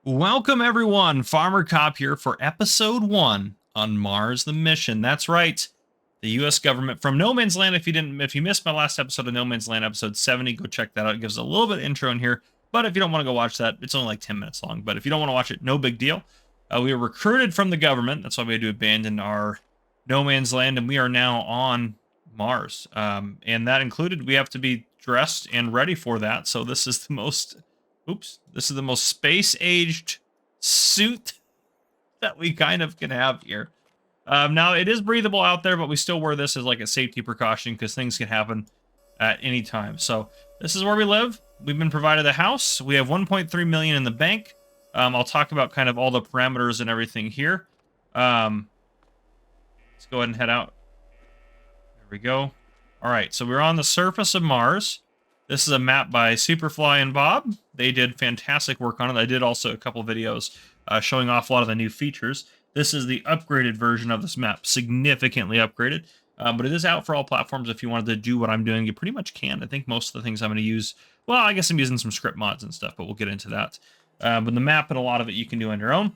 Welcome everyone, Farmer Cop here for episode 1 on Mars the Mission. That's right. The US government from No Man's Land. If you missed my last episode of No Man's Land, episode 70, go check that out. It gives a little bit of intro in here. But if you don't want to go watch that, it's only like 10 minutes long. But if you don't want to watch it, no big deal. We were recruited from the government. That's why we had to abandon our No Man's Land, and we are now on Mars. And that included we have to be dressed and ready for that. So this is the most this is the most space-aged suit that we kind of can have here. Now, it is breathable out there, but we still wear this as like a safety precaution because things can happen at any time. So this is where we live. We've been provided a house. We have 1.3 million in the bank. I'll talk about kind of all the parameters and everything here. Let's go ahead and head out. There we go. All right, so we're on the surface of Mars. This is a map by Superfly and Bob. They did fantastic work on it. I did also a couple videos showing off a lot of the new features. This is the upgraded version of this map, significantly upgraded. But it is out for all platforms. If you wanted to do what I'm doing, you pretty much can. I think most of the things I'm going to use, well, I guess I'm using some script mods and stuff, but we'll get into that. But the map and a lot of it you can do on your own.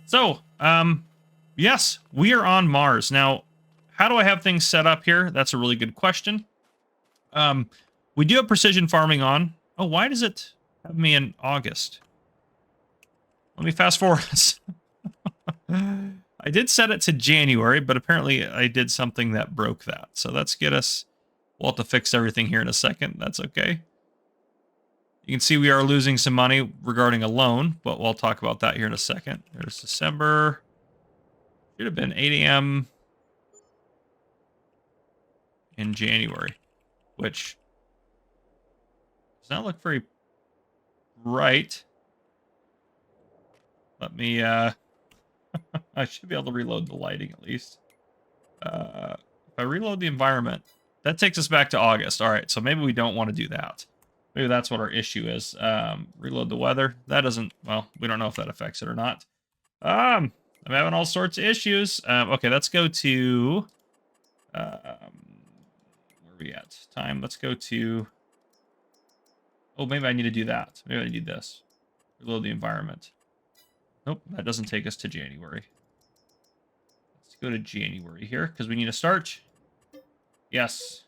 So, yes, we are on Mars. Now, how do I have things set up here? That's a really good question. We do have precision farming on. Oh, why does it have me in August? Let me fast forward this. I did set it to January, but apparently I did something that broke that. So let's get us... We'll have to fix everything here in a second. That's okay. You can see we are losing some money regarding a loan, but we'll talk about that here in a second. There's December. Should have been 8 a.m. in January, which... does not look very bright. Let me, I should be able to reload the lighting at least. If I reload the environment, that takes us back to August. All right, so maybe we don't want to do that. Maybe that's what our issue is. Reload the weather. That doesn't, well, we don't know if that affects it or not. I'm having all sorts of issues. Okay, let's go to, where are we at? Time, let's go to... Oh, maybe I need to do that. Maybe I need this. Reload the environment. Nope, that doesn't take us to January. Let's go to January here, because we need to start. Yes.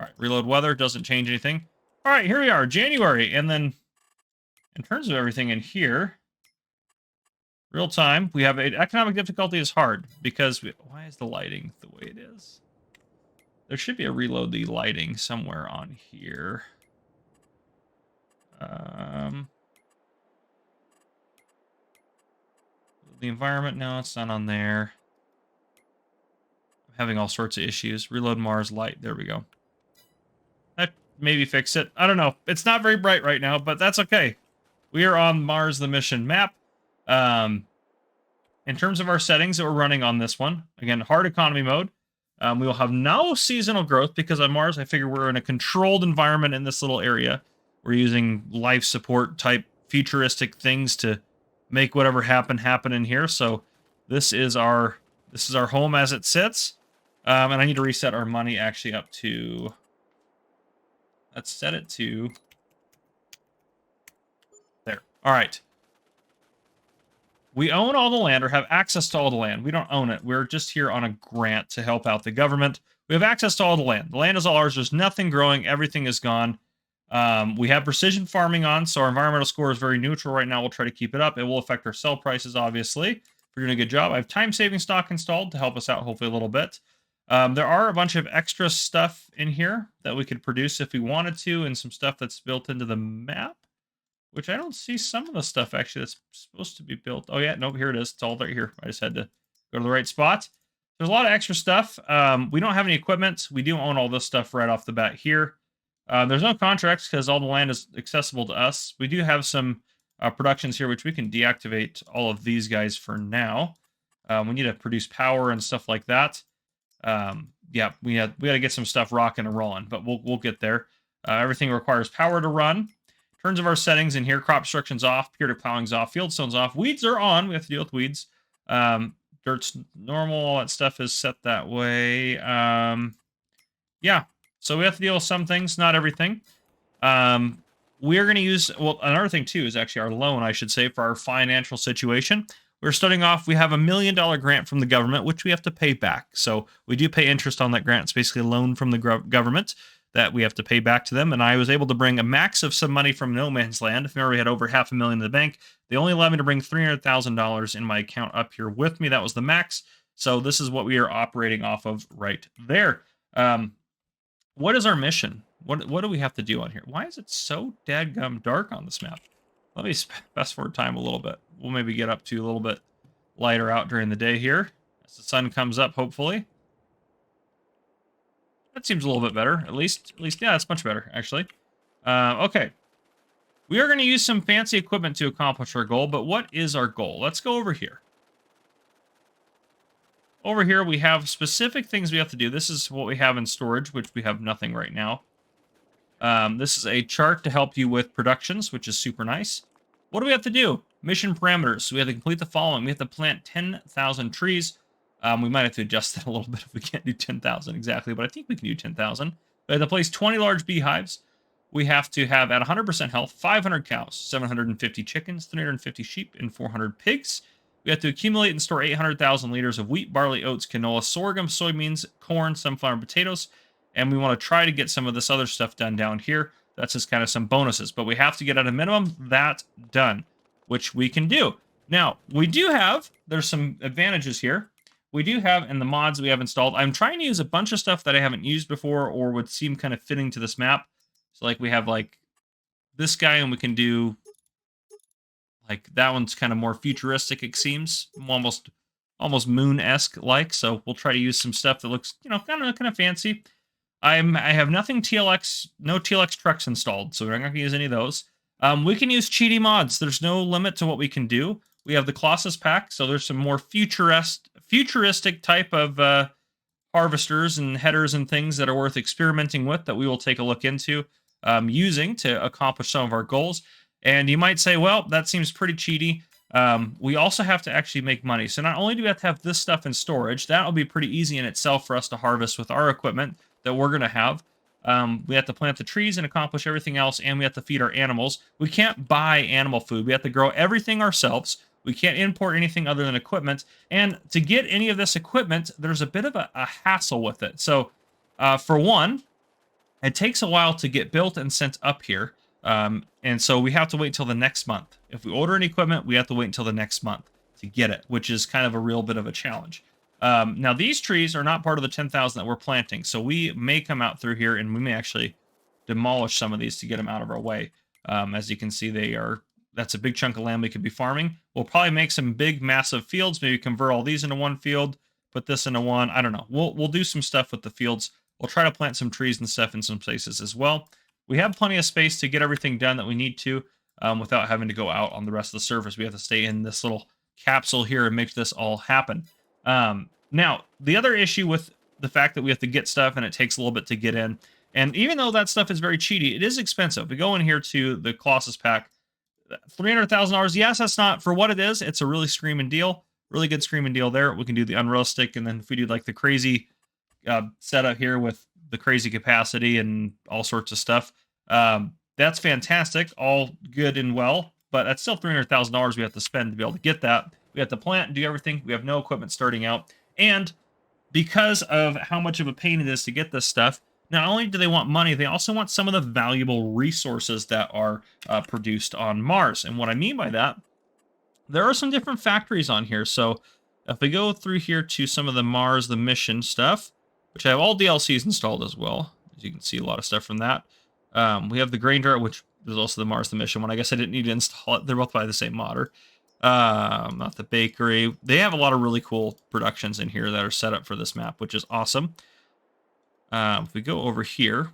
All right, reload weather. Doesn't change anything. All right, here we are, January. And then, in terms of everything in here, real time, we have economic difficulty is hard, because why is the lighting the way it is? There should be a reload the lighting somewhere on here. The environment, no, it's not on there. I'm having all sorts of issues. Reload Mars light. There we go. That maybe fix it. I don't know. It's not very bright right now, but that's okay. We are on Mars the Mission map. In terms of our settings that we're running on this one, again, hard economy mode. We will have no seasonal growth because on Mars, I figure we're in a controlled environment in this little area. We're using life support type futuristic things to make whatever happen in here. So this is our home as it sits. And I need to reset our money actually up to, let's set it to there. All right. We own all the land or have access to all the land. We don't own it. We're just here on a grant to help out the government. We have access to all the land. The land is all ours. There's nothing growing. Everything is gone. We have precision farming on, so our environmental score is very neutral right now. We'll try to keep it up. It will affect our sell prices, obviously. If we're doing a good job. I have time-saving stock installed to help us out, hopefully, a little bit. There are a bunch of extra stuff in here that we could produce if we wanted to, and some stuff that's built into the map, which I don't see some of the stuff, actually, that's supposed to be built. Oh, yeah, nope, here it is. It's all right here. I just had to go to the right spot. There's a lot of extra stuff. We don't have any equipment. We do own all this stuff right off the bat here. There's no contracts because all the land is accessible to us. We do have some productions here, which we can deactivate all of these guys for now. We need to produce power and stuff like that. Yeah, we got to get some stuff rocking and rolling, but we'll get there. Everything requires power to run. In terms of our settings in here, crop destruction's off, periodic plowing's off, fieldstone's off, weeds are on. We have to deal with weeds. Dirt's normal. All that stuff is set that way. Yeah. So we have to deal with some things, not everything. we're going to use, well, another thing too is actually our loan, I should say, for our financial situation. We're starting off, we have $1 million grant from the government, which we have to pay back. So we do pay interest on that grant. It's basically a loan from the government that we have to pay back to them. And I was able to bring a max of some money from no man's land. If I remember, we had over $500,000 in the bank. They only allowed me to bring $300,000 in my account up here with me. That was the max. So this is what we are operating off of right there. What is our mission? What do we have to do on here? Why is it so dadgum dark on this map? Let me fast forward time a little bit. We'll maybe get up to a little bit lighter out during the day here as the sun comes up, hopefully. That seems a little bit better. At least, yeah, that's much better, actually. Okay. We are going to use some fancy equipment to accomplish our goal, but what is our goal? Let's go over here. Over here, we have specific things we have to do. This is what we have in storage, which we have nothing right now. This is a chart to help you with productions, which is super nice. What do we have to do? Mission parameters. So we have to complete the following. We have to plant 10,000 trees. We might have to adjust that a little bit if we can't do 10,000 exactly, but I think we can do 10,000. We have to place 20 large beehives. We have to have at 100% health, 500 cows, 750 chickens, 350 sheep, and 400 pigs. We have to accumulate and store 800,000 liters of wheat, barley, oats, canola, sorghum, soybeans, corn, sunflower, and potatoes. And we want to try to get some of this other stuff done down here. That's just kind of some bonuses. But we have to get at a minimum that done, which we can do. Now, we do have, there's some advantages here. We do have, in the mods we have installed, I'm trying to use a bunch of stuff that I haven't used before or would seem kind of fitting to this map. So, like, we have, like, this guy, and we can do, like, that one's kind of more futuristic, it seems. Almost moon-esque like. So we'll try to use some stuff that looks, you know, kind of fancy. I have nothing TLX, no TLX trucks installed, so we're not going to use any of those. We can use cheaty mods. There's no limit to what we can do. We have the Colossus pack, so there's some more futuristic type of harvesters and headers and things that are worth experimenting with that we will take a look into using to accomplish some of our goals. And you might say, well, that seems pretty cheaty. We also have to actually make money. So not only do we have to have this stuff in storage, that'll be pretty easy in itself for us to harvest with our equipment that we're going to have. We have to plant the trees and accomplish everything else, and we have to feed our animals. We can't buy animal food. We have to grow everything ourselves. We can't import anything other than equipment. And to get any of this equipment, there's a bit of a hassle with it. So, for one, it takes a while to get built and sent up here. And so we have to wait till the next month. If we order any equipment, we have to wait until the next month to get it, which is kind of a real bit of a challenge. Now, these trees are not part of the 10,000 that we're planting, so we may come out through here, and we may actually demolish some of these to get them out of our way. As you can see, that's a big chunk of land we could be farming. We'll probably make some big, massive fields, maybe convert all these into one field, put this into one. I don't know. We'll do some stuff with the fields. We'll try to plant some trees and stuff in some places as well. We have plenty of space to get everything done that we need to without having to go out on the rest of the surface. We have to stay in this little capsule here and make this all happen. Now, the other issue with the fact that we have to get stuff and it takes a little bit to get in, and even though that stuff is very cheaty, it is expensive. We go in here to the Colossus pack, $300,000. Yes, that's not, for what it is, it's a really screaming deal. Really good screaming deal there. We can do the unrealistic, and then if we do like the crazy setup here with the crazy capacity and all sorts of stuff, that's fantastic, all good and well, but that's still $300,000 we have to spend to be able to get that. We have to plant and do everything. We have no equipment starting out. And because of how much of a pain it is to get this stuff, not only do they want money, they also want some of the valuable resources that are produced on Mars. And what I mean by that, there are some different factories on here. So if we go through here to some of the Mars, the mission stuff, which I have all DLCs installed as well. As you can see, a lot of stuff from that. We have the grain dart, which is also the Mars, the mission one. I guess I didn't need to install it. They're both by the same modder. Not the bakery. They have a lot of really cool productions in here that are set up for this map, which is awesome. If we go over here,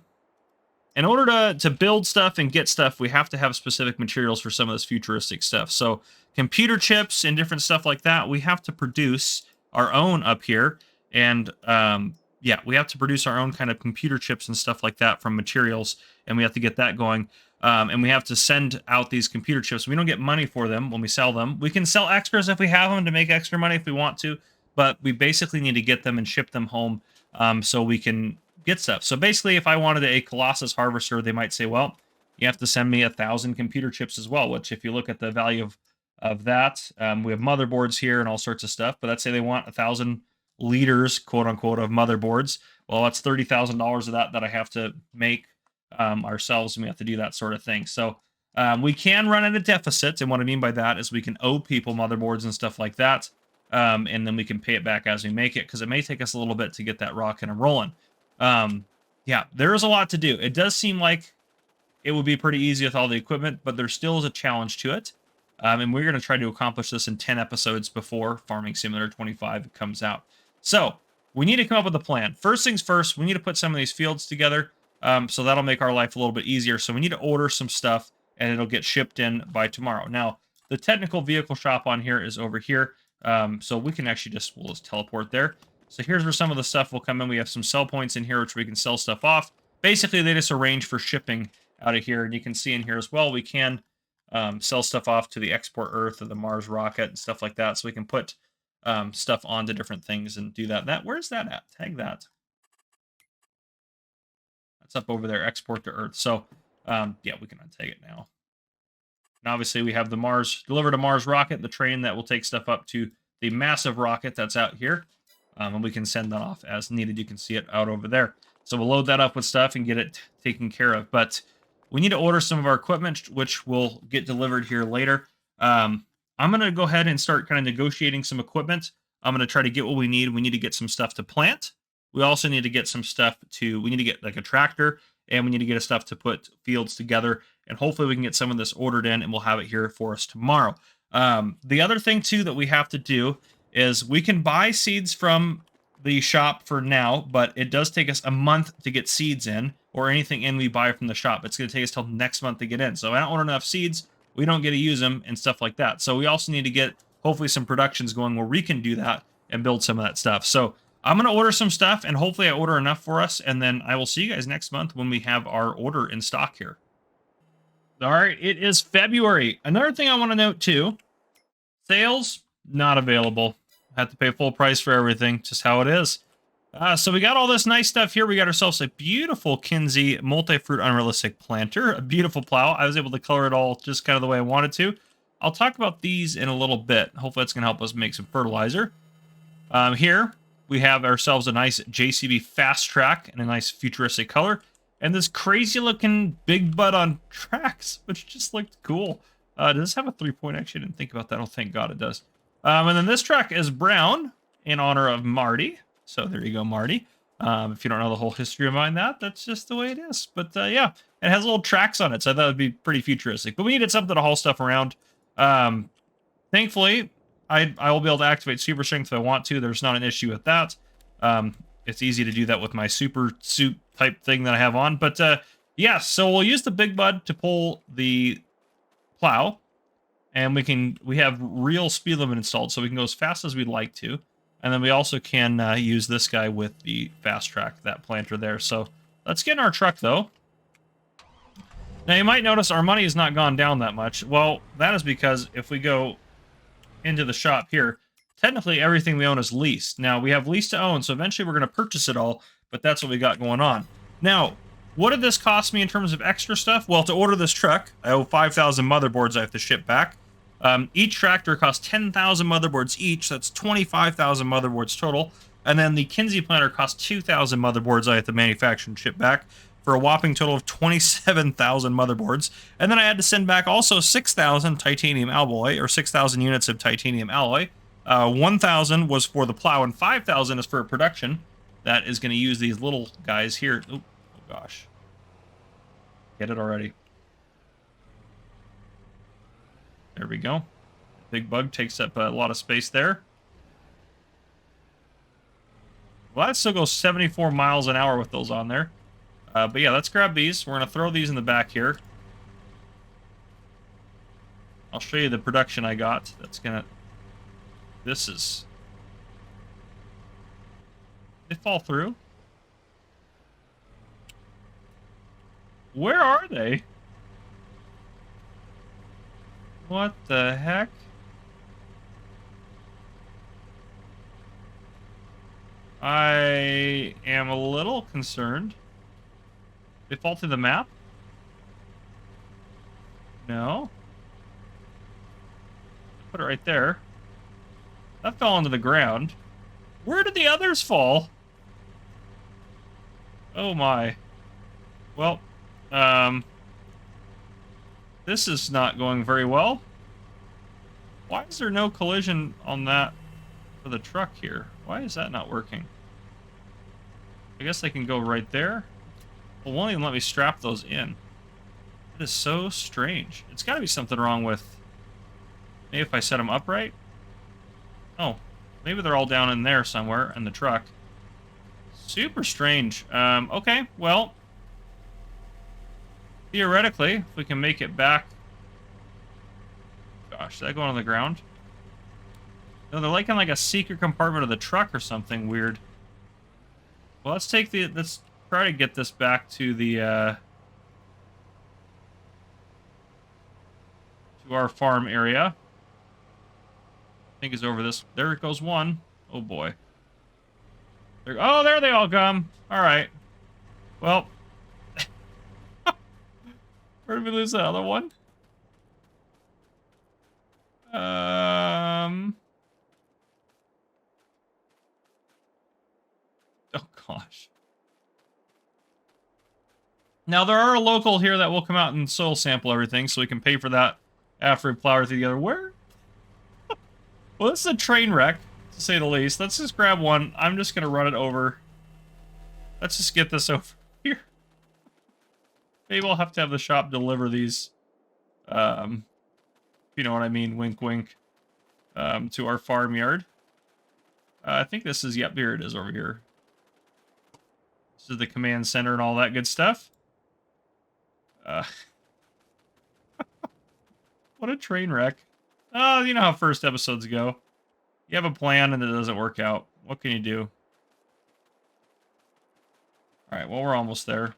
in order to build stuff and get stuff, we have to have specific materials for some of this futuristic stuff. So computer chips and different stuff like that, we have to produce our own up here. And yeah, we have to produce our own kind of computer chips and stuff like that from materials, and we have to get that going. And we have to send out these computer chips. We don't get money for them when we sell them. We can sell extras if we have them to make extra money if we want to, but we basically need to get them and ship them home so we can get stuff. So basically, if I wanted a Colossus harvester, they might say, well, you have to send me 1,000 computer chips as well, which if you look at the value of that, we have motherboards here and all sorts of stuff, but let's say they want 1,000 liters, quote unquote, of motherboards. Well, that's $30,000 of that I have to make ourselves, and we have to do that sort of thing. So we can run at a deficit, and what I mean by that is we can owe people motherboards and stuff like that, and then we can pay it back as we make it, because it may take us a little bit to get that rocking and rolling. Yeah, there is a lot to do. It does seem like it would be pretty easy with all the equipment, but there still is a challenge to it. And we're going to try to accomplish this in 10 episodes before Farming Simulator 25 comes out. So we need to come up with a plan. First things first, we need to put some of these fields together. So that'll make our life a little bit easier. So we need to order some stuff, and it'll get shipped in by tomorrow. Now, the technical vehicle shop on here is over here. So we can actually we'll just teleport there. So here's where some of the stuff will come in. We have some sell points in here, which we can sell stuff off. Basically, they just arrange for shipping out of here. And you can see in here as well, we can sell stuff off to the Export Earth or the Mars rocket and stuff like that. So we can put stuff onto different things and do that. Where's that at? Tag that. That's up over there, Export to Earth. So yeah, we can untag it now. And obviously we have the Mars, deliver to Mars rocket, the train that will take stuff up to the massive rocket that's out here. And we can send that off as needed. You can see it out over there. So we'll load that up with stuff and get it taken care of. But we need to order some of our equipment, which will get delivered here later. I'm going to go ahead and start kind of negotiating some equipment. I'm going to try to get what we need. We need to get some stuff to plant. We also need to get some stuff we need to get like a tractor, and we need to get stuff to put fields together. And hopefully we can get some of this ordered in, and we'll have it here for us tomorrow. The other thing too that we have to do is we can buy seeds from the shop for now, but it does take us a month to get seeds in, or anything in we buy from the shop. It's going to take us till next month to get in. So I don't order enough seeds, we don't get to use them and stuff like that. So we also need to get hopefully some productions going where we can do that and build some of that stuff. So I'm going to order some stuff, and hopefully I order enough for us, and then I will see you guys next month when we have our order in stock here. All right, it is February. Another thing I want to note too, sales not available. Have to pay full price for everything, just how it is. So we got all this nice stuff here. We got ourselves a beautiful Kinsey multi-fruit unrealistic planter, a beautiful plow. I was able to color it all just kind of the way I wanted to. I'll talk about these in a little bit. Hopefully that's going to help us make some fertilizer. Here we have ourselves a nice JCB Fast Track in a nice futuristic color, and this crazy looking big bud on tracks, which just looked cool. Does this have a 3-point? Actually, I didn't think about that. Oh, thank God it does. And then this track is brown in honor of Marty. So there you go, Marty. If you don't know the whole history behind that, that's just the way it is. But yeah, it has little tracks on it, so I thought it would be pretty futuristic. But we needed something to haul stuff around. Thankfully, I will be able to activate super strength if I want to. There's not an issue with that. It's easy to do that with my super suit type thing that I have on. But yeah, so we'll use the big bud to pull the plow. And we have real speed limit installed, so we can go as fast as we'd like to. And then we also can use this guy with the fast track, that planter there. So let's get in our truck, though. Now, you might notice our money has not gone down that much. Well, that is because if we go into the shop here, technically everything we own is leased. Now, we have lease to own, so eventually we're going to purchase it all, but that's what we got going on. Now, what did this cost me in terms of extra stuff? Well, to order this truck, I owe 5,000 motherboards I have to ship back. Each tractor costs 10,000 motherboards each. That's 25,000 motherboards total. And then the Kinsey planter costs 2,000 motherboards I have to manufacture and ship back for a whopping total of 27,000 motherboards. And then I had to send back also 6,000 titanium alloy, or 6,000 units of titanium alloy. 1,000 was for the plow, and 5,000 is for a production that is going to use these little guys here. Oh gosh. Get it already. There we go. Big bug takes up a lot of space there. Well, that still goes 74 miles an hour with those on there. But yeah, let's grab these. We're going to throw these in the back here. I'll show you the production I got. That's going to... This is... Did they fall through? Where are they? What the heck? I am a little concerned. They fall through the map? No. Put it right there. That fell onto the ground. Where did the others fall? Oh my. Well, this is not going very well. Why is there no collision on that for the truck here? Why is that not working? I guess they can go right there. Well, won't even let me strap those in. That is so strange. It's got to be something wrong with... Maybe if I set them upright? Oh, maybe they're all down in there somewhere in the truck. Super strange. Okay, well... Theoretically, if we can make it back... Gosh, did that go on the ground? No, they're like in like a secret compartment of the truck or something weird. Well, let's try to get this back to the, to our farm area. I think it's over this. There it goes one. Oh boy. Oh, there they all come. All right. Well, where did we lose the other one? Oh gosh. Now there are a local here that will come out and soil sample everything, so we can pay for that after we plow everything together. Where? Well, this is a train wreck, to say the least. Let's just grab one. I'm just gonna run it over. Let's just get this over here. Maybe we'll have to have the shop deliver these. If you know what I mean, wink wink. To our farmyard. I think this is, yep, here it is over here. This is the command center and all that good stuff. What a train wreck. Oh, you know how first episodes go. You have a plan and it doesn't work out. What can you do? Alright, well, we're almost there.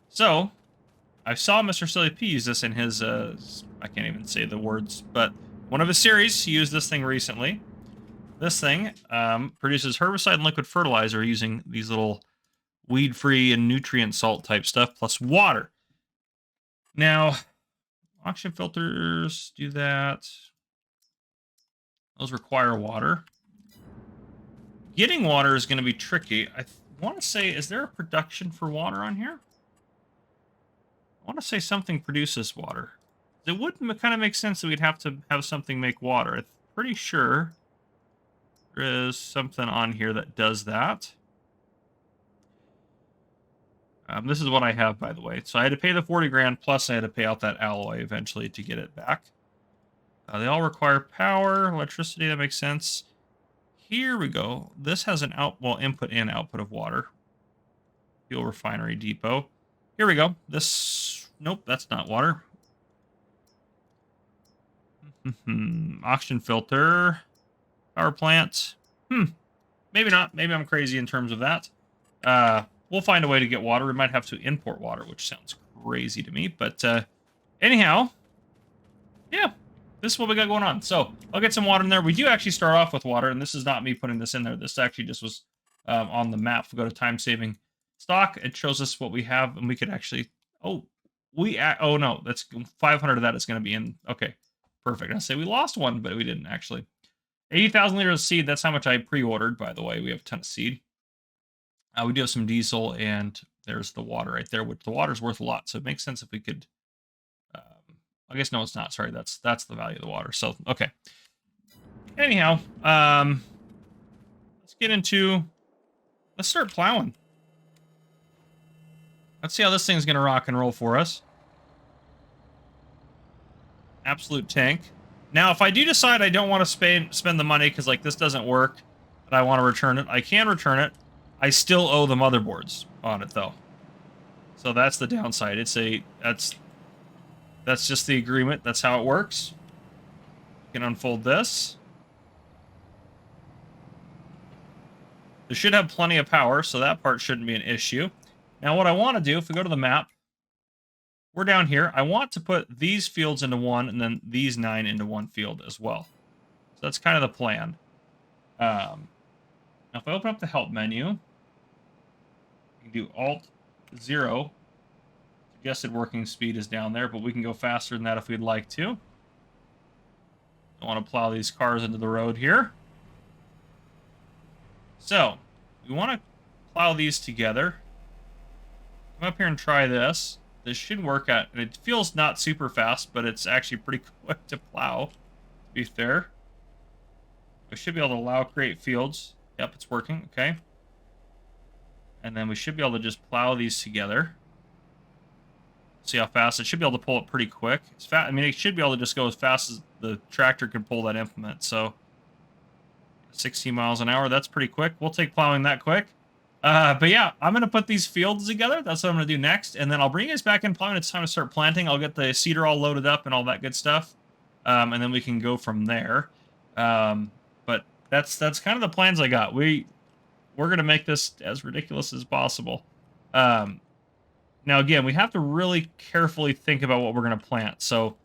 So, I saw Mr. Silly P use this in his, I can't even say the words, but one of his series, he used this thing recently. This thing produces herbicide and liquid fertilizer using these little weed-free and nutrient salt type stuff, plus water. Now, oxygen filters do that. Those require water. Getting water is going to be tricky. I want to say, is there a production for water on here? I want to say something produces water. It would kind of make sense that we'd have to have something make water. I'm pretty sure there is something on here that does that. This is what I have, by the way. So I had to pay the 40 grand, plus I had to pay out that alloy eventually to get it back. They all require power, electricity, that makes sense. Here we go. This has an input and output of water. Fuel refinery depot. Here we go. This, nope, that's not water. Oxygen filter. Power plant. Maybe not. Maybe I'm crazy in terms of that. We'll find a way to get water. We might have to import water, which sounds crazy to me. But anyhow, yeah, this is what we got going on. So I'll get some water in there. We do actually start off with water, and this is not me putting this in there. This actually just was on the map. If we go to time-saving stock, it shows us what we have, and we could actually... Oh, no, that's 500 of that is going to be in... Okay, perfect. I say we lost one, but we didn't actually. 80,000 liters of seed. That's how much I pre-ordered, by the way. We have a ton of seed. We do have some diesel, and there's the water right there, which the water's worth a lot. So it makes sense if we could... I guess no, it's not. Sorry, that's the value of the water. So, okay. Anyhow, let's start plowing. Let's see how this thing's going to rock and roll for us. Absolute tank. Now, if I do decide I don't want to spend the money because, like, this doesn't work, and I want to return it, I can return it. I still owe the motherboards on it, though. So that's the downside. That's just the agreement. That's how it works. You can unfold this. This should have plenty of power, so that part shouldn't be an issue. Now, what I want to do, if we go to the map, we're down here. I want to put these fields into one, and then these 9 into one field as well. So that's kind of the plan. Now, if I open up the help menu, you can do Alt-0 to suggested working speed is down there, but we can go faster than that if we'd like to. I want to plow these cars into the road here. So, we want to plow these together. Come up here and try this. This should work out. It feels not super fast, but it's actually pretty quick to plow, to be fair. We should be able to allow create fields. Yep, it's working. Okay. And then we should be able to just plow these together. See how fast it should be able to pull it pretty quick. It's fast. I mean, it should be able to just go as fast as the tractor can pull that implement. So 16 miles an hour, that's pretty quick. We'll take plowing that quick. But yeah, I'm going to put these fields together. That's what I'm going to do next. And then I'll bring you guys back in plowing. It's time to start planting. I'll get the seeder all loaded up and all that good stuff. And then we can go from there. But that's kind of the plans I got. We're going to make this as ridiculous as possible. Now, again, we have to really carefully think about what we're going to plant. So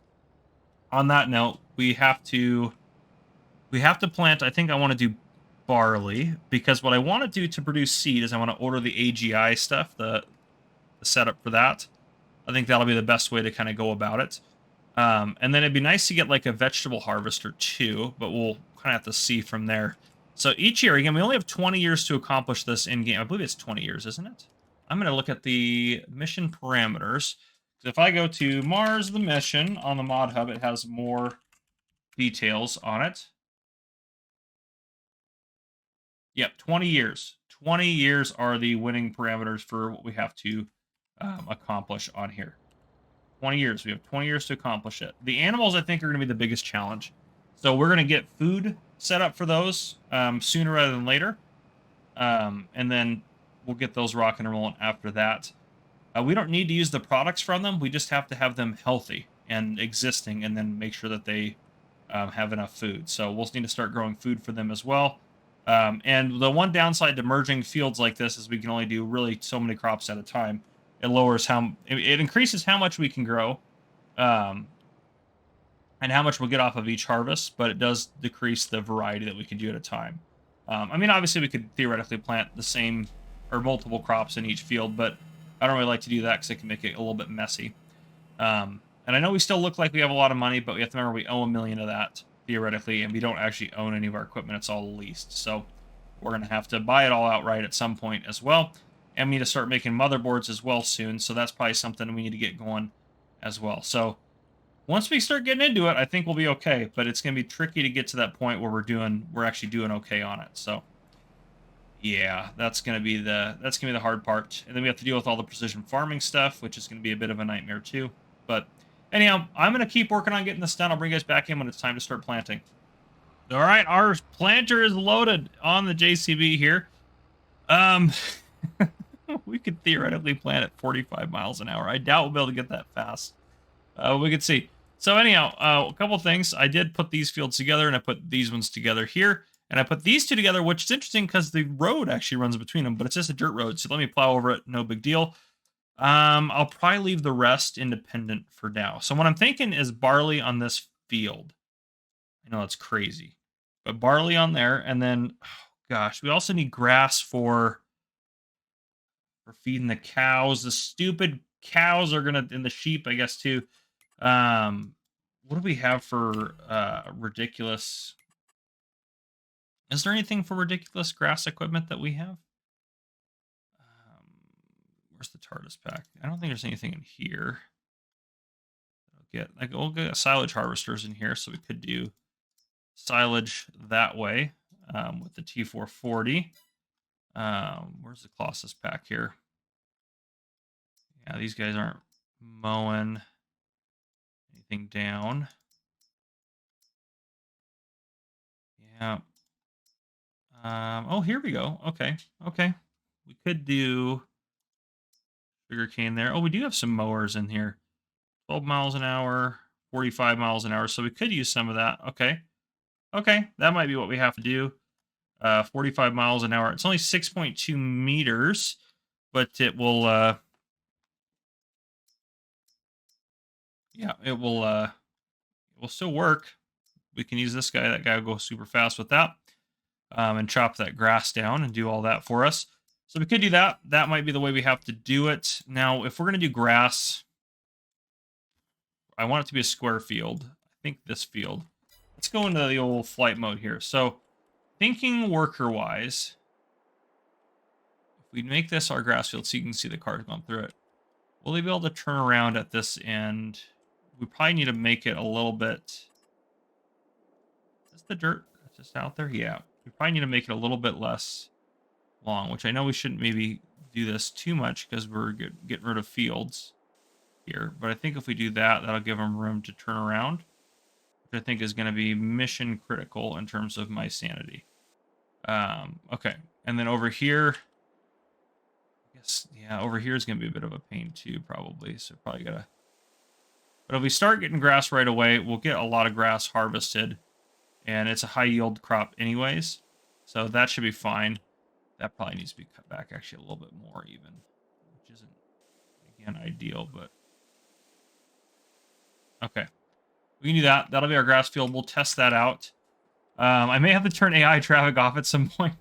on that note, we have to plant, I think I want to do barley, because what I want to do to produce seed is I want to order the AGI stuff, the setup for that. I think that'll be the best way to kind of go about it. And then it'd be nice to get like a vegetable harvester too, but we'll kind of have to see from there. So each year, again, we only have 20 years to accomplish this in-game. I believe it's 20 years, isn't it? I'm going to look at the mission parameters. So if I go to Mars the mission on the mod hub, it has more details on it. Yep, 20 years. 20 years are the winning parameters for what we have to accomplish on here. 20 years. We have 20 years to accomplish it. The animals, I think, are going to be the biggest challenge. So we're going to get food set up for those sooner rather than later. And then we'll get those rocking and rolling after that. We don't need to use the products from them. We just have to have them healthy and existing, and then make sure that they have enough food. So we'll need to start growing food for them as well. And the one downside to merging fields like this is we can only do really so many crops at a time. It lowers it increases how much we can grow, and how much we'll get off of each harvest, but it does decrease the variety that we can do at a time. I mean, obviously we could theoretically plant the same or multiple crops in each field, but I don't really like to do that because it can make it a little bit messy. And I know we still look like we have a lot of money, but we have to remember we owe $1 million of that theoretically, and we don't actually own any of our equipment. It's all leased. So we're going to have to buy it all outright at some point as well. And we need to start making motherboards as well soon. So that's probably something we need to get going as well. So once we start getting into it, I think we'll be okay, but it's going to be tricky to get to that point where we're actually doing okay on it. So yeah, that's going to be the hard part. And then we have to deal with all the precision farming stuff, which is going to be a bit of a nightmare too. But anyhow, I'm going to keep working on getting this done. I'll bring you guys back in when it's time to start planting. All right, our planter is loaded on the JCB here. We could theoretically plant at 45 miles an hour. I doubt we'll be able to get that fast. We could see. So anyhow, a couple things. I did put these fields together, and I put these ones together here. And I put these two together, which is interesting because the road actually runs between them, but it's just a dirt road. So let me plow over it. No big deal. I'll probably leave the rest independent for now. So what I'm thinking is barley on this field. I know it's crazy, but barley on there. And then, oh gosh, we also need grass for feeding the cows. The stupid cows are going to, and the sheep, I guess, too. What do we have for ridiculous? Is there anything for ridiculous grass equipment that we have? Where's the TARDIS pack? I don't think there's anything in here. We'll get silage harvesters in here, so we could do silage that way with the T440. Where's the Colossus pack here? Yeah, these guys aren't mowing anything down. Yeah. Oh, here we go. Okay. We could do sugarcane there. Oh, we do have some mowers in here. 12 miles an hour, 45 miles an hour. So we could use some of that. Okay. That might be what we have to do. 45 miles an hour. It's only 6.2 meters, but it will, it will still work. We can use this guy. That guy will go super fast with that. And chop that grass down and do all that for us. So we could do that. That might be the way we have to do it. Now, if we're going to do grass, I want it to be a square field. I think this field. Let's go into the old flight mode here. So thinking worker-wise, if we make this our grass field so you can see the cars going through it, will they be able to turn around at this end? We probably need to make it a little bit... Is this the dirt just out there? Yeah. We probably need to make it a little bit less long, which I know we shouldn't maybe do this too much because we're getting rid of fields here. But I think if we do that, that'll give them room to turn around, which I think is going to be mission critical in terms of my sanity. Okay. And then over here, I guess, yeah, over here is going to be a bit of a pain too, probably. So probably got to... But if we start getting grass right away, we'll get a lot of grass harvested. And it's a high yield crop anyways. So that should be fine. That probably needs to be cut back actually a little bit more even, which isn't, again, ideal, but... Okay. We can do that. That'll be our grass field. We'll test that out. I may have to turn AI traffic off at some point.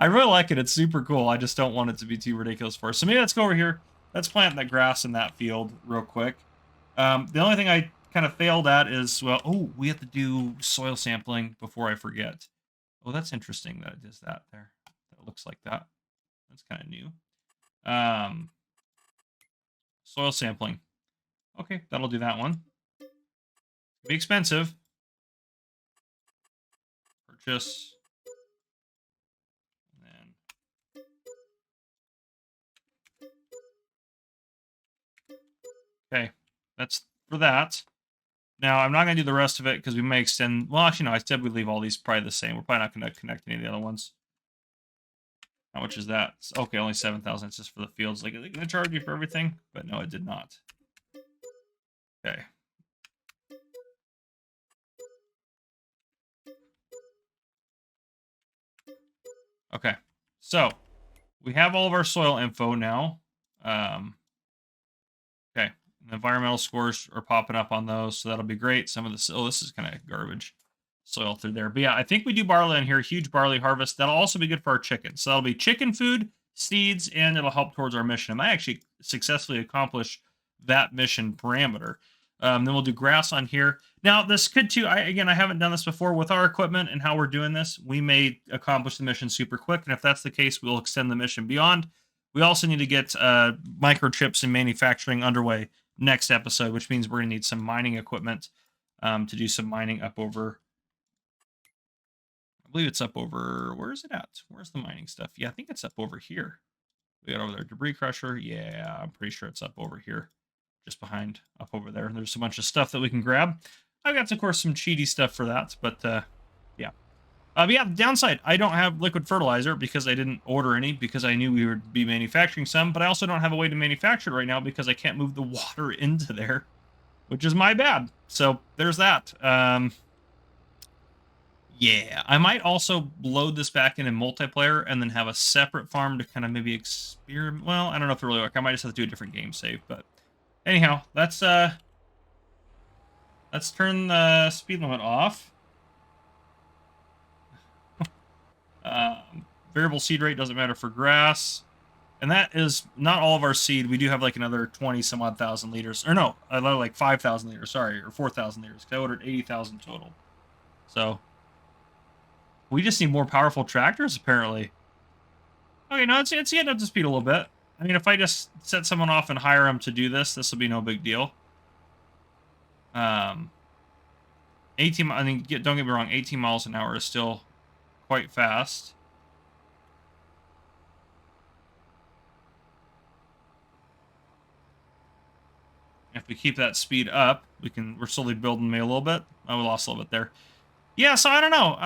I really like it. It's super cool. I just don't want it to be too ridiculous for us. So maybe let's go over here. Let's plant that grass in that field real quick. The only thing I kind of failed at is, well, oh, we have to do soil sampling before I forget. Oh, that's interesting that it does that there. That looks like that. That's kind of new. Soil sampling. Okay, that'll do that one. It'll be expensive. Purchase. And then... Okay, that's for that. Now, I'm not going to do the rest of it because we may extend... Well, actually, no, I said we leave all these probably the same. We're probably not going to connect any of the other ones. How much is that? Okay, only 7,000. It's just for the fields. Like, are they going to charge you for everything? But no, it did not. Okay. Okay. So, we have all of our soil info now. Okay. The environmental scores are popping up on those, so that'll be great. Some of this... Oh, this is kind of garbage soil through there. But yeah, I think we do barley in here. Huge barley harvest. That'll also be good for our chickens. So that'll be chicken food, seeds, and it'll help towards our mission. I actually successfully accomplished that mission parameter. Then we'll do grass on here. Now, this could too... Again, I haven't done this before. With our equipment and how we're doing this, we may accomplish the mission super quick. And if that's the case, we'll extend the mission beyond. We also need to get microchips and manufacturing underway next episode, which means we're going to need some mining equipment to do some mining up over... I believe it's up over... Where is it at? Where's the mining stuff? Yeah, I think it's up over here. We got over there. Debris crusher. Yeah, I'm pretty sure it's up over here. Just behind, up over there. There's a bunch of stuff that we can grab. I've got, of course, some cheaty stuff for that, but yeah. But yeah, the downside, I don't have liquid fertilizer because I didn't order any because I knew we would be manufacturing some, but I also don't have a way to manufacture it right now because I can't move the water into there, which is my bad. So there's that. Yeah, I might also load this back in multiplayer and then have a separate farm to kind of maybe experiment. Well, I don't know if it really works. I might just have to do a different game save, but anyhow, let's turn the speed limit off. Variable seed rate doesn't matter for grass. And that is not all of our seed. We do have like another 20 some odd thousand liters. Or no, like 5,000 liters, sorry, or 4,000 liters. I ordered 80,000 total. So we just need more powerful tractors, apparently. Okay, no, it's getting up to speed a little bit. I mean, if I just set someone off and hire them to do this, this will be no big deal. 18, I mean, don't get me wrong, 18 miles an hour is still quite fast. If we keep that speed up, we're slowly building me a little bit. Oh, we lost a little bit there. Yeah, so I don't know.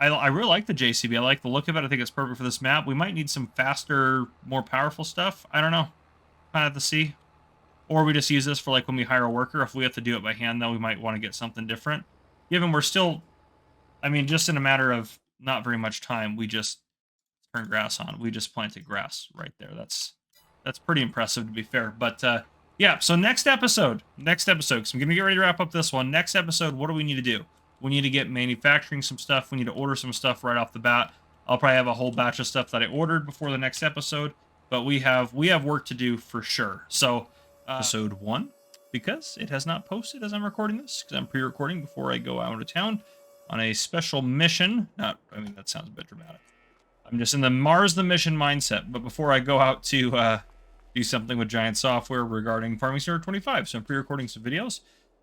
I really like the JCB. I like the look of it. I think it's perfect for this map. We might need some faster, more powerful stuff. I don't know. Kind of have to see. Or we just use this for like when we hire a worker. If we have to do it by hand, though, we might want to get something different. Given we're still, I mean, just in a matter of not very much time, we just turned grass on. We just planted grass right there. That's pretty impressive, to be fair. But yeah, so next episode, because I'm going to get ready to wrap up this one. Next episode, what do we need to do? We need to get manufacturing some stuff. We need to order some stuff right off the bat. I'll probably have a whole batch of stuff that I ordered before the next episode, but we have work to do for sure. So episode 1 because it has not posted as I'm recording this, because I'm pre-recording before I go out of town on a special mission. I mean, that sounds a bit dramatic. I'm just in the Mars the mission mindset, but before I go out to do something with Giant Software regarding Farming Simulator 25, so I'm pre-recording some videos.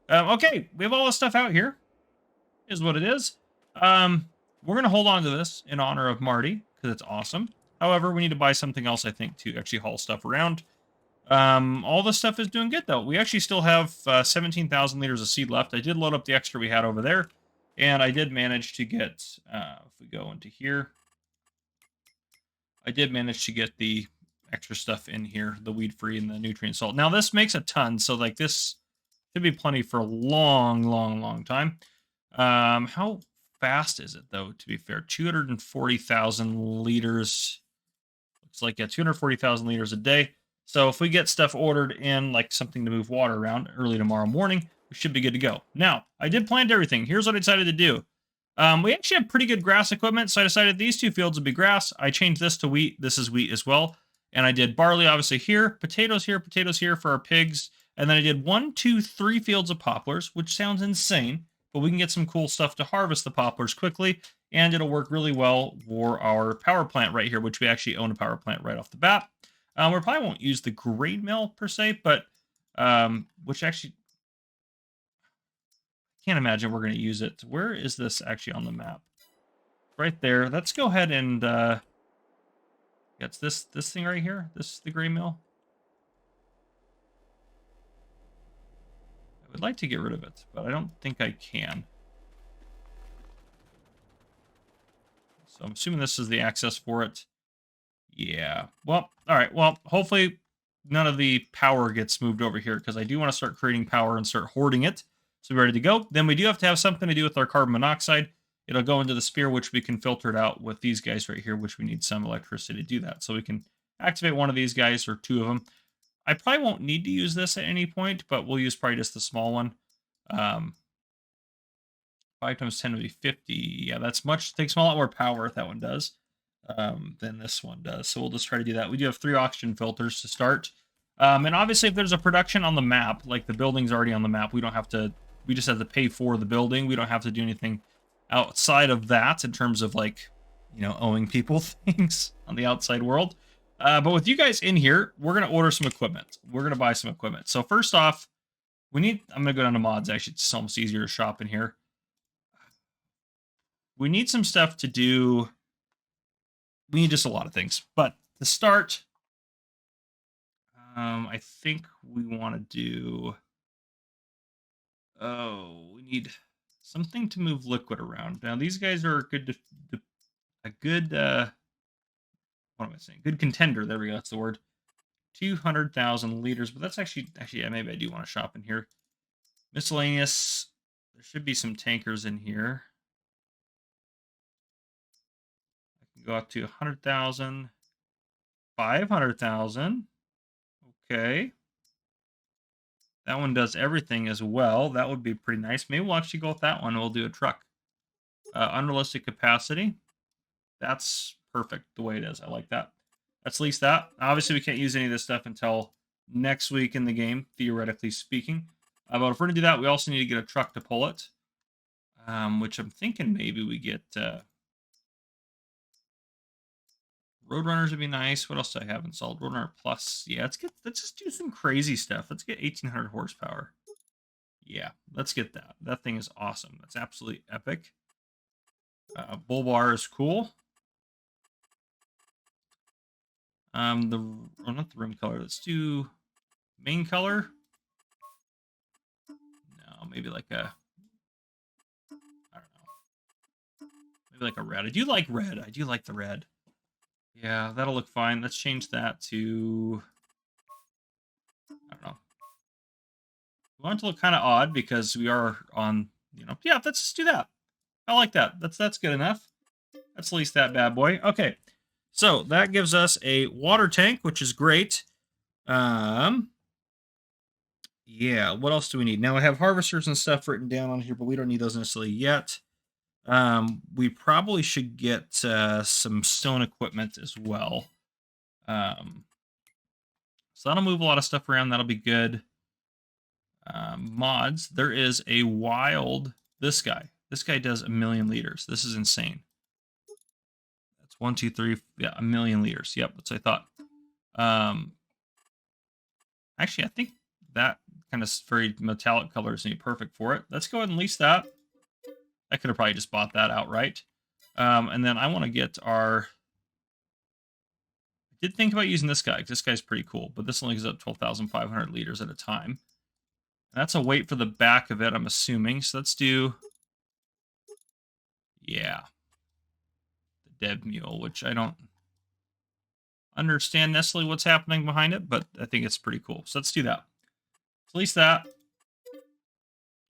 Okay, we have all this stuff out here. Is what it is. We're going to hold on to this in honor of Marty, because it's awesome. However, we need to buy something else, I think, to actually haul stuff around. All this stuff is doing good, though. We actually still have 17,000 liters of seed left. I did load up the extra we had over there, and I did manage to get, if we go into here, I did manage to get the extra stuff in here, the weed-free and the nutrient salt. Now, this makes a ton, so like this should be plenty for a long time. How fast is it, though, to be fair? 240,000 liters. Looks like, yeah, 240,000 liters a day. So if we get stuff ordered in, like something to move water around early tomorrow morning, we should be good to go. Now, I did plant everything. Here's what I decided to do. We actually have pretty good grass equipment, so I decided these 2 fields would be grass. I changed this to wheat. This is wheat as well. And I did barley, obviously, here, potatoes here for our pigs. And then I did 1, 2, 3 fields of poplars, which sounds insane, but we can get some cool stuff to harvest the poplars quickly, and it'll work really well for our power plant right here, which we actually own a power plant right off the bat. We probably won't use the grain mill per se, but which actually, can't imagine we're going to use it. Where is this actually on the map? Right there. Let's go ahead and it's this thing right here. This is the grain mill. I would like to get rid of it, but I don't think I can. So I'm assuming this is the access for it. Yeah. Well, all right. Well, hopefully none of the power gets moved over here, because I do want to start creating power and start hoarding it. So we're ready to go. Then we do have to have something to do with our carbon monoxide. It'll go into the spear, which we can filter it out with these guys right here, which we need some electricity to do that. So we can activate one of these guys, or 2 of them. I probably won't need to use this at any point, but we'll use probably just the small one. 5 times 10 would be 50. Yeah, that's much. Takes a lot more power if that one does than this one does. So we'll just try to do that. We do have 3 oxygen filters to start. And obviously, if there's a production on the map, like the building's already on the map, we don't have to. We just have to pay for the building. We don't have to do anything outside of that in terms of, like, you know, owing people things on the outside world. But with you guys in here, we're going to order some equipment. We're going to buy some equipment. So first off, we need, I'm going to go down to mods. Actually, it's almost easier to shop in here. We need some stuff to do. We need just a lot of things. But to start, I think we want to do, we need something to move liquid around. Now, these guys are good a good, what am I saying? Good contender. There we go. That's the word. 200,000 liters, but that's actually, yeah, maybe I do want to shop in here. Miscellaneous. There should be some tankers in here. I can go up to 100,000, 500,000. Okay. That one does everything as well. That would be pretty nice. Maybe we'll actually go with that one. We'll do a truck. Unrealistic capacity. That's perfect the way it is. I like that. Let's lease that. Obviously, we can't use any of this stuff until next week in the game, theoretically speaking. But if we're going to do that, we also need to get a truck to pull it. Which I'm thinking maybe we get... Roadrunners would be nice. What else do I have installed? Roadrunner Plus. Yeah, let's just do some crazy stuff. Let's get 1,800 horsepower. Yeah, let's get that. That thing is awesome. That's absolutely epic. Bull bar is cool. Not the rim color. Let's do main color. No, maybe like a, I don't know. Maybe like a red. I do like red. I do like the red. Yeah, that'll look fine. Let's change that to, I don't know. We want it to look kind of odd because we are on, you know, yeah, let's just do that. I like that. That's good enough. Let's lease that bad boy. Okay. So that gives us a water tank, which is great. Yeah, what else do we need? Now I have harvesters and stuff written down on here, but we don't need those necessarily yet. We probably should get some stone equipment as well. So that'll move a lot of stuff around. That'll be good. Mods. There is a wild. This guy. This guy does 1,000,000 liters. This is insane. That's 1, 2, 3. Yeah, 1,000,000 liters. Yep, that's what I thought. Actually, I think that kind of very metallic color is gonna be perfect for it. Let's go ahead and lease that. I could have probably just bought that outright. And then I want to get our. I did think about using this guy. This guy's pretty cool, but this only goes up 12,500 liters at a time. And that's a weight for the back of it, I'm assuming. So let's do. Yeah. The Dev Mule, which I don't understand necessarily what's happening behind it, but I think it's pretty cool. So let's do that. At least that.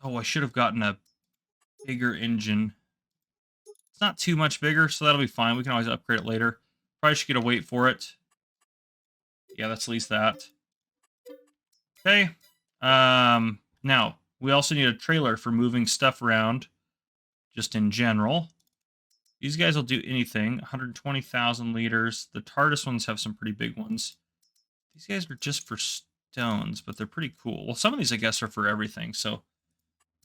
Oh, I should have gotten a bigger engine. It's not too much bigger, so that'll be fine. We can always upgrade it later. Probably should get a weight for it. Yeah, let's lease that. Okay. Now, we also need a trailer for moving stuff around, just in general. These guys will do anything. 120,000 liters. The TARDIS ones have some pretty big ones. These guys are just for stones, but they're pretty cool. Well, some of these, I guess, are for everything, so...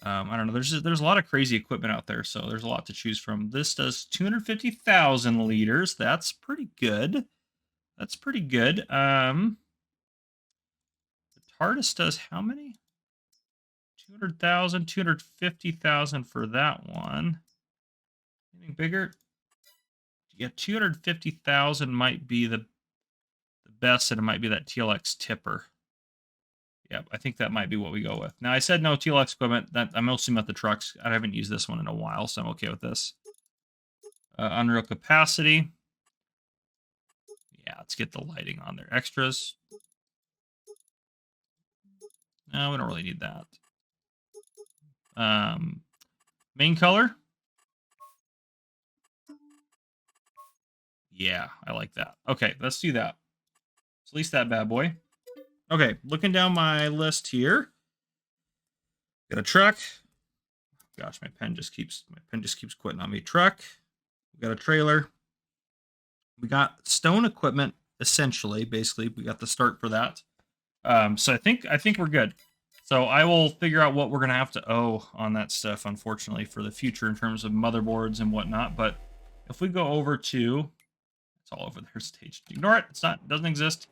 I don't know. There's a lot of crazy equipment out there, so there's a lot to choose from. This does 250,000 liters. That's pretty good. That's pretty good. The TARDIS does how many? 200,000, 250,000 for that one. Anything bigger? Yeah, 250,000 might be the best, and it might be that TLX tipper. Yeah, I think that might be what we go with. Now, I said no TLX equipment. That I'm mostly about the trucks. I haven't used this one in a while, so I'm okay with this. Unreal capacity. Yeah, let's get the lighting on there. Extras. No, we don't really need that. Main color. Yeah, I like that. Okay, let's do that. Let's lease that bad boy. Okay, looking down my list here. Got a truck. Gosh, my pen just keeps quitting on me. Truck. We got a trailer. We got stone equipment, essentially. Basically, we got the start for that. So I think we're good. So I will figure out what we're gonna have to owe on that stuff, unfortunately, for the future in terms of motherboards and whatnot. But if we go over to, it's all over there. Stage. Ignore it. It's not. It doesn't exist.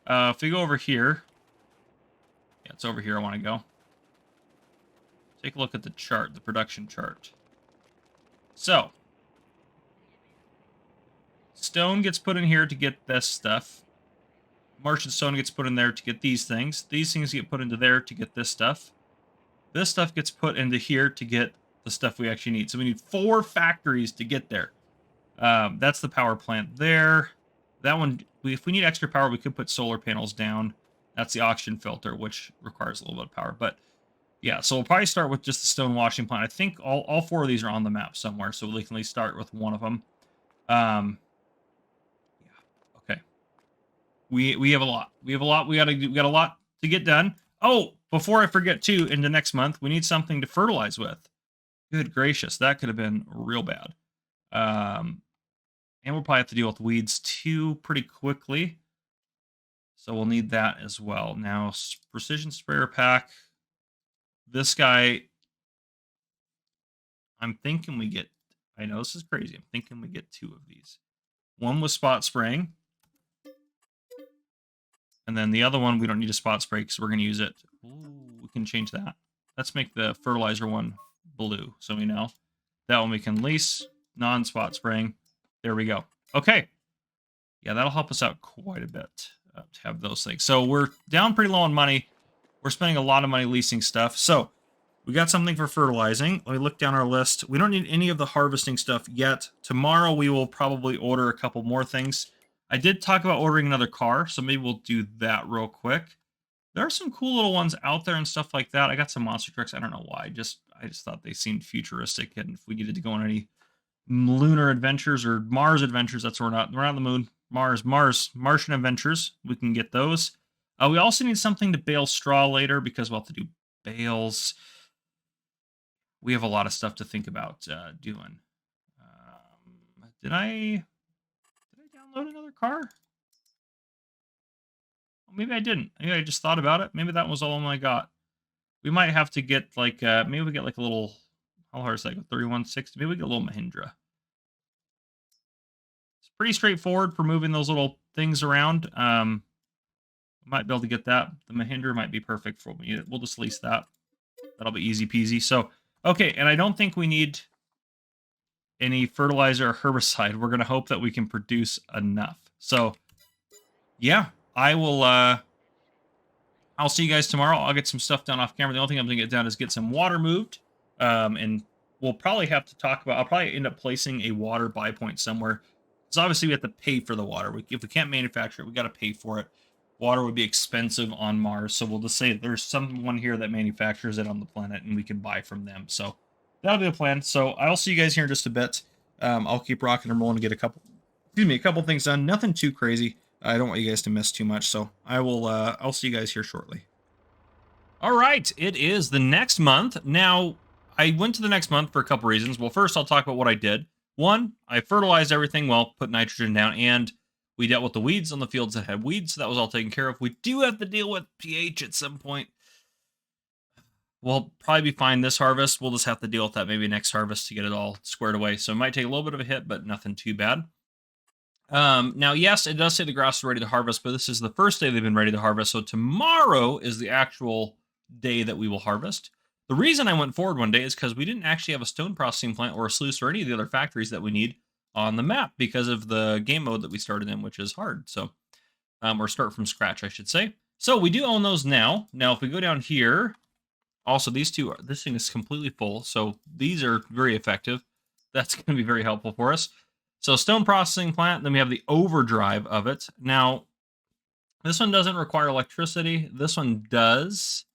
If we go over here, yeah, it's over here. I want to go. Take a look at the chart, the production chart. So, stone gets put in here to get this stuff. Martian stone gets put in there to get these things. These things get put into there to get this stuff. This stuff gets put into here to get the stuff we actually need. So we need 4 factories to get there. That's the power plant there. That one, if we need extra power, we could put solar panels down. That's the oxygen filter, which requires a little bit of power. But yeah, so we'll probably start with just the stone washing plant. I think all 4 of these are on the map somewhere, so we can at least start with one of them. Yeah, okay. We have a lot. We got a lot to get done. Oh, before I forget too, into next month, we need something to fertilize with. Good gracious, that could have been real bad. And we'll probably have to deal with weeds too pretty quickly. So we'll need that as well. Now, precision sprayer pack. This guy, I'm thinking we get, I know this is crazy. I'm thinking we get 2 of these. One with spot spraying. And then the other one, we don't need a spot spray because we're going to use it. Ooh, we can change that. Let's make the fertilizer one blue so we know. That one we can lease, non-spot spraying. There we go. Okay. Yeah, that'll help us out quite a bit to have those things. So we're down pretty low on money. We're spending a lot of money leasing stuff. So we got something for fertilizing. Let me look down our list. We don't need any of the harvesting stuff yet. Tomorrow we will probably order a couple more things. I did talk about ordering another car, so maybe we'll do that real quick. There are some cool little ones out there and stuff like that. I got some monster trucks. I don't know why. I just thought they seemed futuristic, and if we needed to go on any lunar adventures or Mars adventures, that's where we're not on the moon. Martian adventures. We can get those. We also need something to bale straw later because we'll have to do bales. We have a lot of stuff to think about doing. Did I download another car? Maybe I didn't. Maybe I just thought about it. Maybe that was all I got. We might have to get like maybe we get like a little. How hard is that? 3160. Maybe we get a little Mahindra. It's pretty straightforward for moving those little things around. Might be able to get that. The Mahindra might be perfect for me. We'll just lease that. That'll be easy peasy. So, okay, and I don't think we need any fertilizer or herbicide. We're going to hope that we can produce enough. So, yeah, I will, I'll see you guys tomorrow. I'll get some stuff done off camera. The only thing I'm going to get done is get some water moved. And we'll probably have to talk about, I'll probably end up placing a water buy point somewhere. Because obviously we have to pay for the water. If we can't manufacture it, we got to pay for it. Water would be expensive on Mars, so we'll just say there's someone here that manufactures it on the planet, and we can buy from them. So that'll be the plan. So I'll see you guys here in just a bit. I'll keep rocking and rolling to get a couple things done. Nothing too crazy. I don't want you guys to miss too much, so I'll see you guys here shortly. All right, it is the next month. Now, I went to the next month for a couple reasons. Well, first, I'll talk about what I did. One, I fertilized everything, well, put nitrogen down, and we dealt with the weeds on the fields that had weeds, so that was all taken care of. We do have to deal with pH at some point. We'll probably be fine this harvest. We'll just have to deal with that maybe next harvest to get it all squared away. So it might take a little bit of a hit, but nothing too bad. Now, yes, it does say the grass is ready to harvest, but this is the first day they've been ready to harvest. So tomorrow is the actual day that we will harvest. The reason I went forward one day is because we didn't actually have a stone processing plant or a sluice or any of the other factories that we need on the map because of the game mode that we started in, which is hard. So, or start from scratch, I should say. So we do own those now. Now, if we go down here, also these two, this thing is completely full. So these are very effective. That's going to be very helpful for us. So stone processing plant, then we have the overdrive of it. Now, this one doesn't require electricity. This one does.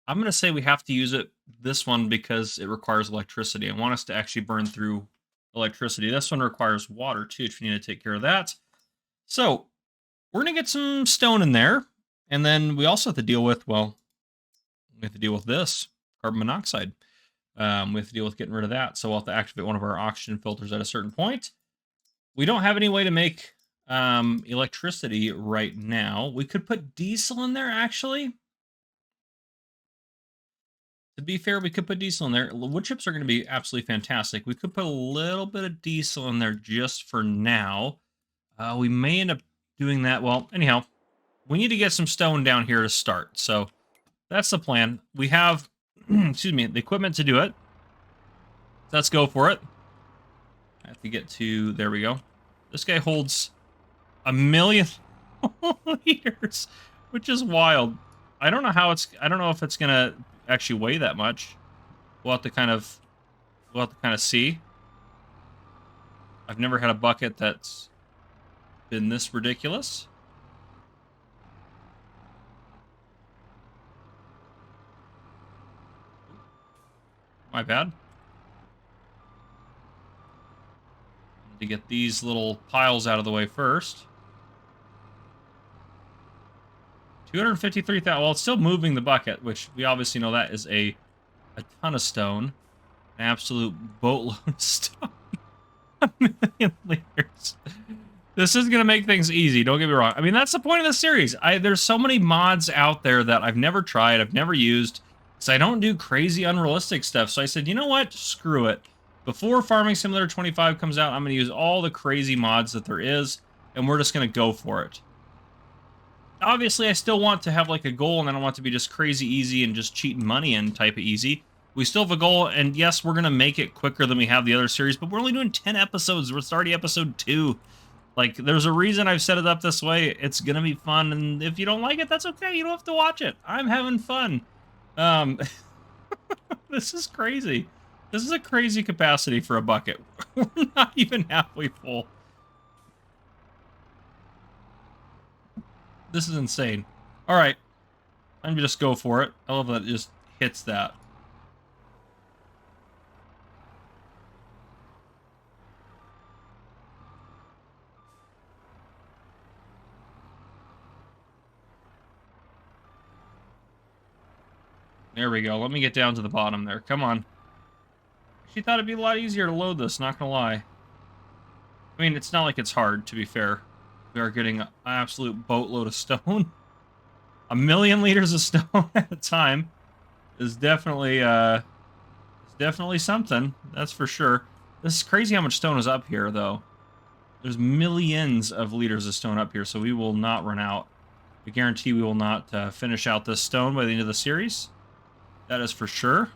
I'm going to say we have to use it, this one, because it requires electricity. I want us to actually burn through electricity. This one requires water too, if you need to take care of that. So we're going to get some stone in there. And then we also have to deal with, well, we have to deal with this, carbon monoxide. We have to deal with getting rid of that. So we'll have to activate one of our oxygen filters at a certain point. We don't have any way to make electricity right now. We could put diesel in there, actually. To be fair, we could put diesel in there. Wood chips are going to be absolutely fantastic. We could put a little bit of diesel in there just for now. We may end up doing that. Well, anyhow, we need to get some stone down here to start. So that's the plan. We have, excuse me, the equipment to do it. Let's go for it. I have to get to, there we go. This guy holds 1,000,000 liters, which is wild. I don't know how it's, I don't know if it's going to actually weigh that much. We'll have to kind of see. I've never had a bucket that's been this ridiculous. My bad. To get these little piles out of the way first. 253,000. Well, it's still moving the bucket, which we obviously know that is a ton of stone. An absolute boatload of stone. 1,000,000 liters. This is going to make things easy, don't get me wrong. I mean, that's the point of the series. There's so many mods out there that I've never tried, I've never used, because I don't do crazy unrealistic stuff. So I said, you know what? Screw it. Before Farming Simulator 25 comes out, I'm going to use all the crazy mods that there is, and we're just going to go for it. Obviously, I still want to have like a goal, and I don't want it to be just crazy easy and just cheating money in type of easy. We still have a goal, and yes, we're going to make it quicker than we have the other series, but we're only doing 10 episodes. We're already episode 2. Like, there's a reason I've set it up this way. It's going to be fun, and if you don't like it, that's okay. You don't have to watch it. I'm having fun. This is crazy. This is a crazy capacity for a bucket. We're not even halfway full. This is insane. All right. I'm gonna just go for it. I love that it just hits that. There we go. Let me get down to the bottom there. Come on. She thought it'd be a lot easier to load this, not gonna lie. I mean, it's not like it's hard, to be fair. We are getting an absolute boatload of stone. 1 million liters of stone at a time is definitely something. That's for sure. This is crazy how much stone is up here, though. There's millions of liters of stone up here, so we will not run out. I guarantee we will not finish out this stone by the end of the series. That is for sure.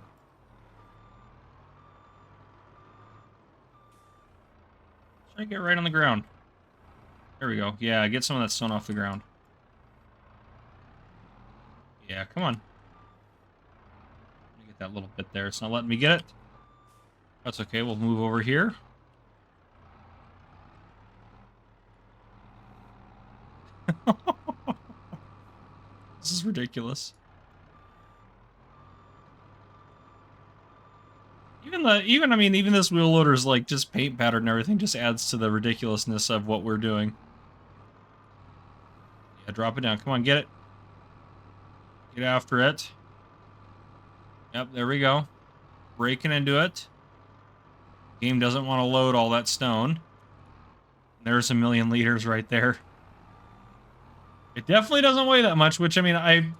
Should I get right on the ground? There we go. Yeah, get some of that stone off the ground. Yeah, come on. Let me get that little bit there. It's not letting me get it. That's okay. We'll move over here. This is ridiculous. Even this wheel loader's like just paint pattern and everything just adds to the ridiculousness of what we're doing. Yeah, drop it down. Come on, get it. Get after it. Yep, there we go. Breaking into it. Game doesn't want to load all that stone. There's 1 million liters right there. It definitely doesn't weigh that much, which, I mean, I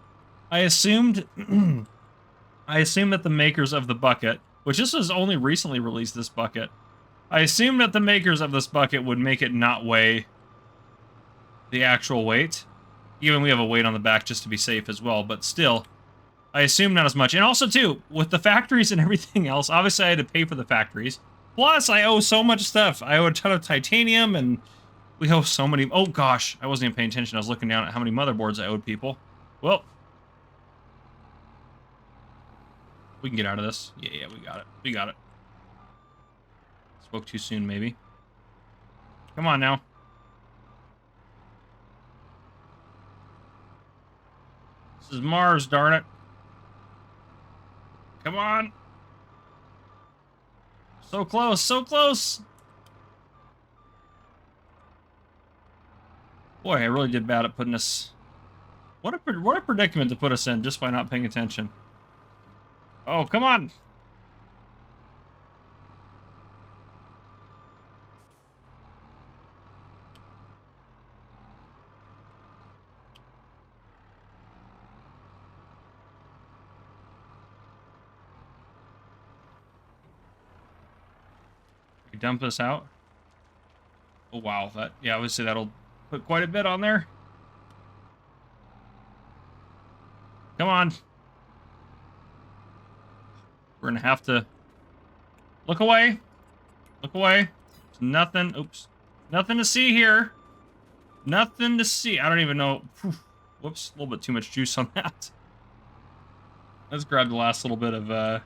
assumed I assumed that the makers of the bucket, which this was only recently released, this bucket. I assumed that the makers of this bucket would make it not weigh the actual weight. Even we have a weight on the back just to be safe as well, but still, I assume not as much. And also, too, with the factories and everything else, obviously I had to pay for the factories. Plus, I owe so much stuff. I owe a ton of titanium, and we owe so many... Oh, gosh. I wasn't even paying attention. I was looking down at how many motherboards I owed people. Well, we can get out of this. Yeah, we got it. We got it. Spoke too soon, maybe. Come on, now. This is Mars, darn it. Come on. So close, so close. Boy, I really did bad at putting us... What a predicament to put us in just by not paying attention. Oh, come on. We dump this out. Oh, wow. That, yeah, obviously that'll put quite a bit on there. Come on. We're going to have to... Look away. Look away. There's nothing... Oops. Nothing to see here. Nothing to see. I don't even know... Whoops. A little bit too much juice on that. Let's grab the last little bit of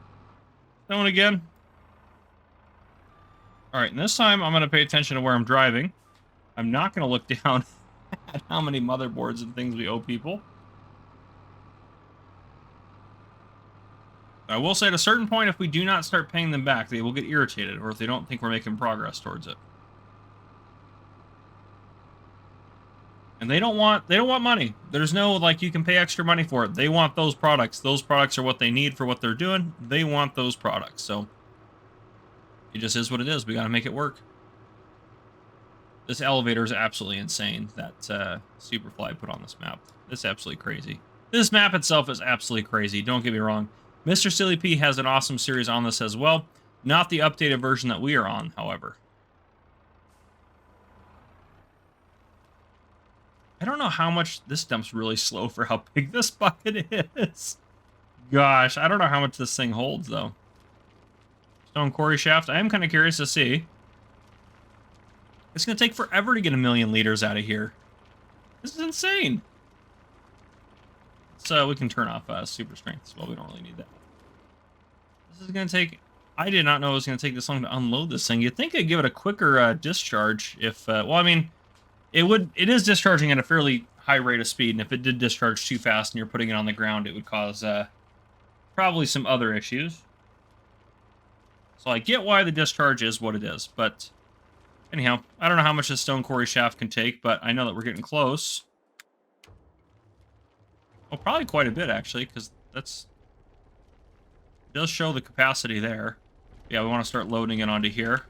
stone again. Alright, and this time I'm going to pay attention to where I'm driving. I'm not going to look down at how many motherboards and things we owe people. I will say at a certain point, if we do not start paying them back, they will get irritated, or if they don't think we're making progress towards it. And they don't want money. There's no, like, you can pay extra money for it. They want those products. Those products are what they need for what they're doing. They want those products, so it just is what it is. We gotta make it work. This elevator is absolutely insane that Superfly put on this map. It's absolutely crazy. This map itself is absolutely crazy. Don't get me wrong. Mr. Silly P has an awesome series on this as well. Not the updated version that we are on, however. I don't know how much... This dump's really slow for how big this bucket is. Gosh, I don't know how much this thing holds, though. Stone quarry shaft. I am kind of curious to see. It's going to take forever to get 1 million liters out of here. This is insane. So we can turn off super strength as well. We don't really need that. This is going to take... I did not know it was going to take this long to unload this thing. You'd think I'd give it a quicker discharge if... well, I mean, it is discharging at a fairly high rate of speed, and if it did discharge too fast and you're putting it on the ground, it would cause probably some other issues. So I get why the discharge is what it is, but anyhow, I don't know how much this stone quarry shaft can take, but I know that we're getting close. Oh, probably quite a bit, actually, because that's... It does show the capacity there. Yeah, we want to start loading it onto here.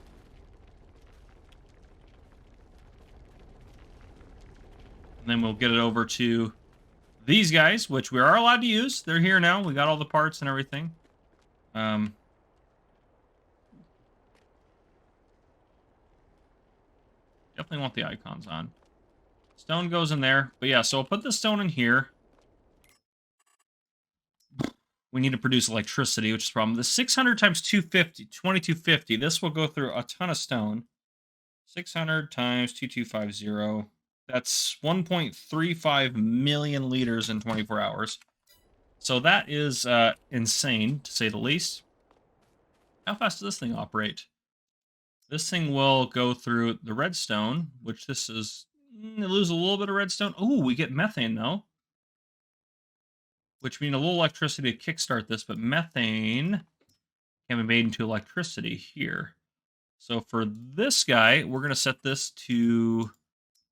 And then we'll get it over to these guys, which we are allowed to use. They're here now. We got all the parts and everything. Definitely want the icons on. Stone goes in there. But yeah, so I'll put the stone in here. We need to produce electricity, which is a problem. The 600 times 250, 2250. This will go through a ton of stone. 600 times 2250. That's 1.35 million liters in 24 hours. So that is insane, to say the least. How fast does this thing operate? This thing will go through the redstone, which this is... lose a little bit of redstone. Oh, we get methane, though. Which means a little electricity to kickstart this, but methane can be made into electricity here. So for this guy, we're going to set this to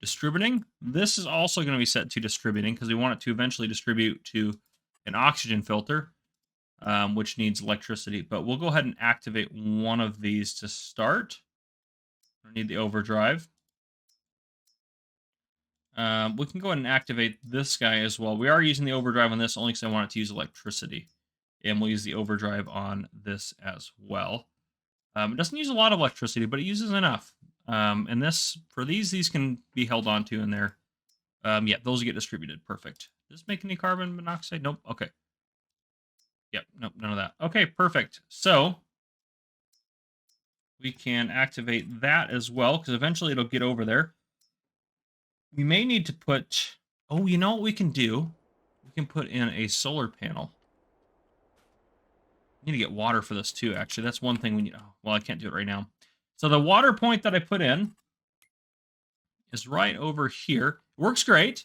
distributing. This is also going to be set to distributing because we want it to eventually distribute to an oxygen filter, which needs electricity. But we'll go ahead and activate one of these to start. We need the overdrive. We can go ahead and activate this guy as well. We are using the overdrive on this only because I want it to use electricity. And we'll use the overdrive on this as well. It doesn't use a lot of electricity, but it uses enough. And this, for these can be held onto in there. Yeah, those get distributed. Perfect. Does this make any carbon monoxide? Nope. Okay. Yep. Nope. None of that. Okay. Perfect. So we can activate that as well because eventually it'll get over there. We may need to put... Oh, you know what we can do? We can put in a solar panel. I need to get water for this too, actually. That's one thing we need... Oh, well, I can't do it right now. So the water point that I put in is right over here. Works great.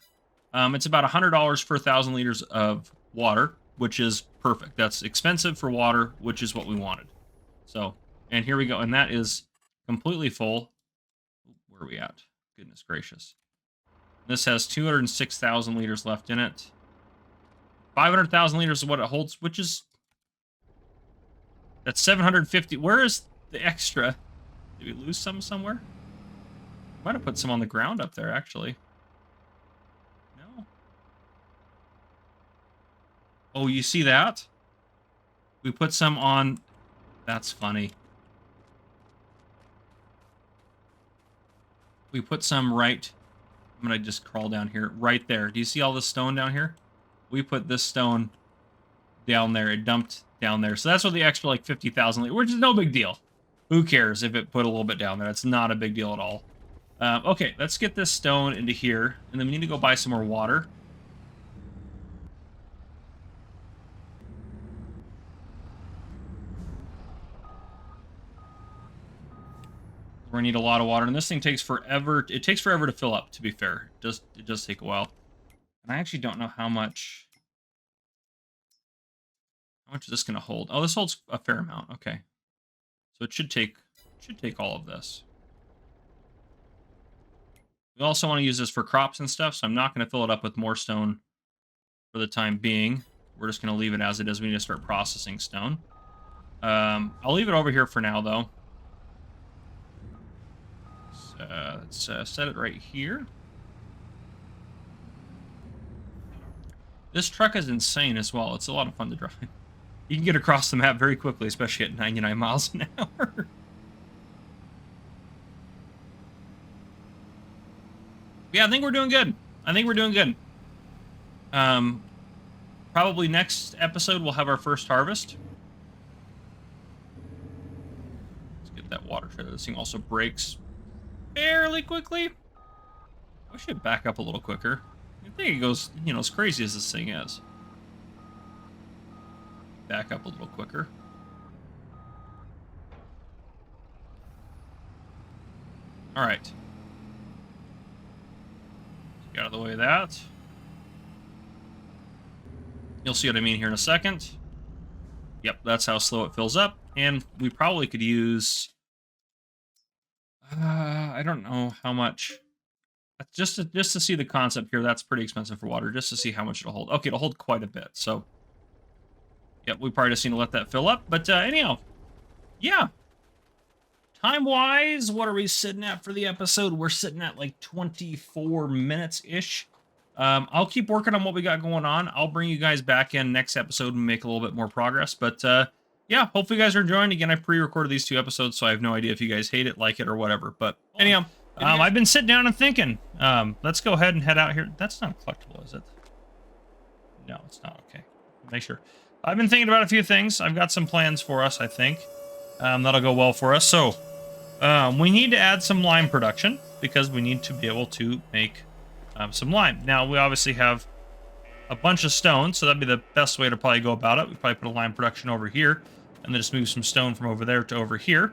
It's about $100 per 1,000 liters of water, which is perfect. That's expensive for water, which is what we wanted. So, and here we go. And that is completely full. Where are we at? Goodness gracious. This has 206,000 liters left in it. 500,000 liters is what it holds, which is... That's 750. Where is the extra? Did we lose some somewhere? Might have put some on the ground up there, actually. No? Oh, you see that? We put some on... That's funny. We put some right... I'm going to just crawl down here. Right there. Do you see all this stone down here? We put this stone down there. It dumped down there. So that's what the extra, like, 50,000 liters, which is no big deal. Who cares if it put a little bit down there? It's not a big deal at all. Okay, let's get this stone into here. And then we need to go buy some more water. We're gonna need a lot of water, and this thing takes forever. It takes forever to fill up, to be fair. It does take a while. And I actually don't know how much is this gonna hold? Oh, this holds a fair amount. Okay. So it should take all of this. We also want to use this for crops and stuff, so I'm not going to fill it up with more stone for the time being. We're just going to leave it as it is. We need to start processing stone. I'll leave it over here for now, though. Let's set it right here. This truck is insane as well. It's a lot of fun to drive. You can get across the map very quickly, especially at 99 miles an hour. Yeah, I think we're doing good. Probably next episode we'll have our first harvest. Let's get that water trailer. This thing also breaks fairly quickly. I wish it'd back up a little quicker. I think it goes, you know, as crazy as this thing is. Back up a little quicker. All right. Get out of the way of that. You'll see what I mean here in a second. Yep, that's how slow it fills up. And we probably could use... I don't know how much... Just to see the concept here, that's pretty expensive for water. Just to see how much it'll hold. Okay, it'll hold quite a bit, so... Yep, we probably just need to let that fill up. But anyhow, yeah. Time-wise, what are we sitting at for the episode? We're sitting at like 24 minutes-ish. I'll keep working on what we got going on. I'll bring you guys back in next episode and make a little bit more progress. But yeah, hopefully you guys are enjoying. Again, I pre-recorded these 2 episodes, so I have no idea if you guys hate it, like it, or whatever. But anyhow, I've been sitting down and thinking. Let's go ahead and head out here. That's not collectible, is it? No, it's not. Okay, make sure. I've been thinking about a few things. I've got some plans for us, I think. That'll go well for us. So we need to add some lime production because we need to be able to make some lime. Now, we obviously have a bunch of stone, so that'd be the best way to probably go about it. We probably put a lime production over here, and then just move some stone from over there to over here.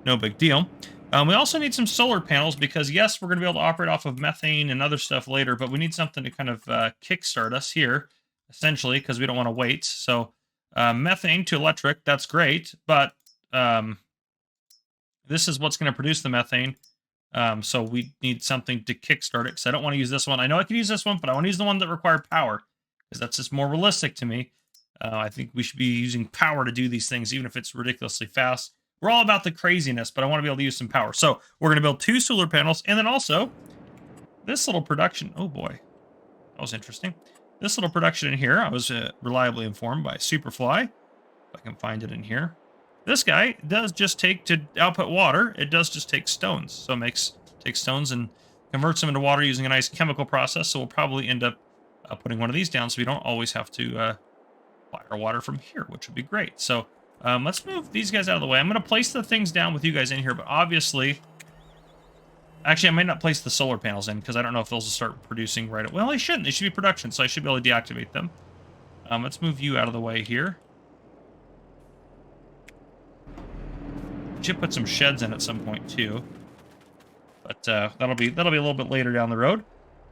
No big deal. We also need some solar panels because, yes, we're going to be able to operate off of methane and other stuff later, but we need something to kind of kickstart us here, essentially, because we don't want to wait. So methane to electric, that's great, but this is what's going to produce the methane. So we need something to kickstart it because I don't want to use this one. I know I could use this one, but I want to use the one that require power because that's just more realistic to me. I think we should be using power to do these things, even if it's ridiculously fast. We're all about the craziness, but I want to be able to use some power. So we're going to build 2 solar panels, and then also this little production. Oh boy, that was interesting. This little production in here, I was reliably informed by Superfly. If I can find it in here. This guy does just take to output water. It does just take stones. So it takes stones and converts them into water using a nice chemical process. So we'll probably end up putting one of these down so we don't always have to buy our water from here, which would be great. So let's move these guys out of the way. I'm going to place the things down with you guys in here, but obviously... Actually, I might not place the solar panels in because I don't know if those will start producing right away. Well, they shouldn't. They should be production, so I should be able to deactivate them. Let's move you out of the way here. Should put some sheds in at some point too, but that'll be a little bit later down the road.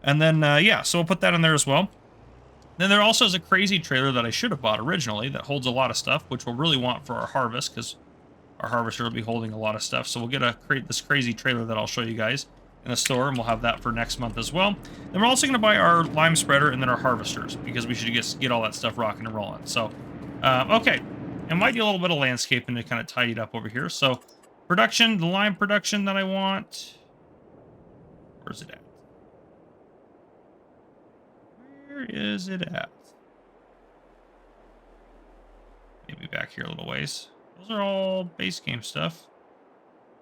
And then yeah, so we'll put that in there as well. Then there also is a crazy trailer that I should have bought originally that holds a lot of stuff, which we'll really want for our harvest because our harvester will be holding a lot of stuff. So we'll get this crazy trailer that I'll show you guys in the store, and we'll have that for next month as well. Then we're also going to buy our lime spreader and then our harvesters because we should get all that stuff rocking and rolling. So okay. And might do a little bit of landscaping to kind of tidy it up over here. So, production, the lime production that I want. Where's it at? Where is it at? Maybe back here a little ways. Those are all base game stuff.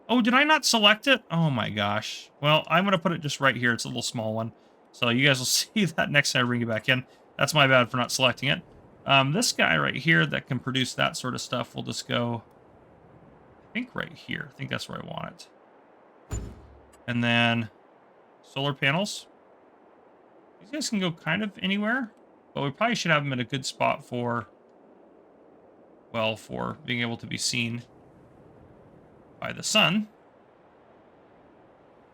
Oh, did I not select it? Oh my gosh. Well, I'm going to put it just right here. It's a little small one. So you guys will see that next time I bring it back in. That's my bad for not selecting it. This guy right here that can produce that sort of stuff will just go, I think right here. I think that's where I want it. And then solar panels. These guys can go kind of anywhere, but we probably should have them in a good spot for, well, for being able to be seen by the sun.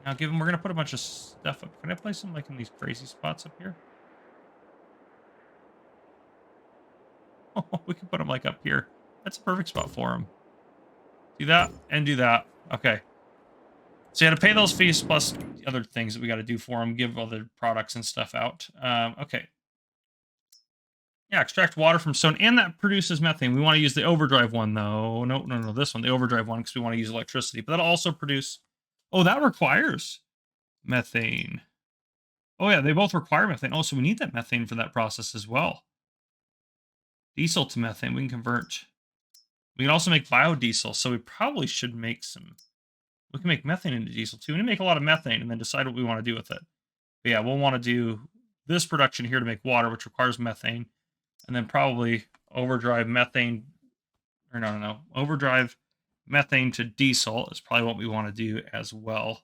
Now, we're going to put a bunch of stuff up. Can I place them like in these crazy spots up here? Oh, we can put them like up here. That's a perfect spot for them. Do that and do that. Okay. So you had to pay those fees plus the other things that we got to do for them. Give other products and stuff out. Okay. Yeah, extract water from stone, and that produces methane. We want to use the overdrive one, though. No, this one, the overdrive one, because we want to use electricity. But that'll also produce... Oh, that requires methane. Oh, yeah, they both require methane. Oh, so we need that methane for that process as well. Diesel to methane, we can convert. We can also make biodiesel, so we probably should make some... We can make methane into diesel, too. We need to make a lot of methane and then decide what we want to do with it. But yeah, we'll want to do this production here to make water, which requires methane. And then probably overdrive methane... Or no. Overdrive methane to diesel is probably what we want to do as well.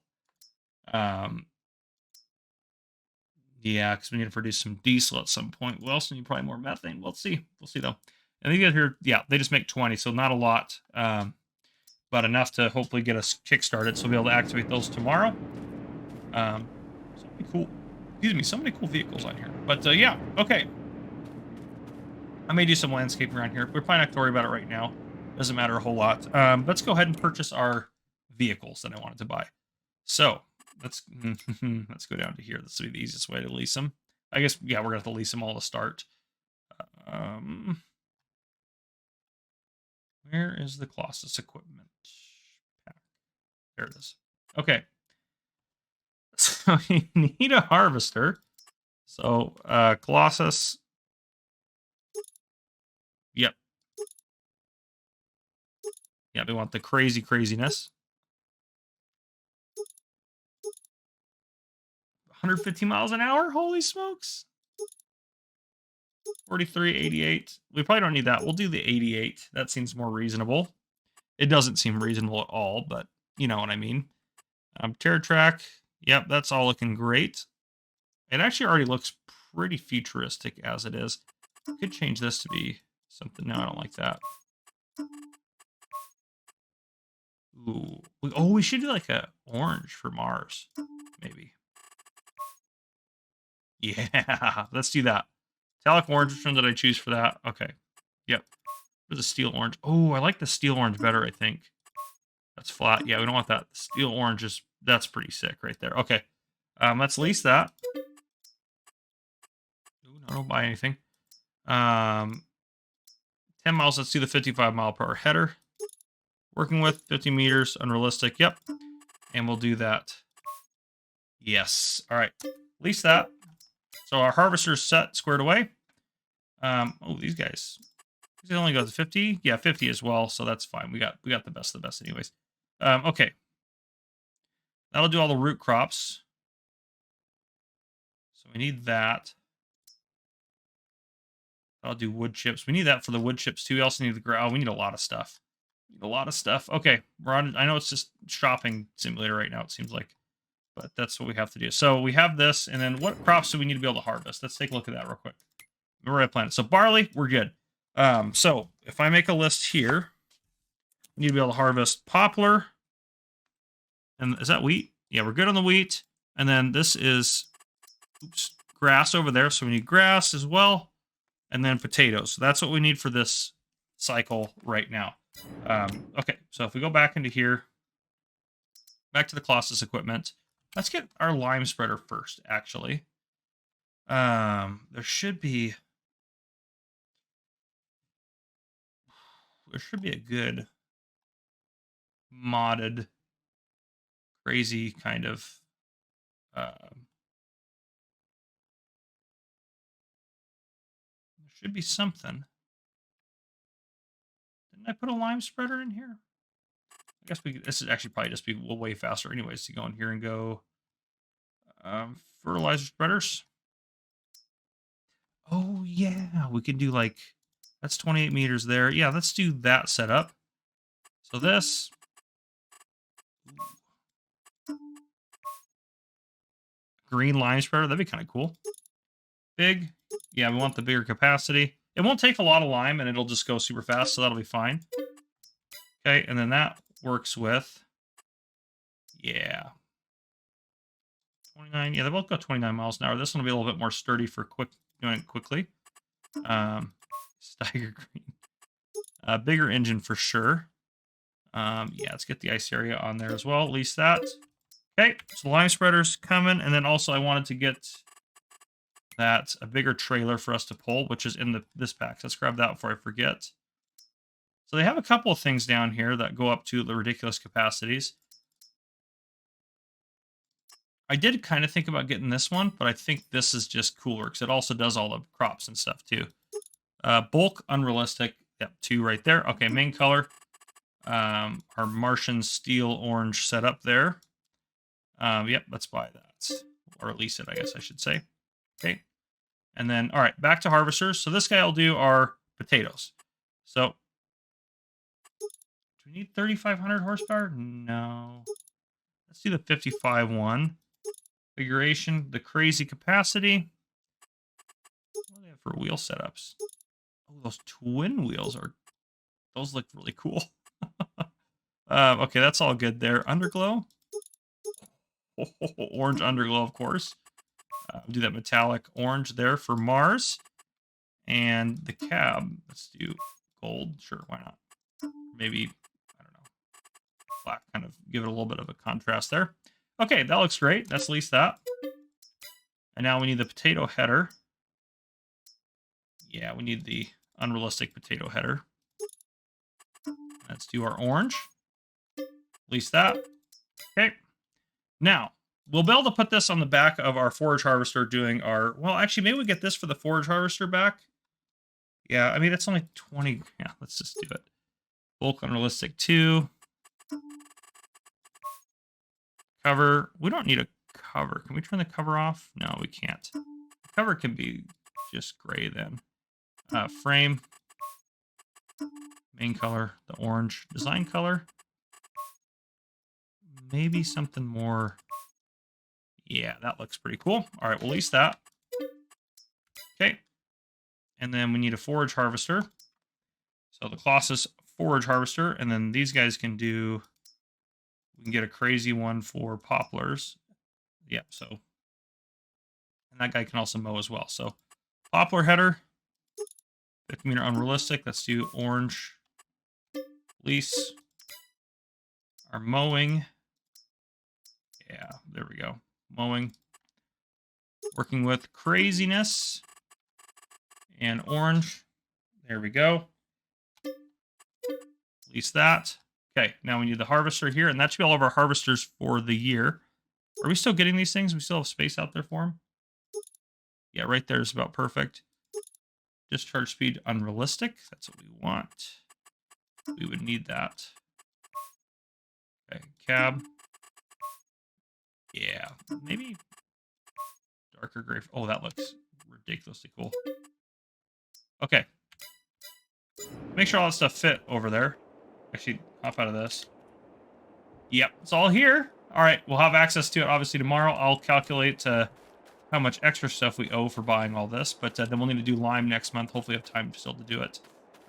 Yeah, because we need to produce some diesel at some point. We also need probably more methane. We'll see. We'll see, though. And these guys here, yeah, they just make 20, so not a lot. But enough to hopefully get us kick-started, so we'll be able to activate those tomorrow. So many cool... Excuse me, so many cool vehicles on here. But, yeah, okay. I may do some landscaping around here. We're probably not going to worry about it right now. Doesn't matter a whole lot. Let's go ahead and purchase our vehicles that I wanted to buy. So... let's go down to here. This will be the easiest way to lease them. I guess, yeah, we're going to have to lease them all to start. Where is the Colossus equipment pack? There it is. Okay. So you need a harvester. So Colossus. Yep. Yeah, we want the craziness. 115 miles an hour? Holy smokes. 43, 88. We probably don't need that. We'll do the 88. That seems more reasonable. It doesn't seem reasonable at all, but you know what I mean. Terror track. Yep, that's all looking great. It actually already looks pretty futuristic as it is. Could change this to be something. No, I don't like that. Ooh. Oh, we should do like a orange for Mars. Maybe. Yeah, let's do that. Metallic orange, which one did I choose for that? Okay. Yep. There's a steel orange. Oh, I like the steel orange better, I think. That's flat. Yeah, we don't want that. The steel orange is, that's pretty sick right there. Okay. Let's lease that. Ooh, no, don't buy anything. 10 miles, let's do the 55 mile per hour header. Working with 50 meters, unrealistic. Yep. And we'll do that. Yes. All right. Lease that. So our harvester's set, squared away. Oh, these guys. They only go to 50. Yeah, 50 as well. So that's fine. We got the best of the best anyways. Okay. That'll do all the root crops. So we need that. I'll do wood chips. We need that for the wood chips too. We also need the ground. We need a lot of stuff. A lot of stuff. Okay, we're on. I know it's just shopping simulator right now. It seems like, but that's what we have to do. So we have this, and then what crops do we need to be able to harvest? Let's take a look at that real quick. Where I plant it. So barley, we're good. So if I make a list here, we need to be able to harvest poplar. And is that wheat? Yeah, we're good on the wheat. And then this is, oops, grass over there. So we need grass as well. And then potatoes. So that's what we need for this cycle right now. Okay, so if we go back into here, back to the Colossus equipment, let's get our lime spreader first, actually. There should be a good modded, crazy kind of there should be something. Didn't I put a lime spreader in here? I guess this is actually probably just be way faster anyways to go in here and go fertilizer spreaders. Oh yeah, we can do like, that's 28 meters there. Yeah, let's do that setup. So this, green lime spreader, that'd be kind of cool. Big, yeah, we want the bigger capacity. It won't take a lot of lime and it'll just go super fast, so that'll be fine. Okay, and then that works with, yeah, 29. Yeah, they both go 29 miles an hour. This one will be a little bit more sturdy for doing it quickly. Steiger green. Bigger engine for sure. Yeah, let's get the ice area on there as well. At least that. Okay, so the lime spreader's coming, and then also I wanted to get that a bigger trailer for us to pull, which is in this pack. So let's grab that before I forget. So they have a couple of things down here that go up to the ridiculous capacities. I did kind of think about getting this one, but I think this is just cooler because it also does all the crops and stuff too. Bulk, unrealistic. Yep, 2 right there. Okay, main color. Our Martian steel orange setup there. Yep, let's buy that. Or lease it, I guess I should say. Okay. And then, all right, back to harvesters. So this guy will do our potatoes. So, do we need 3,500 horsepower? No. Let's do the 55 one. Configuration, the crazy capacity. What do they have for wheel setups? Oh, those twin wheels those look really cool. Okay, that's all good there. Underglow. Orange underglow, of course. Do that metallic orange there for Mars. And the cab, let's do gold. Sure, why not? Maybe, I don't know, black, kind of give it a little bit of a contrast there. Okay, that looks great. Let's lease that. And now we need the potato header. Yeah, we need the unrealistic potato header. Let's do our orange. Lease that. Okay. Now, we'll be able to put this on the back of our forage harvester doing our, well, actually, maybe we get this for the forage harvester back. Yeah, I mean, it's only 20. Yeah, let's just do it. Bulk unrealistic 2. Cover. We don't need a cover. Can we turn the cover off? No, we can't. The cover can be just gray then. Frame. Main color, the orange. Design color. Maybe something more. Yeah, that looks pretty cool. All right, we'll lease that. Okay. And then we need a forage harvester. So the Colossus forage harvester. And then these guys can do, we can get a crazy one for poplars. Yeah, so. And that guy can also mow as well. So poplar header. 50 meter unrealistic. Let's do orange. Lease. Our mowing. Yeah, there we go. Mowing. Working with craziness. And orange. There we go. Lease that. Okay, now we need the harvester here, and that should be all of our harvesters for the year. Are we still getting these things? We still have space out there for them? Yeah, right there is about perfect. Discharge speed unrealistic. That's what we want. We would need that. Okay, cab. Yeah, maybe darker gray. Oh, that looks ridiculously cool. Okay. Make sure all that stuff fit over there. Actually, hop out of this. Yep, it's all here. All right, we'll have access to it obviously tomorrow. I'll calculate how much extra stuff we owe for buying all this, but then we'll need to do lime next month. Hopefully, have time still to do it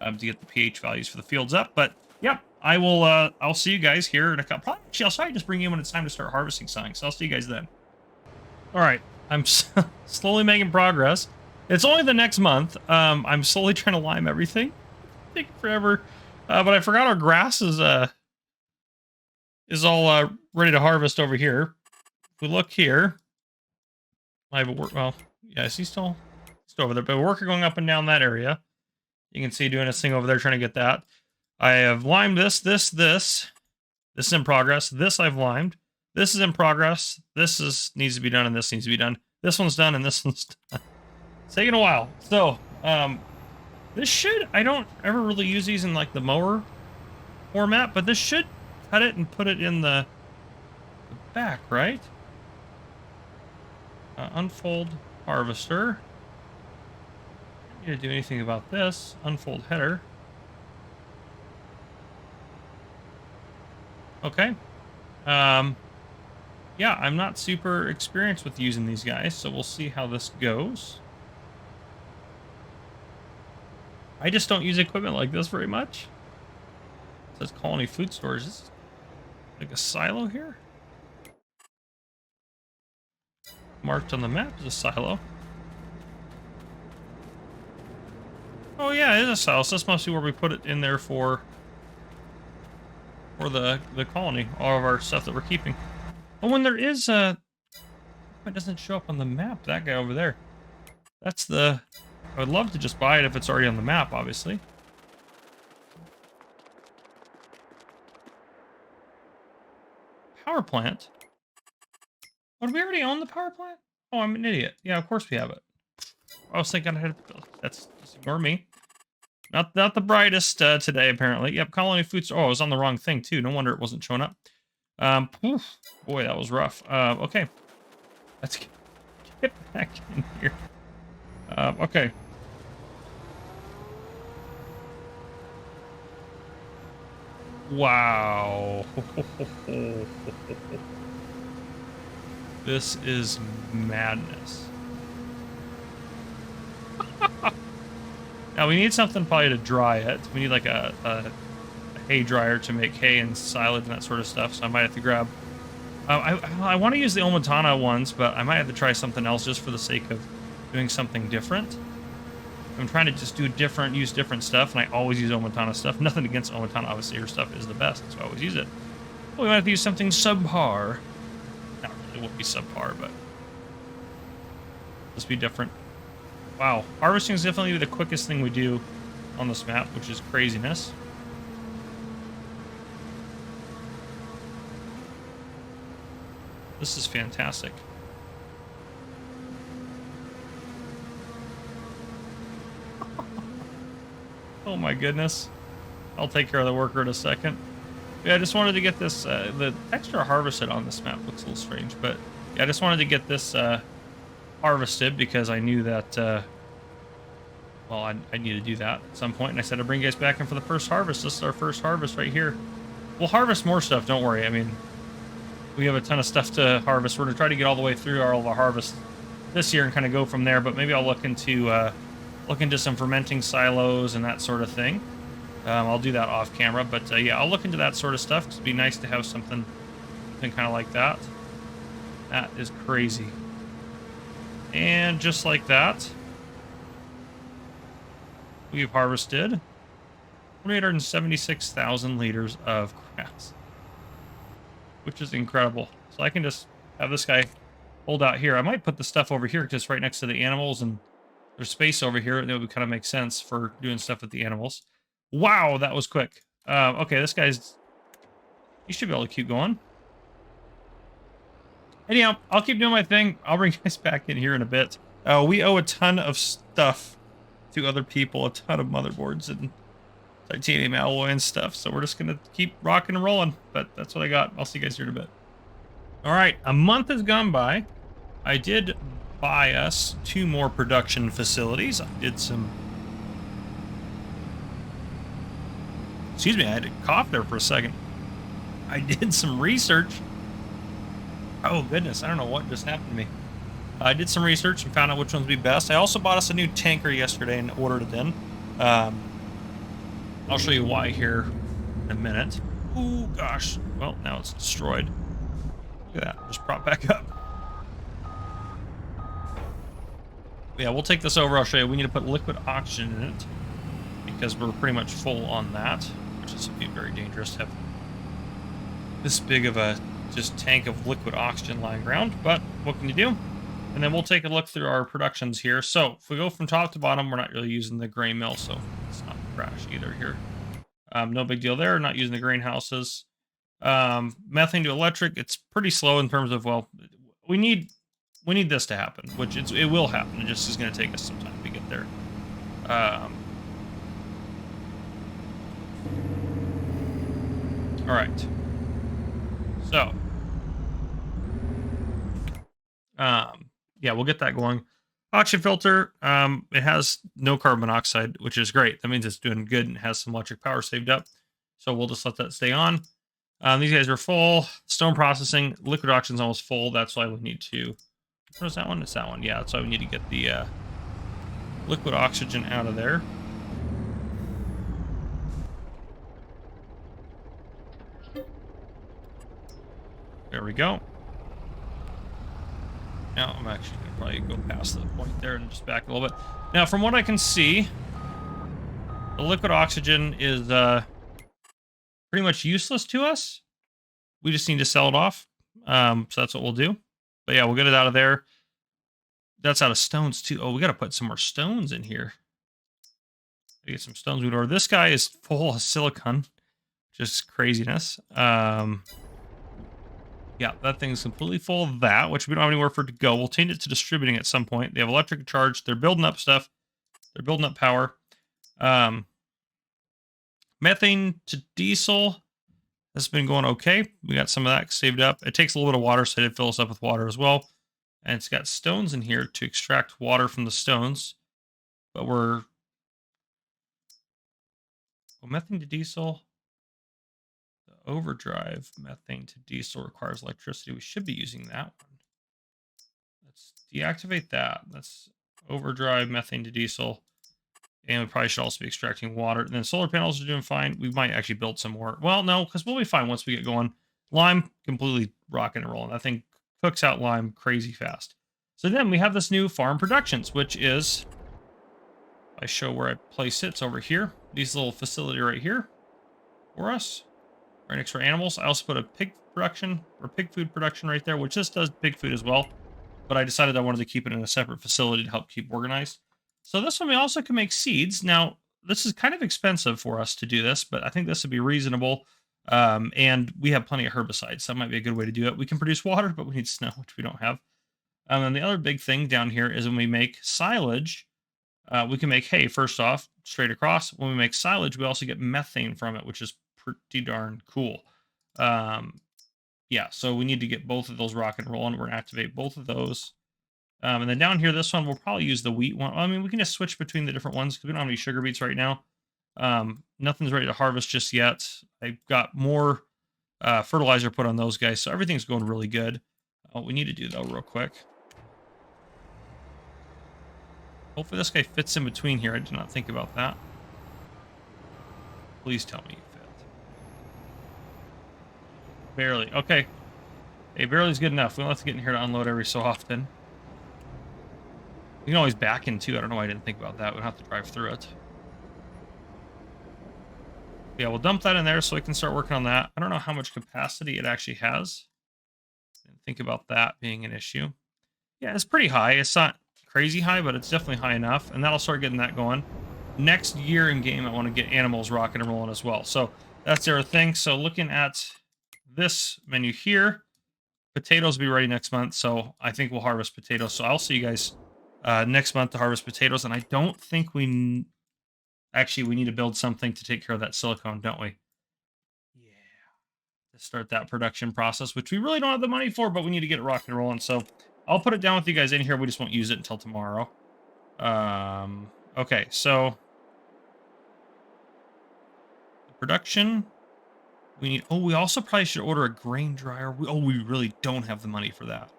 to get the pH values for the fields up. But yep, I will. I'll see you guys here in a couple. Actually, I'll probably just bring you in when it's time to start harvesting something. So I'll see you guys then. All right, I'm slowly making progress. It's only the next month. I'm slowly trying to lime everything. Taking forever, but I forgot our grass is all ready to harvest over here. If we look here, I have a work. Well, yeah, is he still over there? But we're working going up and down that area. You can see doing this thing over there, trying to get that. I have limed this. This is in progress. This I've limed. This is in progress. This needs to be done, and this needs to be done. This one's done, and this one's done. It's taking a while. So, this should, I don't ever really use these in like the mower format, but this should cut it and put it in the back, right? Unfold harvester. I don't need to do anything about this. Unfold header. Okay. Yeah, I'm not super experienced with using these guys, so we'll see how this goes. I just don't use equipment like this very much. It says colony food storage. Is this like a silo here? Marked on the map is a silo. Oh yeah, it is a silo. So this must be where we put it in there for the colony. All of our stuff that we're keeping. Oh, when there is it doesn't show up on the map. That guy over there. That's the. I would love to just buy it if it's already on the map, obviously. Power plant. Oh, do we already own the power plant? Oh, I'm an idiot. Yeah, of course we have it. I was thinking I had to. That's just ignore me. Not the brightest today, apparently. Yep, colony food. Oh, I was on the wrong thing too. No wonder it wasn't showing up. Oof, boy, that was rough. Okay, let's get back in here. Okay. Wow. This is madness. Now we need something probably to dry it. We need like a hay dryer to make hay and silage and that sort of stuff. So I might have to grab. I want to use the Omatana ones, but I might have to try something else just for the sake of doing something different. I'm trying to just use different stuff, and I always use Omatana stuff. Nothing against Omatana, obviously her stuff is the best, so I always use it. Well, we might have to use something subpar. Not really, it won't be subpar, but just be different. Wow, harvesting is definitely the quickest thing we do on this map, which is craziness. This is fantastic. Oh my goodness. I'll take care of the worker in a second. Yeah, I just wanted to get this, the texture harvested on this map looks a little strange, but yeah, I just wanted to get this harvested because I knew that, well, I need to do that at some point, and I said I'd bring you guys back in for the first harvest. This is our first harvest right here. We'll harvest more stuff, don't worry. I mean, we have a ton of stuff to harvest. We're going to try to get all the way through all of our harvests this year and kind of go from there, but maybe I'll look into some fermenting silos and that sort of thing. I'll do that off camera, but yeah, I'll look into that sort of stuff. It'd be nice to have something kind of like that. That is crazy. And just like that, we've harvested 376,000 liters of grass, which is incredible. So I can just have this guy hold out here. I might put the stuff over here just right next to the animals, and there's space over here. That would kind of make sense for doing stuff with the animals. Wow, that was quick. Okay, this guy's... He should be able to keep going. Anyhow, I'll keep doing my thing. I'll bring you guys back in here in a bit. We owe a ton of stuff to other people. A ton of motherboards and titanium alloy and stuff. So we're just going to keep rocking and rolling. But that's what I got. I'll see you guys here in a bit. All right, a month has gone by. I did buy us 2 more production facilities. I did some... Excuse me, I had to cough there for a second. I did some research. Oh, goodness, I don't know what just happened to me. I did some research and found out which ones would be best. I also bought us a new tanker yesterday and ordered it in. I'll show you why here in a minute. Oh, gosh. Well, now it's destroyed. Look at that. Just prop back up. Yeah, we'll take this over. I'll show you. We need to put liquid oxygen in it because we're pretty much full on that, which is very dangerous to have this big of a just tank of liquid oxygen lying around. But what can you do? And then we'll take a look through our productions here. So if we go from top to bottom, we're not really using the grain mill, so it's not crash either here. No big deal there. Not using the greenhouses. Methane to electric. It's pretty slow in terms of, well, we need this to happen, which it will happen. It just is going to take us some time to get there. All right. So, yeah, we'll get that going. Oxygen filter, it has no carbon monoxide, which is great. That means it's doing good and has some electric power saved up. So we'll just let that stay on. These guys are full. Stone processing, liquid oxygen's almost full. That's why we need to... What is that one? It's that one. Yeah, that's why we need to get the liquid oxygen out of there. There we go. Now I'm actually going to probably go past the point there and just back a little bit. Now, from what I can see, the liquid oxygen is pretty much useless to us. We just need to sell it off. So that's what we'll do. But yeah, we'll get it out of there. That's out of stones too. Oh, we got to put some more stones in here. Get some stones. Or this guy is full of silicon, just craziness. Yeah, that thing's completely full of that, which we don't have anywhere for it to go. We'll change it to distributing at some point. They have electric charge. They're building up stuff. They're building up power. Methane to diesel. That's been going okay. We got some of that saved up. It takes a little bit of water, so it did fill us up with water as well. And it's got stones in here to extract water from the stones. But we're... Well, methane to diesel... Overdrive methane to diesel requires electricity. We should be using that one. Let's deactivate that. That's overdrive methane to diesel. And we probably should also be extracting water. And then solar panels are doing fine. We might actually build some more. Well, no, because we'll be fine once we get going. Lime, completely rocking and rolling. That thing cooks out lime crazy fast. So then we have this new farm productions, which is... I show where I place it. It's over here. This little facility right here for us. Right next to our animals. I also put a pig production or pig food production right there, which this does pig food as well. But I decided I wanted to keep it in a separate facility to help keep organized. So this one we also can make seeds. Now, this is kind of expensive for us to do this, but I think this would be reasonable. And we have plenty of herbicides. So that might be a good way to do it. We can produce water, but we need snow, which we don't have. And the other big thing down here is when we make silage, we can make hay first off, straight across. When we make silage, we also get methane from it, which is pretty darn cool. Yeah, so we need to get both of those rock and rolling. We're going to activate both of those. And then down here, this one, we'll probably use the wheat one. I mean, we can just switch between the different ones because we don't have any sugar beets right now. Nothing's ready to harvest just yet. I've got more fertilizer put on those guys, so everything's going really good. What we need to do, though, real quick. Hopefully this guy fits in between here. I did not think about that. Please tell me you fit. Barely. Okay. Hey, barely's good enough. We don't have to get in here to unload every so often. You can always back in, too. I don't know why I didn't think about that. We don't have to drive through it. Yeah, we'll dump that in there so we can start working on that. I don't know how much capacity it actually has. Didn't think about that being an issue. Yeah, it's pretty high. It's not crazy high, but it's definitely high enough, and that'll start getting that going. Next year in game, I want to get animals rocking and rolling as well. So that's the other thing. So looking at this menu here, potatoes will be ready next month. So I think we'll harvest potatoes. So I'll see you guys next month to harvest potatoes. And I don't think we need to build something to take care of that silicone, don't we? Yeah. To start that production process, which we really don't have the money for, but we need to get it rocking and rolling. So I'll put it down with you guys in here. We just won't use it until tomorrow. Okay, so the production we need. Oh, we also probably should order a grain dryer. We really don't have the money for that.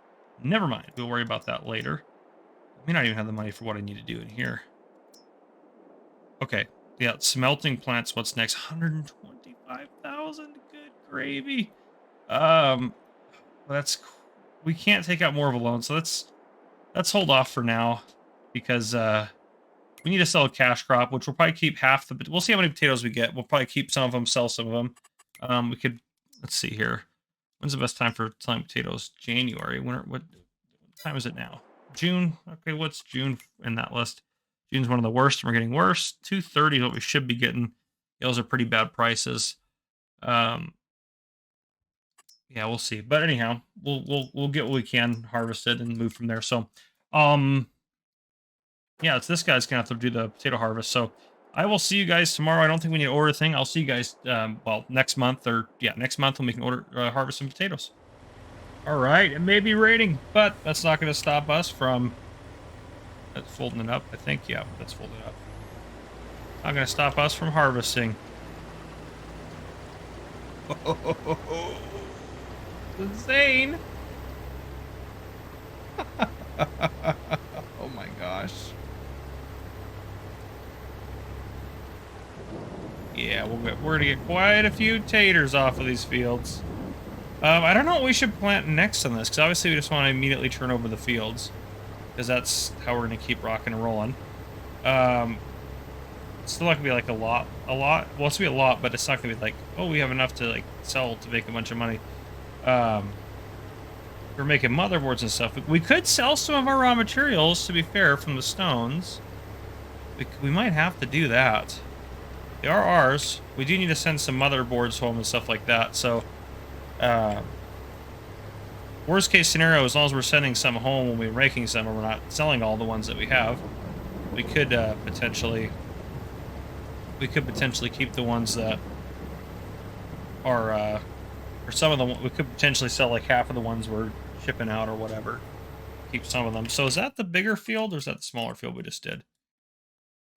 Never mind. We'll worry about that later. I may not even have the money for what I need to do in here. Okay, yeah, smelting plants. What's next? 125,000. Good gravy. We can't take out more of a loan, so let's hold off for now because we need to sell a cash crop, which we'll probably keep half the. We'll see how many potatoes we get. We'll probably keep some of them, sell some of them. We could. Let's see here. When's the best time for selling potatoes? January. What time is it now? June. Okay, what's June in that list? June's one of the worst, and we're getting worse. 230 is what we should be getting. Those are pretty bad prices. Yeah, we'll see. But anyhow, we'll get what we can harvested and move from there. So, yeah, it's this guy's gonna have to do the potato harvest. So I will see you guys tomorrow. I don't think we need to order a thing. I'll see you guys well next month next month when we can order harvest some potatoes. All right, it may be raining, but that's not going to stop us from folding it up. I think that's folded up. Not going to stop us from harvesting. Insane. Oh my gosh. Yeah, we're gonna get quite a few taters off of these fields. I don't know what we should plant next on this, because obviously we just want to immediately turn over the fields, because that's how we're gonna keep rocking and rolling. It's still not gonna be like a lot. Well, it's gonna be a lot, but it's not gonna be like, oh, we have enough to like sell to make a bunch of money. We're making motherboards and stuff. We could sell some of our raw materials, to be fair, from the stones. We might have to do that. They are ours. We do need to send some motherboards home and stuff like that. So, worst case scenario, as long as we're sending some home when we're making some, and we're not selling all the ones that we have, we could potentially keep the ones that are, or some of them. We could potentially sell like half of the ones we're shipping out or whatever. Keep some of them. So is that the bigger field or is that the smaller field we just did?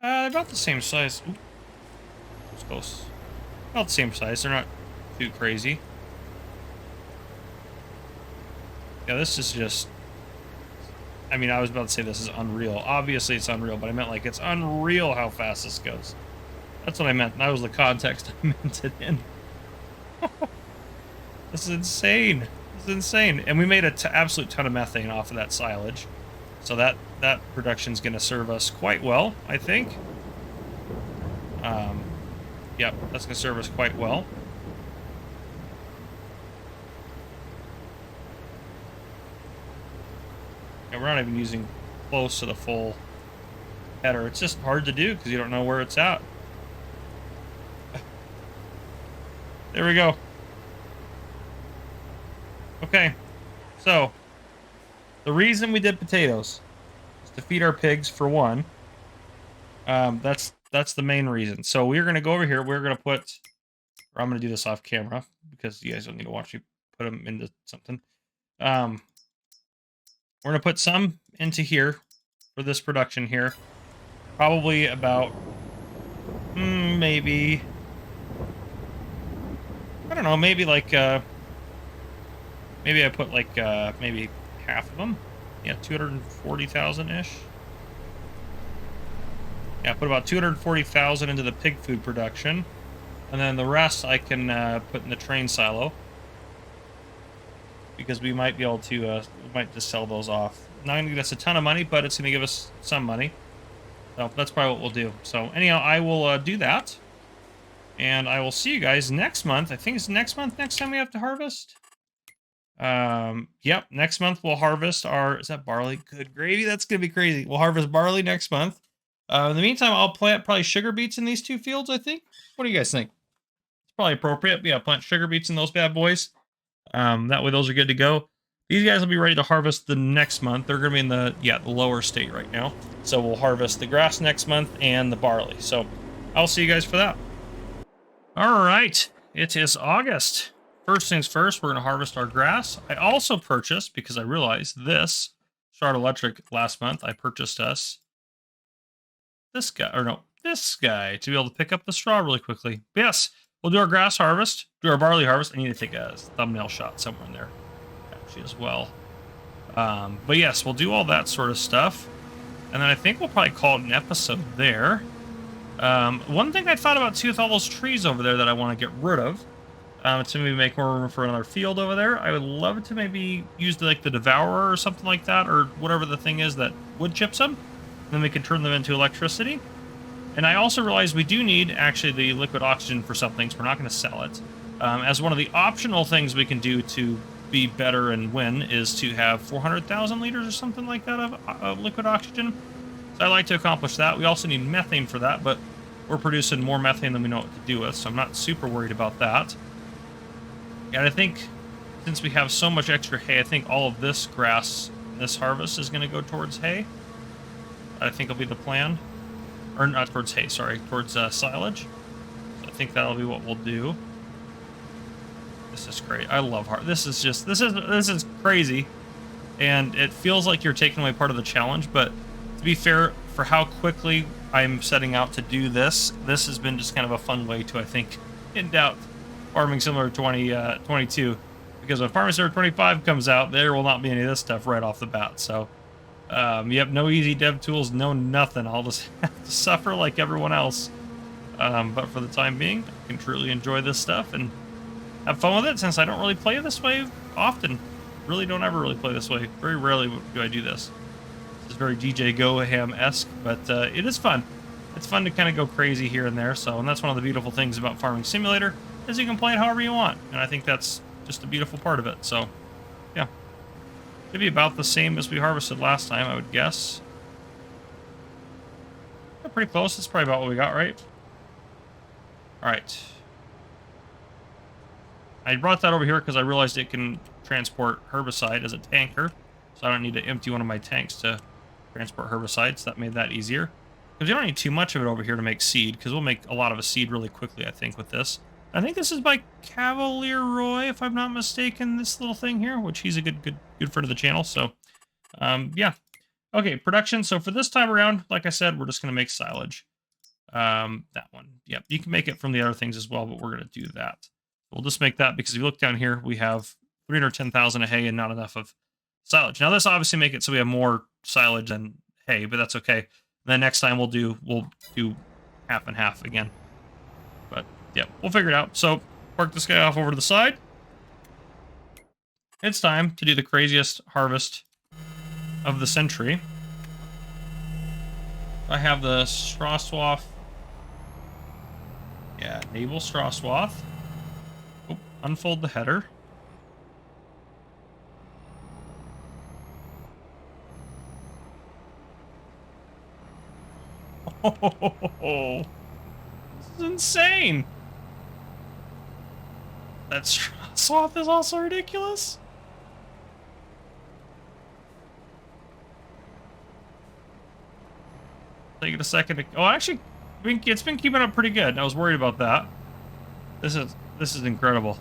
About the same size. Ooh. It's close. About the same size. They're not too crazy. Yeah, this is just... I mean, I was about to say this is unreal. Obviously, it's unreal, but I meant like it's unreal how fast this goes. That's what I meant. That was the context I meant it in. This is insane. This is insane. And we made an absolute ton of methane off of that silage. So that production's going to serve us quite well, I think. Yep, that's going to serve us quite well. And we're not even using close to the full header. It's just hard to do because you don't know where it's at. There we go. Okay, so the reason we did potatoes is to feed our pigs for one. That's the main reason. So we're gonna go over here. We're gonna put, or I'm gonna do this off camera because you guys don't need to watch me put them into something. We're gonna put some into here for this production here. Probably about maybe, I don't know, maybe like maybe I put like maybe half of them. Yeah, 240,000 ish. Yeah, put about 240,000 into the pig food production, and then the rest I can put in the train silo because we might be able to we might just sell those off. Not gonna get us a ton of money, but it's gonna give us some money. So that's probably what we'll do. So anyhow, I will do that, and I will see you guys next month. I think it's next month. Next time we have to harvest. Yep, next month we'll harvest our, is that barley? Good gravy, that's gonna be crazy. We'll harvest barley next month. In the meantime, I'll plant probably sugar beets in these two fields, I think. What do you guys think? It's probably appropriate. Yeah, plant sugar beets in those bad boys. That way those are good to go. These guys will be ready to harvest the next month. They're gonna be in the, yeah, the lower state right now. So we'll harvest the grass next month and the barley. So I'll see you guys for that. All right, it is August. First things first, we're going to harvest our grass. I also purchased, because I realized this, Shard Electric last month, I purchased us this guy, or no, this guy, to be able to pick up the straw really quickly. But yes, we'll do our grass harvest, do our barley harvest. I need to take a thumbnail shot somewhere in there, actually, as well. But yes, we'll do all that sort of stuff. And then I think we'll probably call it an episode there. One thing I thought about, too, with all those trees over there that I want to get rid of, to maybe make more room for another field over there. I would love to maybe use like the devourer or something like that, or whatever the thing is that wood chips them. Then we can turn them into electricity. And I also realized we do need actually the liquid oxygen for something, so we're not going to sell it. As one of the optional things we can do to be better and win is to have 400,000 liters or something like that of liquid oxygen. So I like to accomplish that. We also need methane for that, but we're producing more methane than we know what to do with, so I'm not super worried about that. And I think since we have so much extra hay, I think all of this grass, this harvest, is going to go towards hay. I think will be the plan. Or not towards hay, sorry, towards silage. So I think that'll be what we'll do. This is great. I love this is crazy. And it feels like you're taking away part of the challenge, but to be fair, for how quickly I'm setting out to do this, this has been just kind of a fun way to, I think, end out Farming Simulator 2022, because when Farming Simulator 25 comes out, there will not be any of this stuff right off the bat. So, yep, no easy dev tools, no nothing. I'll just have to suffer like everyone else. But for the time being, I can truly enjoy this stuff and have fun with it, since I don't really play this way often. Really don't ever really play this way. Very rarely do I do this. This is very DJ Goham-esque, but it is fun. It's fun to kind of go crazy here and there. So, and that's one of the beautiful things about Farming Simulator, is you can play it however you want, and I think that's just a beautiful part of it. So, yeah, should be about the same as we harvested last time, I would guess. Yeah, pretty close. That's probably about what we got, right? All right. I brought that over here because I realized it can transport herbicide as a tanker, so I don't need to empty one of my tanks to transport herbicides. So that made that easier. Because you don't need too much of it over here to make seed, because we'll make a lot of a seed really quickly, I think, with this. I think this is by Cavalier Roy, if I'm not mistaken, this little thing here, which he's a good friend of the channel. So, yeah. Okay, production. So for this time around, like I said, we're just going to make silage. That one. Yep, you can make it from the other things as well, but we're going to do that. We'll just make that because if you look down here, we have 310,000 of hay and not enough of silage. Now, this obviously make it so we have more silage than hay, but that's okay. And then next time we'll do half and half again. But yeah, we'll figure it out. So park this guy off over to the side. It's time to do the craziest harvest of the century. I have the straw swath. Yeah, navel straw swath. Oh, unfold the header. Oh, this is insane. That straw swath is also ridiculous. Take it a second to, oh, actually, it's been keeping up pretty good. I was worried about that. This is incredible.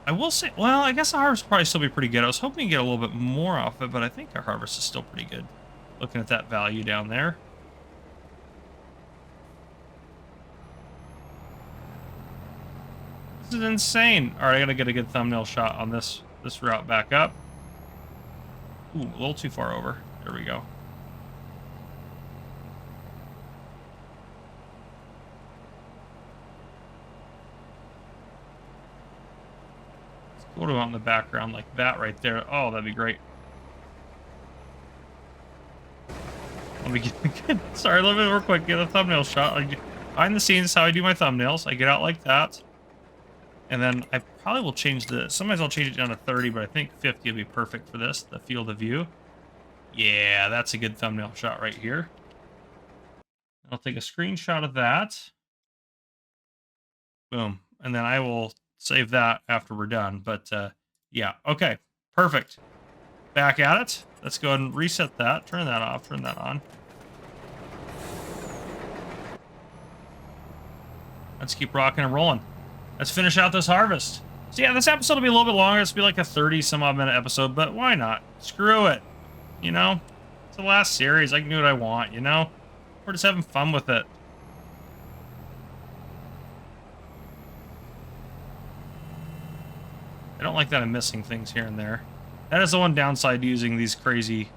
I will say, well, I guess the harvest will probably still be pretty good. I was hoping to get a little bit more off it, but I think our harvest is still pretty good. Looking at that value down there. This is insane. All right, I gotta get a good thumbnail shot on this route back up. Ooh, a little too far over. There we go. What about in the background like that right there? Oh, that'd be great. Let me get sorry, let me real quick get a thumbnail shot. Behind the scenes, how I do my thumbnails. I get out like that. And then I probably will change sometimes I'll change it down to 30, but I think 50 will be perfect for this, the field of view. Yeah, that's a good thumbnail shot right here. I'll take a screenshot of that. Boom. And then I will save that after we're done. But yeah, okay, perfect. Back at it. Let's go ahead and reset that. Turn that off, turn that on. Let's keep rocking and rolling. Let's finish out this harvest. So yeah, this episode will be a little bit longer. It's be like a 30-some-odd minute episode, but why not? Screw it. You know? It's the last series. I can do what I want, you know? We're just having fun with it. I don't like that I'm missing things here and there. That is the one downside to using these crazy,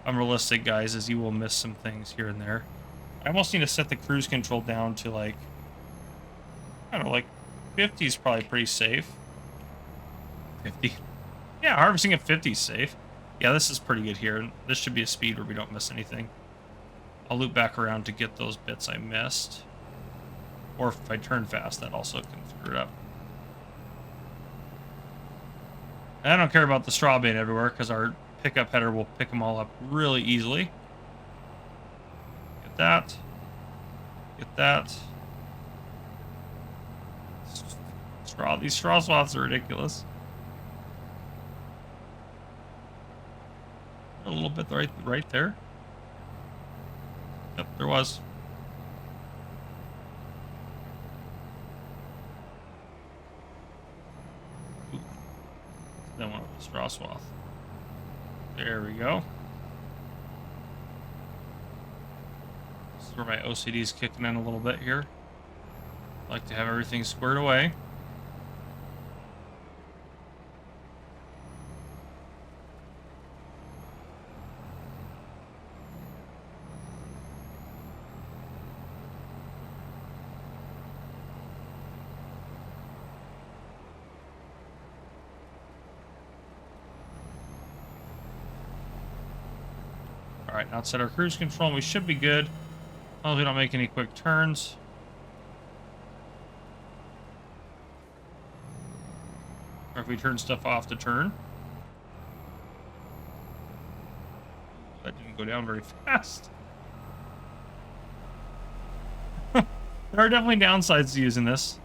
unrealistic guys, is you will miss some things here and there. I almost need to set the cruise control down to like, I don't know, like 50 is probably pretty safe. 50. Yeah, harvesting at 50 is safe. Yeah, this is pretty good here. This should be a speed where we don't miss anything. I'll loop back around to get those bits I missed. Or if I turn fast, that also can screw it up. And I don't care about the straw being everywhere because our pickup header will pick them all up really easily. Get that. Get that. These straw swaths are ridiculous. A little bit right there. Yep, there was. Ooh. Then one of the straw swath. There we go. This is where my OCD is kicking in a little bit here. I like to have everything squared away. Alright, now let's set our cruise control and we should be good. As long as we don't make any quick turns. Or if we turn stuff off to turn. That didn't go down very fast. There are definitely downsides to using this,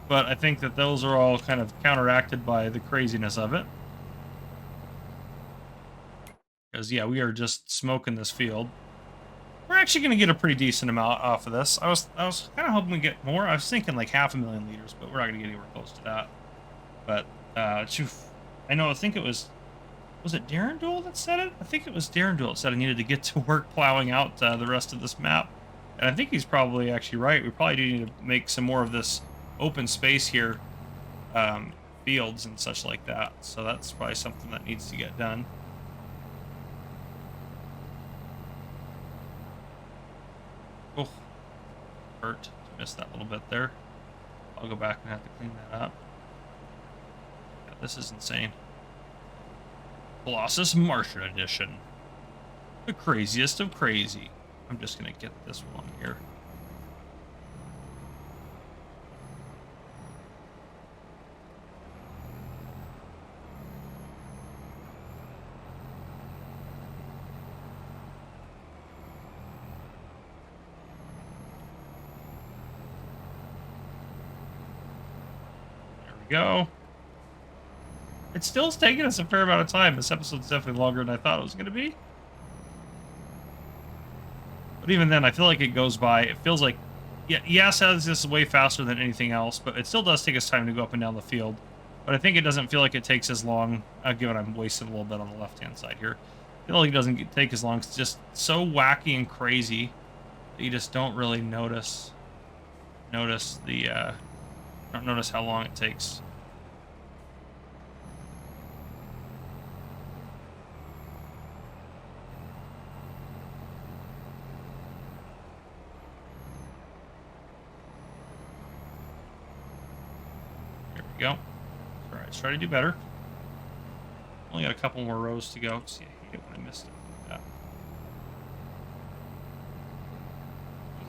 but I think that those are all kind of counteracted by the craziness of it. Because, yeah, we are just smoking this field. We're actually going to get a pretty decent amount off of this. I was kind of hoping we get more. I was thinking like 500,000 liters, but we're not going to get anywhere close to that. But, I think it was it Darren Duel that said it? I think it was Darren Duel that said I needed to get to work plowing out the rest of this map. And I think he's probably actually right. We probably do need to make some more of this open space here, fields and such like that. So that's probably something that needs to get done. Oh, hurt to miss that little bit there. I'll go back and have to clean that up. Yeah, this is insane. Colossus Martian Edition. The craziest of crazy. I'm just going to get this one here. we go. It still's taking us a fair amount of time. This episode's definitely longer than I thought it was going to be. But even then, I feel like it goes by. It feels like, yeah, yes, this is way faster than anything else, but it still does take us time to go up and down the field. But I think it doesn't feel like it takes as long, given I'm wasting a little bit on the left-hand side here. I feel like it doesn't take as long. It's just so wacky and crazy that you just don't really notice don't notice how long it takes. There we go. All right, let's try to do better. Only got a couple more rows to go. See, I hate it when I missed it like that.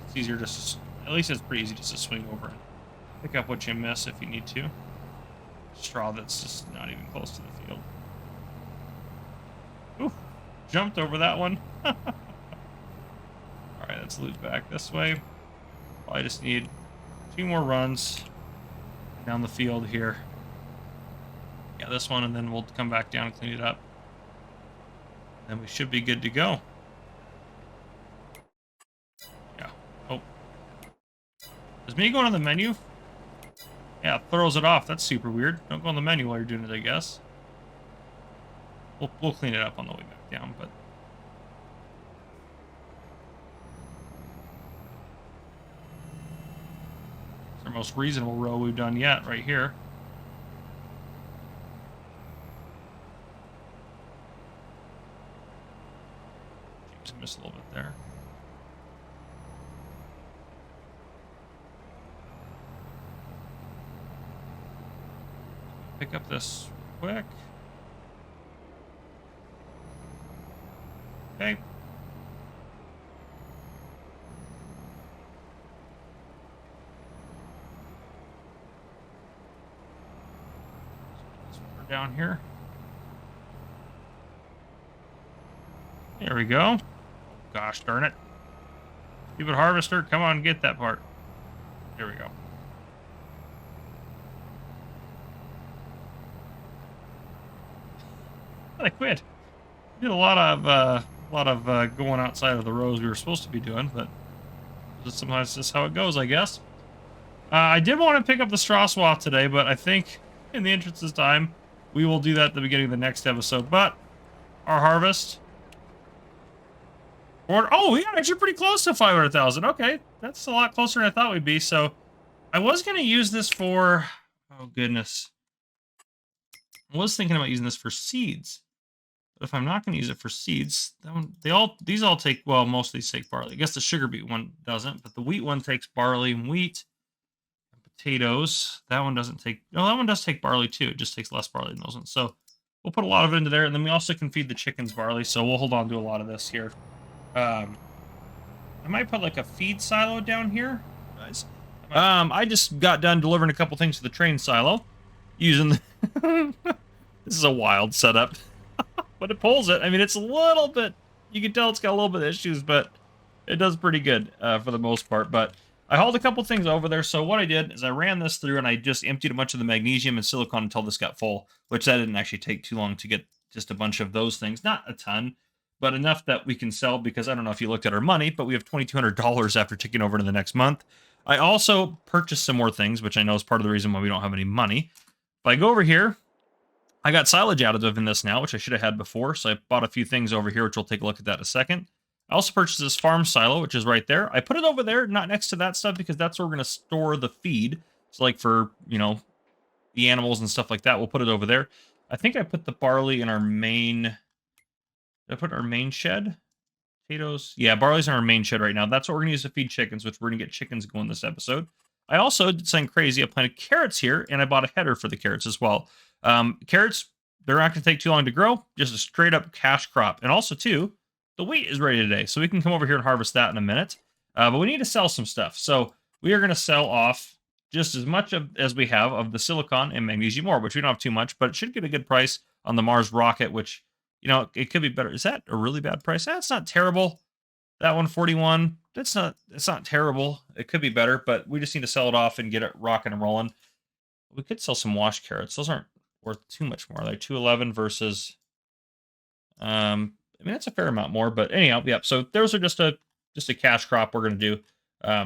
It's easier just, at least it's pretty easy just to swing over and pick up what you miss if you need to. Straw that's just not even close to the field. Ooh, jumped over that one. All right, let's loop back this way. I just need 2 more runs down the field here. Yeah, this one, and then we'll come back down and clean it up. Then we should be good to go. Yeah. Oh. Is me going on the menu? Yeah, it throws it off. That's super weird. Don't go on the menu while you're doing it, I guess. We'll clean it up on the way back down, but... It's our most reasonable row we've done yet, right here. Just missed a little bit there. Pick up this quick. Okay. Down here. There we go. Gosh darn it. Stupid harvester, come on, get that part. There we go. I quit. Did a lot of going outside of the rows we were supposed to be doing, but sometimes just how it goes, I guess. I did want to pick up the straw swath today, but I think in the interest of time, we will do that at the beginning of the next episode. But our harvest, oh, we got actually pretty close to 500,000. Okay, that's a lot closer than I thought we'd be. So I was going to use this for, oh goodness, I was thinking about using this for seeds. But if I'm not going to use it for seeds, that one, these all take, well, most of these take barley. I guess the sugar beet one doesn't, but the wheat one takes barley and wheat. And potatoes, that one doesn't take, no, that one does take barley too. It just takes less barley than those ones. So we'll put a lot of it into there, and then we also can feed the chickens barley, so we'll hold on to a lot of this here. I might put like a feed silo down here. Nice. I just got done delivering a couple things to the train silo using the this is a wild setup. But it pulls it. I mean, it's a little bit, you can tell it's got a little bit of issues, but it does pretty good for the most part. But I hauled a couple things over there. So what I did is I ran this through and I just emptied a bunch of the magnesium and silicon until this got full, which that didn't actually take too long to get just a bunch of those things. Not a ton, but enough that we can sell, because I don't know if you looked at our money, but we have $2,200 after taking over to the next month. I also purchased some more things, which I know is part of the reason why we don't have any money. If I go over here, I got silage additive in this now, which I should have had before, so I bought a few things over here, which we'll take a look at that in a second. I also purchased this farm silo, which is right there. I put it over there, not next to that stuff, because that's where we're going to store the feed. So like for, you know, the animals and stuff like that, we'll put it over there. I think I put the barley in our main... Did I put our main shed? Potatoes? Yeah, barley's in our main shed right now. That's what we're going to use to feed chickens, which we're going to get chickens going this episode. I also did something crazy. I planted carrots here, and I bought a header for the carrots as well. Carrots, they're not going to take too long to grow. Just a straight up cash crop. And also, too, the wheat is ready today, so we can come over here and harvest that in a minute. But we need to sell some stuff. So we are going to sell off just as much as we have of the silicon and magnesium ore, which we don't have too much, but it should get a good price on the Mars rocket, which, you know, it could be better. Is that a really bad price? That's not terrible. That 141, it's not terrible. It could be better, but we just need to sell it off and get it rocking and rolling. We could sell some wash carrots. Those aren't worth too much more. Like 211 versus I mean that's a fair amount more, but anyhow, yeah. So those are just a cash crop we're gonna do.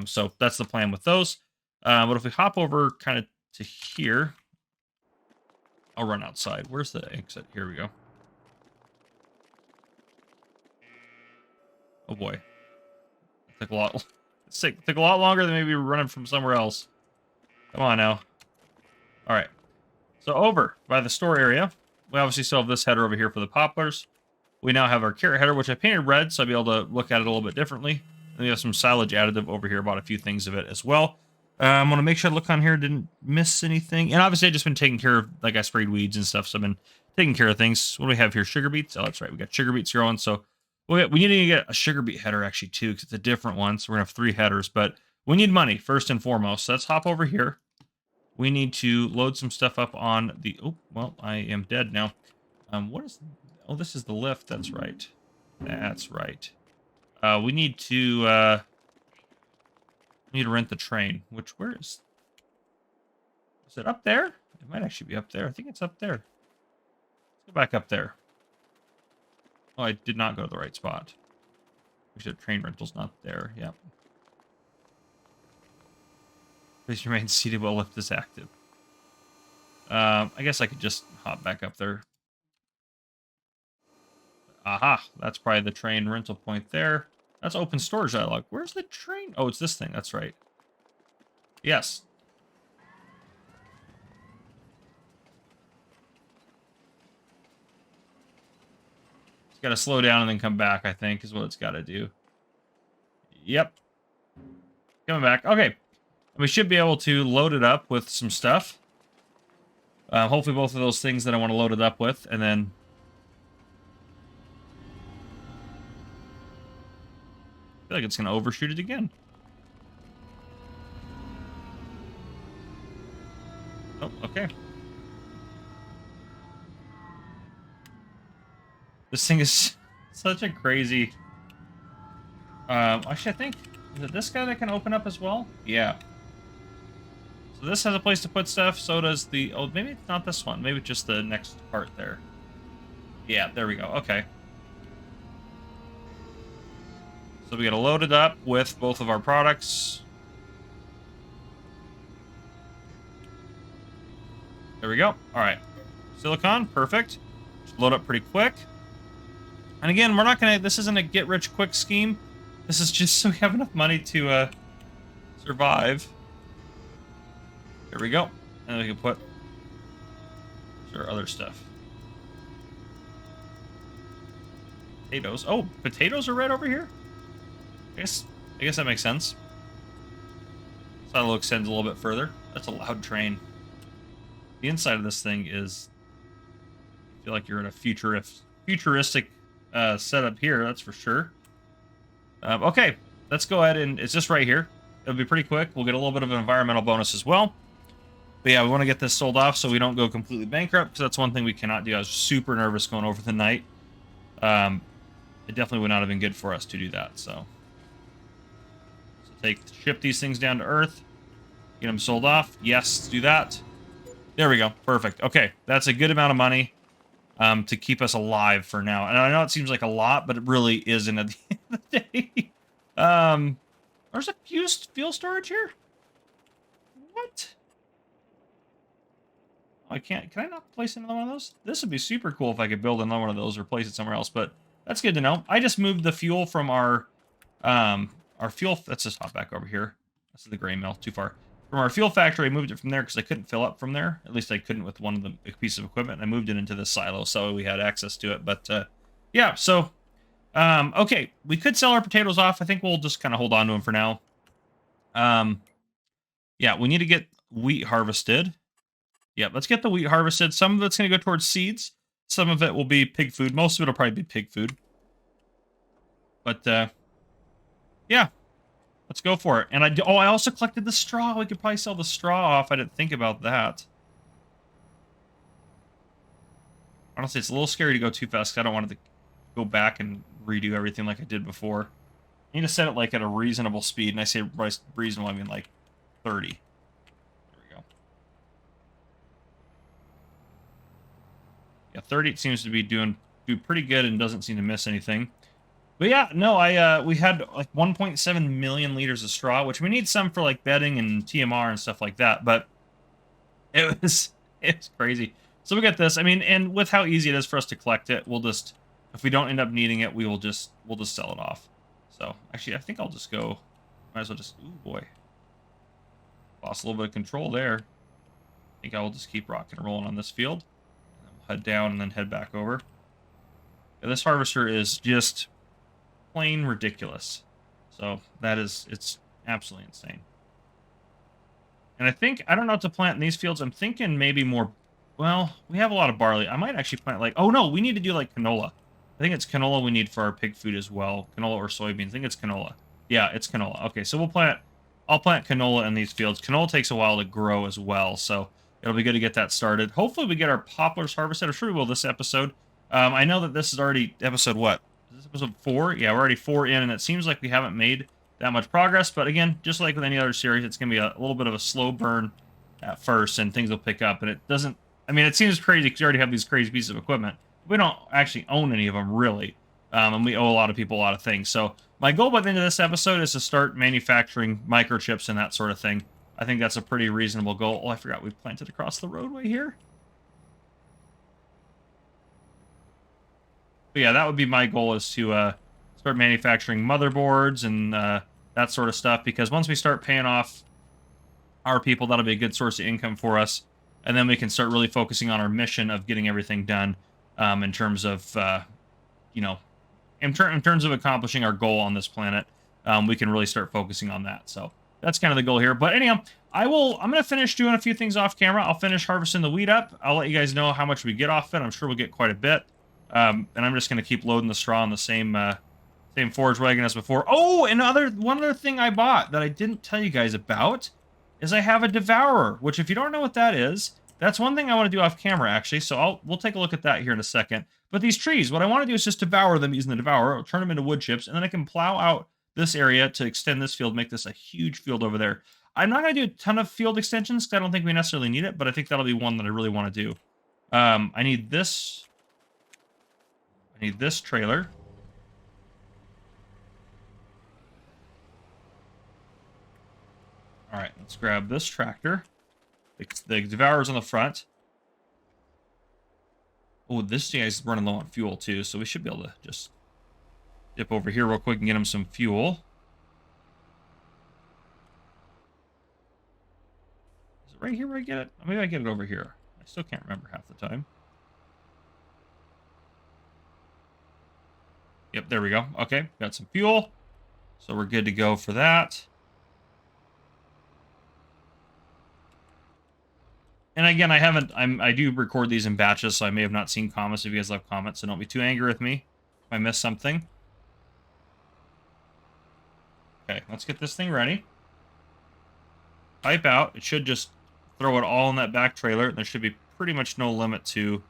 So that's the plan with those. But if we hop over kind of to here, I'll run outside. Where's the exit? Here we go. Oh boy. It took a lot. Took a lot longer than maybe we were running from somewhere else. Come on now. All right. So over by the store area, we obviously still have this header over here for the poplars. We now have our carrot header, which I painted red, so I'll be able to look at it a little bit differently. And we have some silage additive over here. Bought a few things of it as well. I want to make sure I look on here, didn't miss anything. And obviously, I've just been taking care of, like I sprayed weeds and stuff, so I've been taking care of things. What do we have here? Sugar beets? Oh, that's right. We got sugar beets growing. So we need to get a sugar beet header, actually, too, because it's a different one. So we're going to have 3 headers. But we need money, first and foremost. So let's hop over here. We need to load some stuff up on the... Oh, well, I am dead now. What is... Oh, this is the lift. That's right. That's right. We need to rent the train. Which, where is... Is it up there? It might actually be up there. I think it's up there. Let's go back up there. Oh, I did not go to the right spot. We said train rental's not there. Yep. Please remain seated while lift is active. I guess I could just hop back up there. Aha, that's probably the train rental point there. That's open storage dialog. Where's the train? Oh, it's this thing. That's right. Yes. It's got to slow down and then come back, I think, is what it's got to do. Yep. Coming back. Okay. We should be able to load it up with some stuff. Hopefully both of those things that I want to load it up with, and then... I feel like it's going to overshoot it again. Oh, okay. This thing is such a crazy... actually, I think... Is it this guy that can open up as well? Yeah. So this has a place to put stuff, so does the... Oh, maybe it's not this one. Maybe it's just the next part there. Yeah, there we go. Okay. So we got to load it up with both of our products. There we go. All right. Silicon, perfect. Just load up pretty quick. And again, we're not going to... This isn't a get-rich-quick scheme. This is just so we have enough money to survive. There we go. And then we can put our other stuff. Potatoes. Oh, potatoes are red over here? I guess that makes sense. So that'll extend a little bit further. That's a loud train. The inside of this thing is... I feel like you're in a futuristic setup here, that's for sure. Okay, let's go ahead and... It's just right here. It'll be pretty quick. We'll get a little bit of an environmental bonus as well. But yeah, we want to get this sold off so we don't go completely bankrupt, because that's one thing we cannot do. I was super nervous going over the night. It definitely would not have been good for us to do that, so... Ship these things down to Earth. Get them sold off. Yes, do that. There we go. Perfect. Okay, that's a good amount of money to keep us alive for now. And I know it seems like a lot, but it really isn't at the end of the day. There's a fuel storage here? What? I can't. Can I not place another one of those? This would be super cool if I could build another one of those or place it somewhere else, but that's good to know. I just moved the fuel from our fuel... Let's just hop back over here. This is the grain mill. Too far. From our fuel factory, I moved it from there because I couldn't fill up from there. At least I couldn't with one of the pieces of equipment. I moved it into this silo so we had access to it. But, yeah, so... okay, we could sell our potatoes off. I think we'll just kind of hold on to them for now. Yeah, we need to get wheat harvested. Yeah, let's get the wheat harvested. Some of it's going to go towards seeds. Some of it will be pig food. Most of it will probably be pig food. But, yeah, let's go for it. And I also collected the straw. We could probably sell the straw off. I didn't think about that. Honestly, it's a little scary to go too fast because I don't want it to go back and redo everything like I did before. I need to set it like at a reasonable speed. And I say reasonable, I mean like 30. There we go. Yeah, 30 seems to be do pretty good and doesn't seem to miss anything. But yeah, no, we had like 1.7 million liters of straw, which we need some for like bedding and TMR and stuff like that. But it's crazy. So we got this. I mean, and with how easy it is for us to collect it, we'll just, if we don't end up needing it, we'll just sell it off. So actually, I think I'll just go. Might as well just. Ooh boy, lost a little bit of control there. I think I will just keep rocking and rolling on this field. And then we'll head down and then head back over. Yeah, this harvester is just plain ridiculous. So it's absolutely insane. And I think, I don't know what to plant in these fields. I'm thinking maybe more, well, we have a lot of barley. I might actually plant like, oh no, we need to do like canola. I think it's canola we need for our pig food as well. Canola or soybeans. I think it's canola. Yeah, it's canola. Okay, so I'll plant canola in these fields. Canola takes a while to grow as well, so it'll be good to get that started. Hopefully we get our poplars harvested. I'm sure we will this episode. I know that this is already episode what? Is this episode 4? Yeah, we're already 4 in, and it seems like we haven't made that much progress. But again, just like with any other series, it's going to be a little bit of a slow burn at first, and things will pick up. And it doesn't, I mean, it seems crazy because you already have these crazy pieces of equipment. We don't actually own any of them, really. And we owe a lot of people a lot of things. So my goal by the end of this episode is to start manufacturing microchips and that sort of thing. I think that's a pretty reasonable goal. Oh, I forgot we planted across the roadway here. But yeah, that would be my goal, is to start manufacturing motherboards and that sort of stuff. Because once we start paying off our people, that'll be a good source of income for us. And then we can start really focusing on our mission of getting everything done in terms of, you know, in terms of accomplishing our goal on this planet. We can really start focusing on that. So that's kind of the goal here. But anyhow, I'm going to finish doing a few things off camera. I'll finish harvesting the wheat up. I'll let you guys know how much we get off it. I'm sure we'll get quite a bit. And I'm just going to keep loading the straw on the same forage wagon as before. Oh, and one other thing I bought that I didn't tell you guys about is I have a devourer, which if you don't know what that is, that's one thing I want to do off camera, actually. So we'll take a look at that here in a second. But these trees, what I want to do is just devour them using the devourer. I'll turn them into wood chips, and then I can plow out this area to extend this field, make this a huge field over there. I'm not going to do a ton of field extensions because I don't think we necessarily need it, but I think that'll be one that I really want to do. I need this trailer. All right, let's grab this tractor. The devourer's on the front. Oh, this guy's running low on fuel too, so we should be able to just dip over here real quick and get him some fuel. Is it right here where I get it? Maybe I get it over here. I still can't remember half the time. Yep, there we go. Okay, got some fuel. So we're good to go for that. And again, I do record these in batches, so I may have not seen comments. If you guys have comments, so don't be too angry with me if I miss something. Okay, let's get this thing ready. Pipe out. It should just throw it all in that back trailer, and there should be pretty much no limit to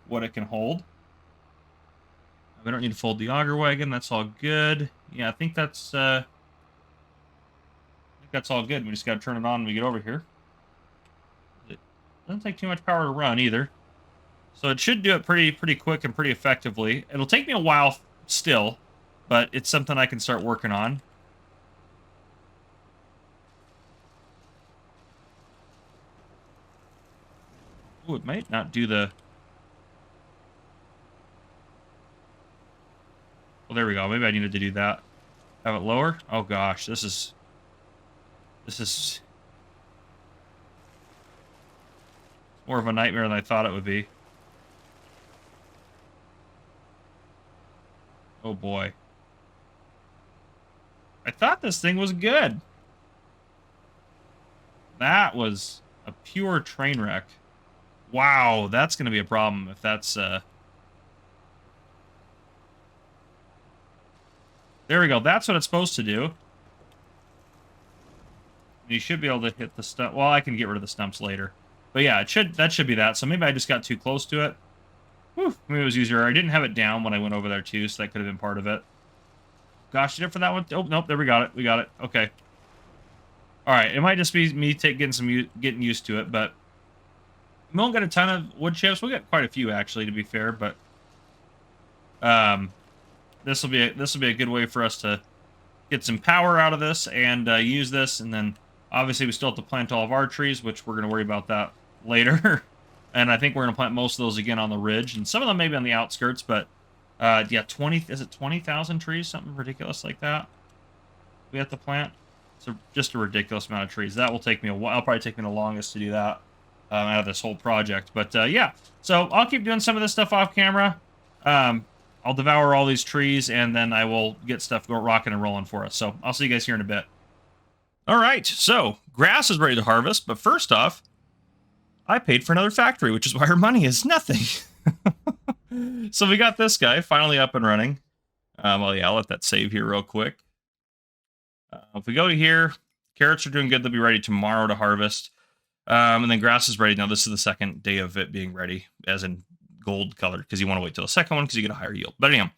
what it can hold. We don't need to fold the auger wagon. That's all good. Yeah, I think that's all good. We just got to turn it on when we get over here. It doesn't take too much power to run either. So it should do it pretty quick and pretty effectively. It'll take me a while still, but it's something I can start working on. Ooh, it might not do the... Well, there we go. Maybe I needed to do that. Have it lower? Oh gosh, this is more of a nightmare than I thought it would be. Oh boy. I thought this thing was good. That was a pure train wreck. Wow, that's going to be a problem if that's... There we go. That's what it's supposed to do. You should be able to hit the stump. Well, I can get rid of the stumps later. But yeah, that should be that. So maybe I just got too close to it. Whew, maybe it was easier. I didn't have it down when I went over there too, so that could have been part of it. Gosh, did it for that one? Oh, nope, there we got it. We got it. Okay. All right, it might just be me getting used to it, but We won't get a ton of wood chips. We'll get quite a few, actually, to be fair, but um, this will be a good way for us to get some power out of this and use this. And then obviously we still have to plant all of our trees, which we're going to worry about that later. And I think we're going to plant most of those again on the ridge, and some of them maybe on the outskirts. But yeah, 20 is it 20,000 trees, something ridiculous like that we have to plant. So just a ridiculous amount of trees. That will take me a while. It'll probably take me the longest to do that out of this whole project. But yeah, so I'll keep doing some of this stuff off camera. I'll devour all these trees, and then I will get stuff rocking and rolling for us. So I'll see you guys here in a bit. All right, so grass is ready to harvest, but first off, I paid for another factory, which is why our money is nothing. So we got this guy finally up and running. Well, yeah, I'll let that save here real quick. If we go to here, carrots are doing good. They'll be ready tomorrow to harvest. And then grass is ready. Now, this is the second day of it being ready, as in gold colored, because you want to wait till the second one because you get a higher yield. But anyhow,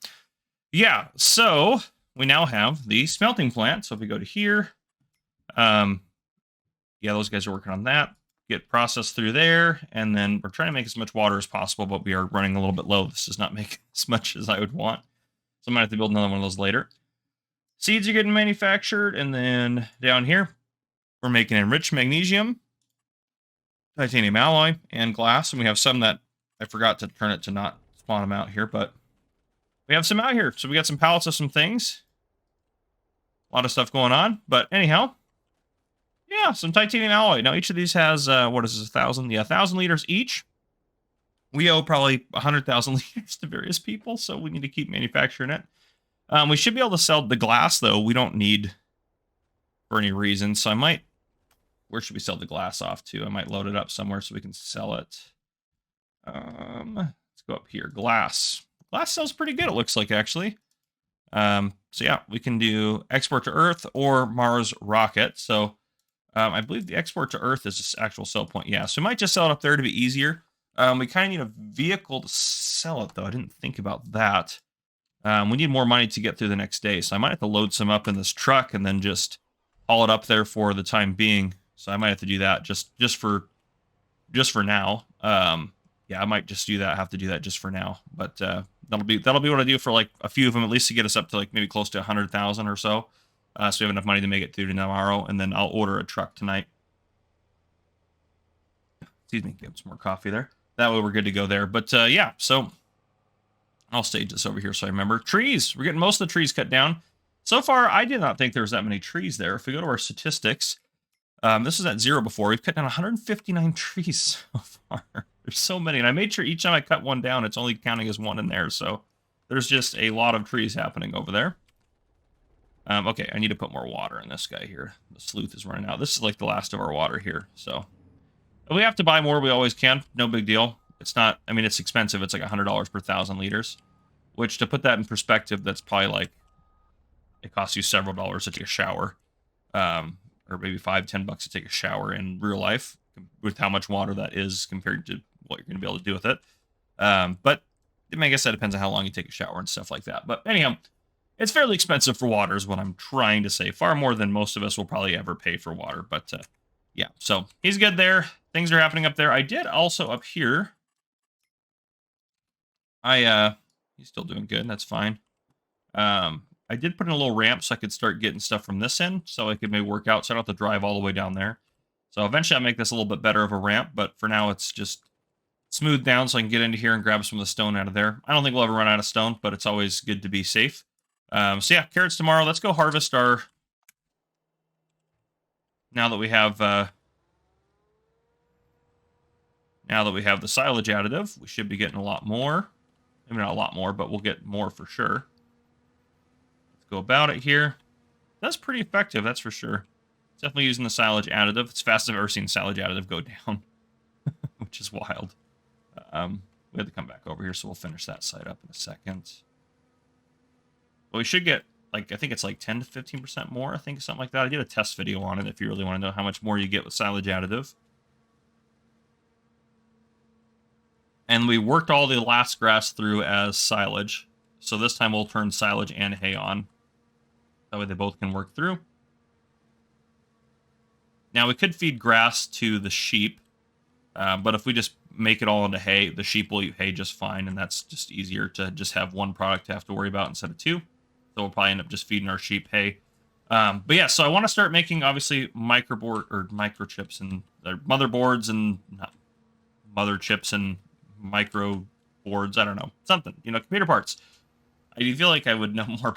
yeah, so we now have the smelting plant. So if we go to here, yeah, those guys are working on that. Get processed through there, and then we're trying to make as much water as possible, but we are running a little bit low. This does not make as much as I would want, so I might have to build another one of those later. Seeds are getting manufactured, and then down here, we're making enriched magnesium, titanium alloy, and glass, and we have some that I forgot to turn it to not spawn them out here, but we have some out here. So we got some pallets of some things. A lot of stuff going on, but anyhow, yeah, some titanium alloy. Now, each of these has, what is this, 1,000? Yeah, 1,000 liters each. We owe probably 100,000 liters to various people, so we need to keep manufacturing it. We should be able to sell the glass, though. We don't need for any reason, so I might... Where should we sell the glass off to? I might load it up somewhere so we can sell it. Let's go up here. Glass. Glass sells pretty good, it looks like, actually. So, yeah, we can do export to Earth or Mars rocket, so... I believe the export to Earth is this actual sell point. Yeah, so we might just sell it up there to be easier. We kind of need a vehicle to sell it, though. I didn't think about that. We need more money to get through the next day, so I might have to load some up in this truck and then just haul it up there for the time being. So I might have to do that just for now. Yeah, I might just do that. Have to do that just for now. But that'll be what I do for like a few of them, at least to get us up to like maybe close to 100,000 or so. So we have enough money to make it through to tomorrow, and then I'll order a truck tonight. Excuse me, get some more coffee there. That way we're good to go there. But yeah, so I'll stage this over here so I remember. Trees. We're getting most of the trees cut down. So far, I did not think there was that many trees there. If we go to our statistics, this was at 0 before. We've cut down 159 trees so far. There's so many. And I made sure each time I cut one down, it's only counting as one in there. So there's just a lot of trees happening over there. Okay, I need to put more water in this guy here. The sleuth is running out. This is like the last of our water here. So if we have to buy more, we always can. No big deal. It's not, I mean, it's expensive. It's like $100 per 1,000 liters, which, to put that in perspective, that's probably like, it costs you several dollars to take a shower, or maybe $5-10 to take a shower in real life with how much water that is compared to what you're going to be able to do with it. But I guess that depends on how long you take a shower and stuff like that. But anyhow, it's fairly expensive for water is what I'm trying to say. Far more than most of us will probably ever pay for water. But yeah, so he's good there. Things are happening up there. I did also up here. He's still doing good. That's fine. I did put in a little ramp so I could start getting stuff from this end, so I could maybe work out, so I don't have to drive all the way down there. So eventually I'll make this a little bit better of a ramp, but for now it's just smoothed down so I can get into here and grab some of the stone out of there. I don't think we'll ever run out of stone, but it's always good to be safe. So yeah, carrots tomorrow. Let's go harvest our... Now that we have the silage additive, we should be getting a lot more. Maybe not a lot more, but we'll get more for sure. Let's go about it here. That's pretty effective, that's for sure. Definitely using the silage additive. It's fast as I've ever seen silage additive go down, which is wild. We have to come back over here, so we'll finish that side up in a second. But we should get, like, I think it's like 10 to 15% more, I think, something like that. I did a test video on it if you really want to know how much more you get with silage additive. And we worked all the last grass through as silage. So this time we'll turn silage and hay on. That way they both can work through. Now we could feed grass to the sheep. But if we just make it all into hay. The sheep will eat hay just fine, and that's just easier to just have one product to have to worry about instead of two. So we'll probably end up just feeding our sheep hay. But yeah, so I want to start making obviously microchips and motherboards and not mother chips and micro boards. I don't know, something, computer parts. I do feel like I would know more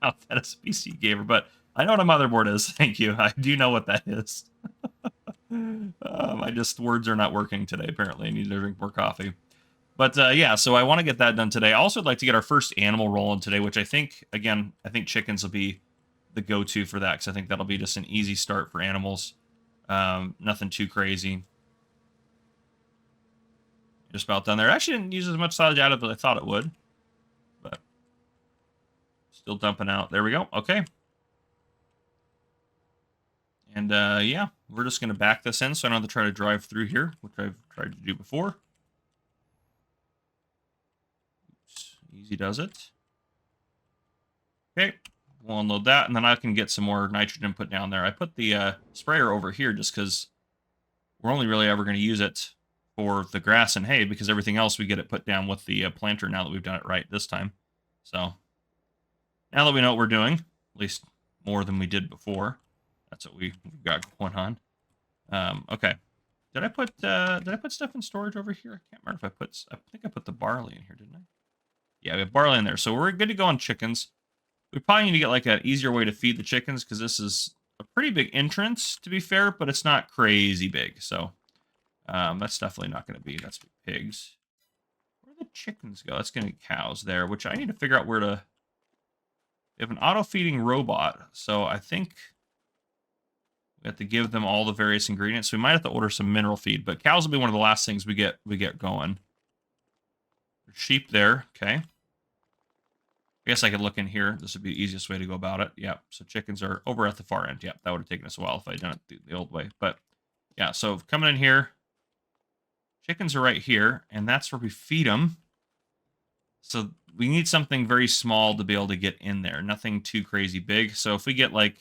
about that as a PC gamer, but I know what a motherboard is. Thank you. I do know what that is. Words are not working today. Apparently, I need to drink more coffee. But yeah, so I want to get that done today. I also would like to get our first animal rolling today, which I think chickens will be the go-to for that, because I think that'll be just an easy start for animals. Nothing too crazy. Just about done there. Actually didn't use as much silage out of it as I thought it would, but still dumping out. There we go. Okay. And yeah, we're just going to back this in so I don't have to try to drive through here, which I've tried to do before. Oops, easy does it. Okay, we'll unload that, and then I can get some more nitrogen put down there. I put the sprayer over here just because we're only really ever going to use it for the grass and hay, because everything else we get it put down with the planter now that we've done it right this time. So now that we know what we're doing, at least more than we did before, that's what we've got going on. Okay. Did I put stuff in storage over here? I can't remember if I think I put the barley in here, didn't I? Yeah, we have barley in there. So we're good to go on chickens. We probably need to get like an easier way to feed the chickens, because this is a pretty big entrance, to be fair, but it's not crazy big. So that's definitely not going to be. That's pigs. Where do the chickens go? That's going to be cows there, which I need to figure out where to. We have an auto-feeding robot, so I think we have to give them all the various ingredients. So we might have to order some mineral feed, but cows will be one of the last things we get going. There's sheep there, okay. I guess I could look in here. This would be the easiest way to go about it. Yeah, so chickens are over at the far end. Yeah, that would have taken us a while if I'd done it the old way. But yeah, so coming in here, chickens are right here, and that's where we feed them. So we need something very small to be able to get in there. Nothing too crazy big. So if we get like,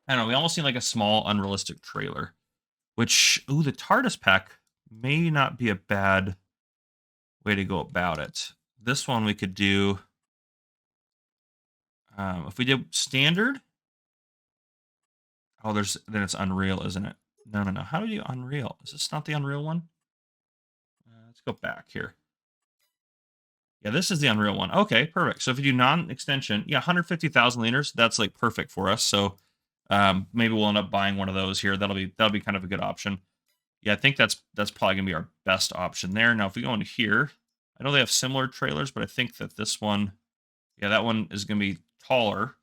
I don't know, we almost need like a small unrealistic trailer. Which, ooh, the TARDIS pack may not be a bad way to go about it. This one we could do, if we did standard. Oh, then it's Unreal, isn't it? No. How do we do Unreal? Is this not the Unreal one? Let's go back here. Yeah, this is the Unreal one. Okay, perfect. So if you do non-extension, yeah, 150,000 liters, that's like perfect for us. So maybe we'll end up buying one of those here. That'll be kind of a good option. Yeah, I think that's probably gonna be our best option there. Now, if we go into here, I know they have similar trailers, but I think that this one, yeah, that one is gonna be taller,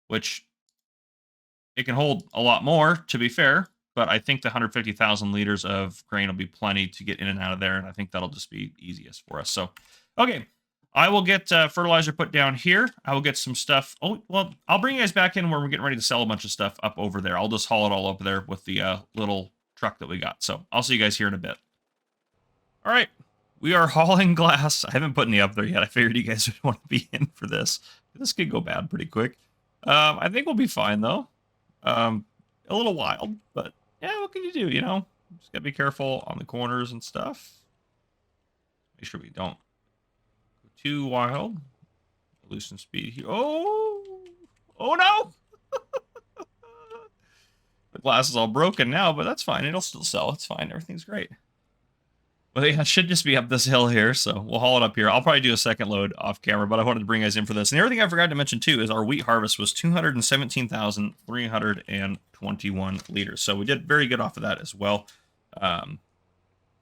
which it can hold a lot more, to be fair. But I think the 150,000 liters of grain will be plenty to get in and out of there, and I think that'll just be easiest for us. So, okay, I will get fertilizer put down here. I will get some stuff. Oh, well, I'll bring you guys back in when we're getting ready to sell a bunch of stuff up over there. I'll just haul it all up there with the little truck that we got. So I'll see you guys here in a bit. All right, we are hauling glass. I haven't put any up there yet. I figured you guys would want to be in for this. This could go bad pretty quick. I think we'll be fine, though. A little wild, but yeah, what can you do, Just gotta be careful on the corners and stuff. Make sure we don't go too wild. Loosen speed here. Oh no! The glass is all broken now, but that's fine. It'll still sell. It's fine. Everything's great. Well, yeah, it should just be up this hill here, so we'll haul it up here. I'll probably do a second load off camera, but I wanted to bring you guys in for this. And the other thing I forgot to mention, too, is our wheat harvest was 217,321 liters. So we did very good off of that as well. And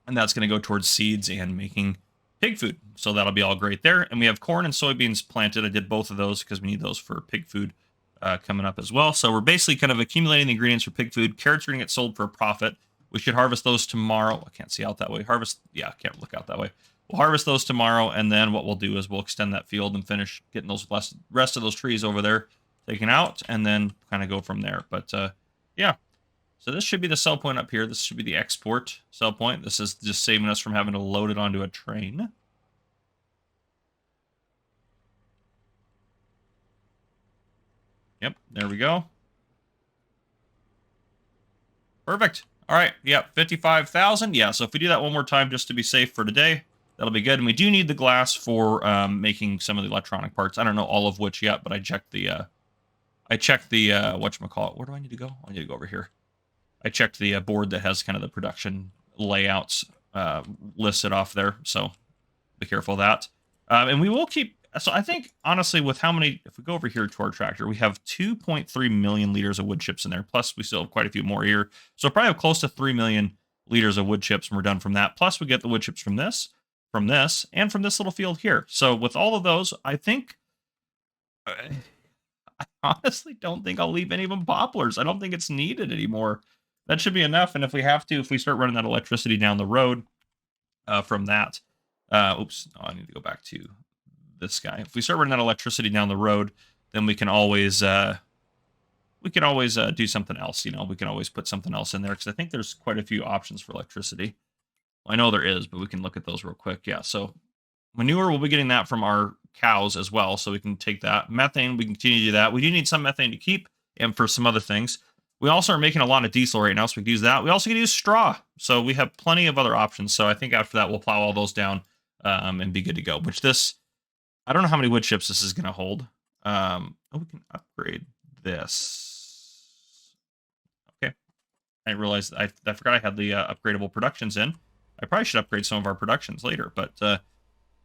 that's going to go towards seeds and making pig food. So that'll be all great there. And we have corn and soybeans planted. I did both of those because we need those for pig food coming up as well. So we're basically kind of accumulating the ingredients for pig food. Carrots are going to get sold for a profit. We should harvest those tomorrow. I can't see out that way. Yeah, I can't look out that way. We'll harvest those tomorrow, and then what we'll do is we'll extend that field and finish getting those rest of those trees over there taken out, and then kind of go from there. But yeah, so this should be the sell point up here. This should be the export sell point. This is just saving us from having to load it onto a train. Yep, there we go. Perfect. All right, yep, 55,000. Yeah, so if we do that one more time just to be safe for today, that'll be good. And we do need the glass for making some of the electronic parts. I don't know all of which yet, but I checked the whatchamacallit. Where do I need to go? I need to go over here. I checked the board that has kind of the production layouts listed off there, so be careful of that. And we will keep. So I think honestly, with how many, if we go over here to our tractor, we have 2.3 million liters of wood chips in there. Plus, we still have quite a few more here. So probably have close to 3 million liters of wood chips when we're done from that. Plus, we get the wood chips from this, and from this little field here. So with all of those, I think. I honestly don't think I'll leave any of them poplars. I don't think it's needed anymore. That should be enough. And if we have to, if we start running that electricity down the road from that, oops, oh, I need to go back to this guy. If we start running that electricity down the road, then we can always do something else. You know, we can always put something else in there because I think there's quite a few options for electricity. Well, I know there is, but we can look at those real quick. Yeah, so manure, we'll be getting that from our cows as well, so we can take that. Methane, we can continue to do that. We do need some methane to keep and for some other things. We also are making a lot of diesel right now, so we can use that. We also can use straw, so we have plenty of other options. So I think after that, we'll plow all those down and be good to go. Which this, I don't know how many wood chips this is going to hold. Oh, we can upgrade this. Okay. I didn't realize, I forgot I had the upgradable productions in. I probably should upgrade some of our productions later, but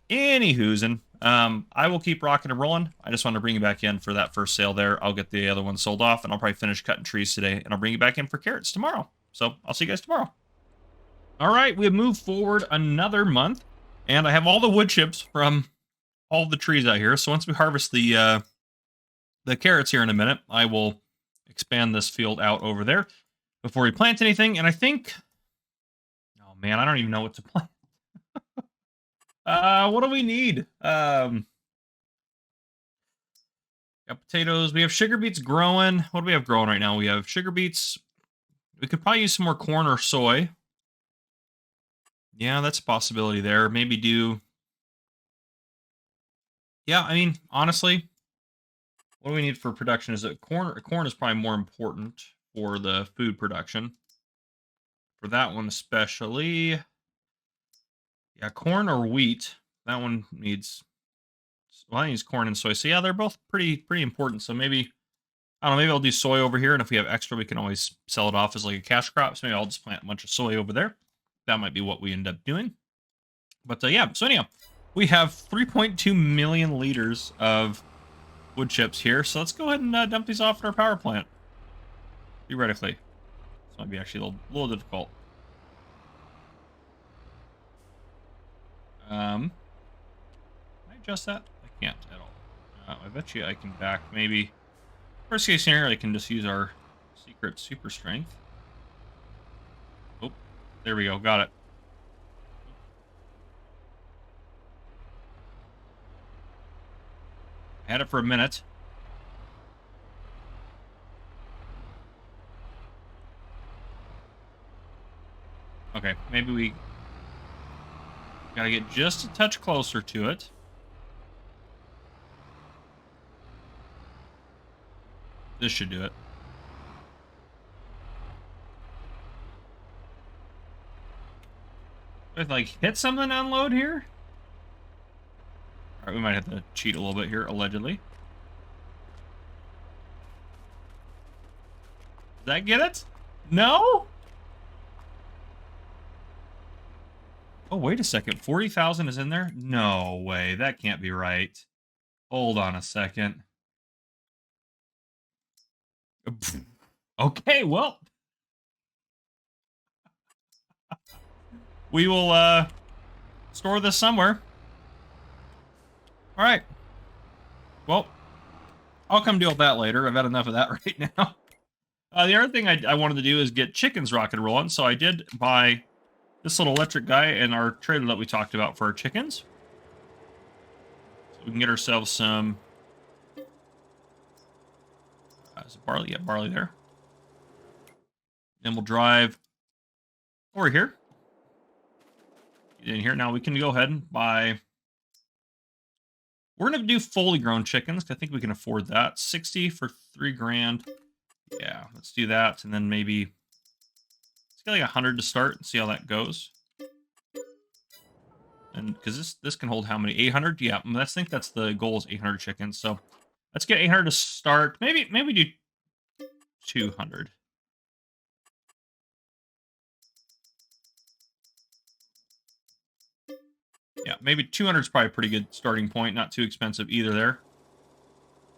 anywho's, I will keep rocking and rolling. I just wanted to bring you back in for that first sale there. I'll get the other one sold off, and I'll probably finish cutting trees today, and I'll bring you back in for carrots tomorrow. So I'll see you guys tomorrow. All right, we have moved forward another month, and I have all the wood chips from all the trees out here. So once we harvest the carrots here in a minute, I will expand this field out over there before we plant anything. And I think, oh man, I don't even know what to plant. What do we need? Got potatoes. We have sugar beets growing. What do we have growing right now? We have sugar beets. We could probably use some more corn or soy. Yeah, that's a possibility there. Maybe do. Yeah, I mean, honestly, what do we need for production? Is it corn? Corn is probably more important for the food production. For that one especially. Yeah, corn or wheat. That one needs. Well, I use corn and soy. So yeah, they're both pretty important. So maybe, I don't know, maybe I'll do soy over here, and if we have extra, we can always sell it off as like a cash crop. So maybe I'll just plant a bunch of soy over there. That might be what we end up doing. But yeah, so anyhow, we have 3.2 million liters of wood chips here. So let's go ahead and dump these off at our power plant. Theoretically. This might be actually a little difficult. Can I adjust that? I can't at all. I bet you I can back maybe. Worst case scenario, I can just use our secret super strength. Oh, there we go. Got it. I had it for a minute. Okay, maybe we gotta get just a touch closer to it. This should do it. If like hit something unload here? Alright, we might have to cheat a little bit here, allegedly. Did that get it? No? Oh, wait a second. 40,000 is in there? No way. That can't be right. Hold on a second. Okay, well. We will store this somewhere. All right. Well, I'll come deal with that later. I've had enough of that right now. The other thing I wanted to do is get chickens rocket and rolling. So I did buy this little electric guy and our trailer that we talked about for our chickens. So we can get ourselves some is it barley? Yeah, barley there. Then we'll drive over here. Get in here. Now we can go ahead and buy. We're going to do fully grown chickens. I think we can afford that. 60 for $3 grand. Yeah, let's do that. And then maybe Let's get like 100 to start and see how that goes. And because this can hold how many? 800? Yeah, I think that's the goal is 800 chickens. So let's get 800 to start. Maybe do 200. Yeah, maybe 200 is probably a pretty good starting point. Not too expensive either there.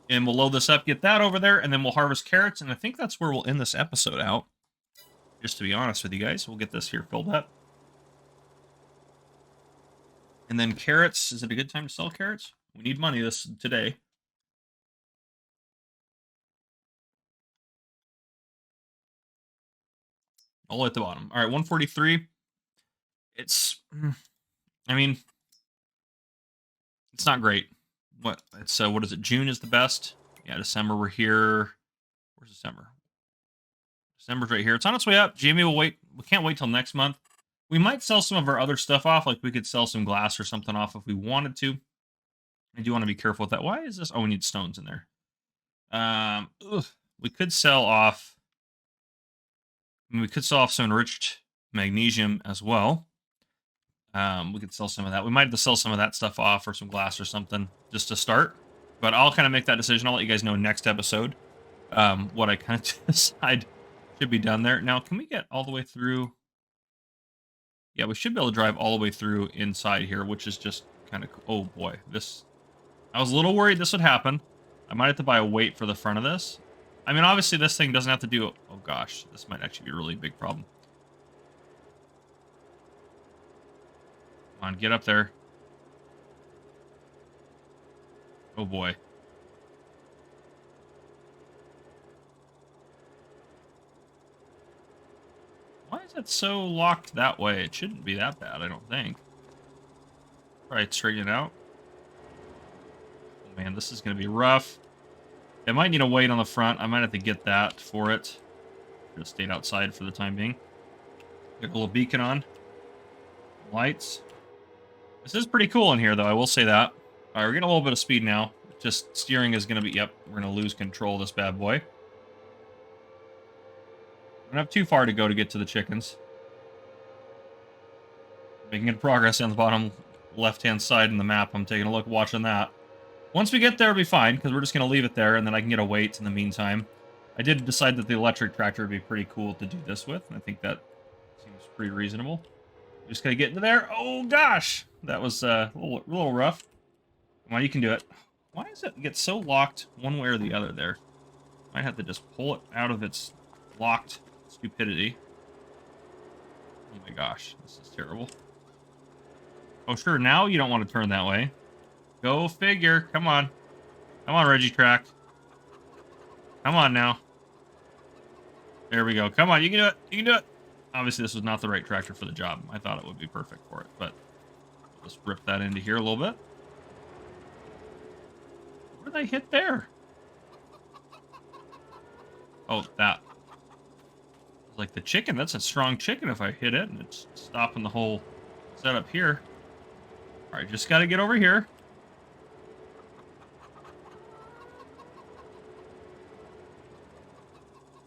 And we'll load this up, get that over there, and then we'll harvest carrots. And I think that's where we'll end this episode out. Just to be honest with you guys, we'll get this here filled up. And then carrots, is it a good time to sell carrots? We need money today. All at the bottom. All right, 143. It's, I mean, it's not great. What is it? June is the best. Yeah, December we're here. Where's December? December's right here. It's on its way up. Jamie will wait. We can't wait till next month. We might sell some of our other stuff off. Like we could sell some glass or something off if we wanted to. I do want to be careful with that. Why is this? Oh, we need stones in there. We could sell off. We could sell off some enriched magnesium as well. We could sell some of that. We might have to sell some of that stuff off or some glass or something just to start. But I'll kind of make that decision. I'll let you guys know next episode what I kind of decide should be done there. Now, can we get all the way through? Yeah, we should be able to drive all the way through inside here, which is just kind of... Oh, boy. I was a little worried this would happen. I might have to buy a weight for the front of this. I mean, obviously, this thing doesn't have to do... Oh, gosh. This might actually be a really big problem. Come on, get up there. Oh, boy. Why is it so locked that way? It shouldn't be that bad, I don't think. Try to straighten it out. Oh, man, this is going to be rough. It might need a weight on the front. I might have to get that for it. Just stayed outside for the time being. Get a little beacon on. Lights. This is pretty cool in here, though. I will say that. All right, we're getting a little bit of speed now. Just steering is going to be... Yep, we're going to lose control of this bad boy. I don't have too far to go to get to the chickens. Making good progress on the bottom left-hand side in the map. I'm taking a look, watching that. Once we get there, it'll be fine, because we're just going to leave it there, and then I can get a weight in the meantime. I did decide that the electric tractor would be pretty cool to do this with, and I think that seems pretty reasonable. Just going to get into there. Oh, gosh! That was a little rough. Well, you can do it. Why does it get so locked one way or the other there? Might have to just pull it out of its locked stupidity. Oh my gosh, this is terrible. Oh, sure, now you don't want to turn that way. Go figure. Come on. Come on, Reggie Track. Come on now. There we go. Come on, you can do it. You can do it. Obviously, this was not the right tractor for the job. I thought it would be perfect for it, but let's rip that into here a little bit. Where did I hit there? Oh, that. Like the chicken. That's a strong chicken if I hit it, and it's stopping the whole setup here. All right, just got to get over here.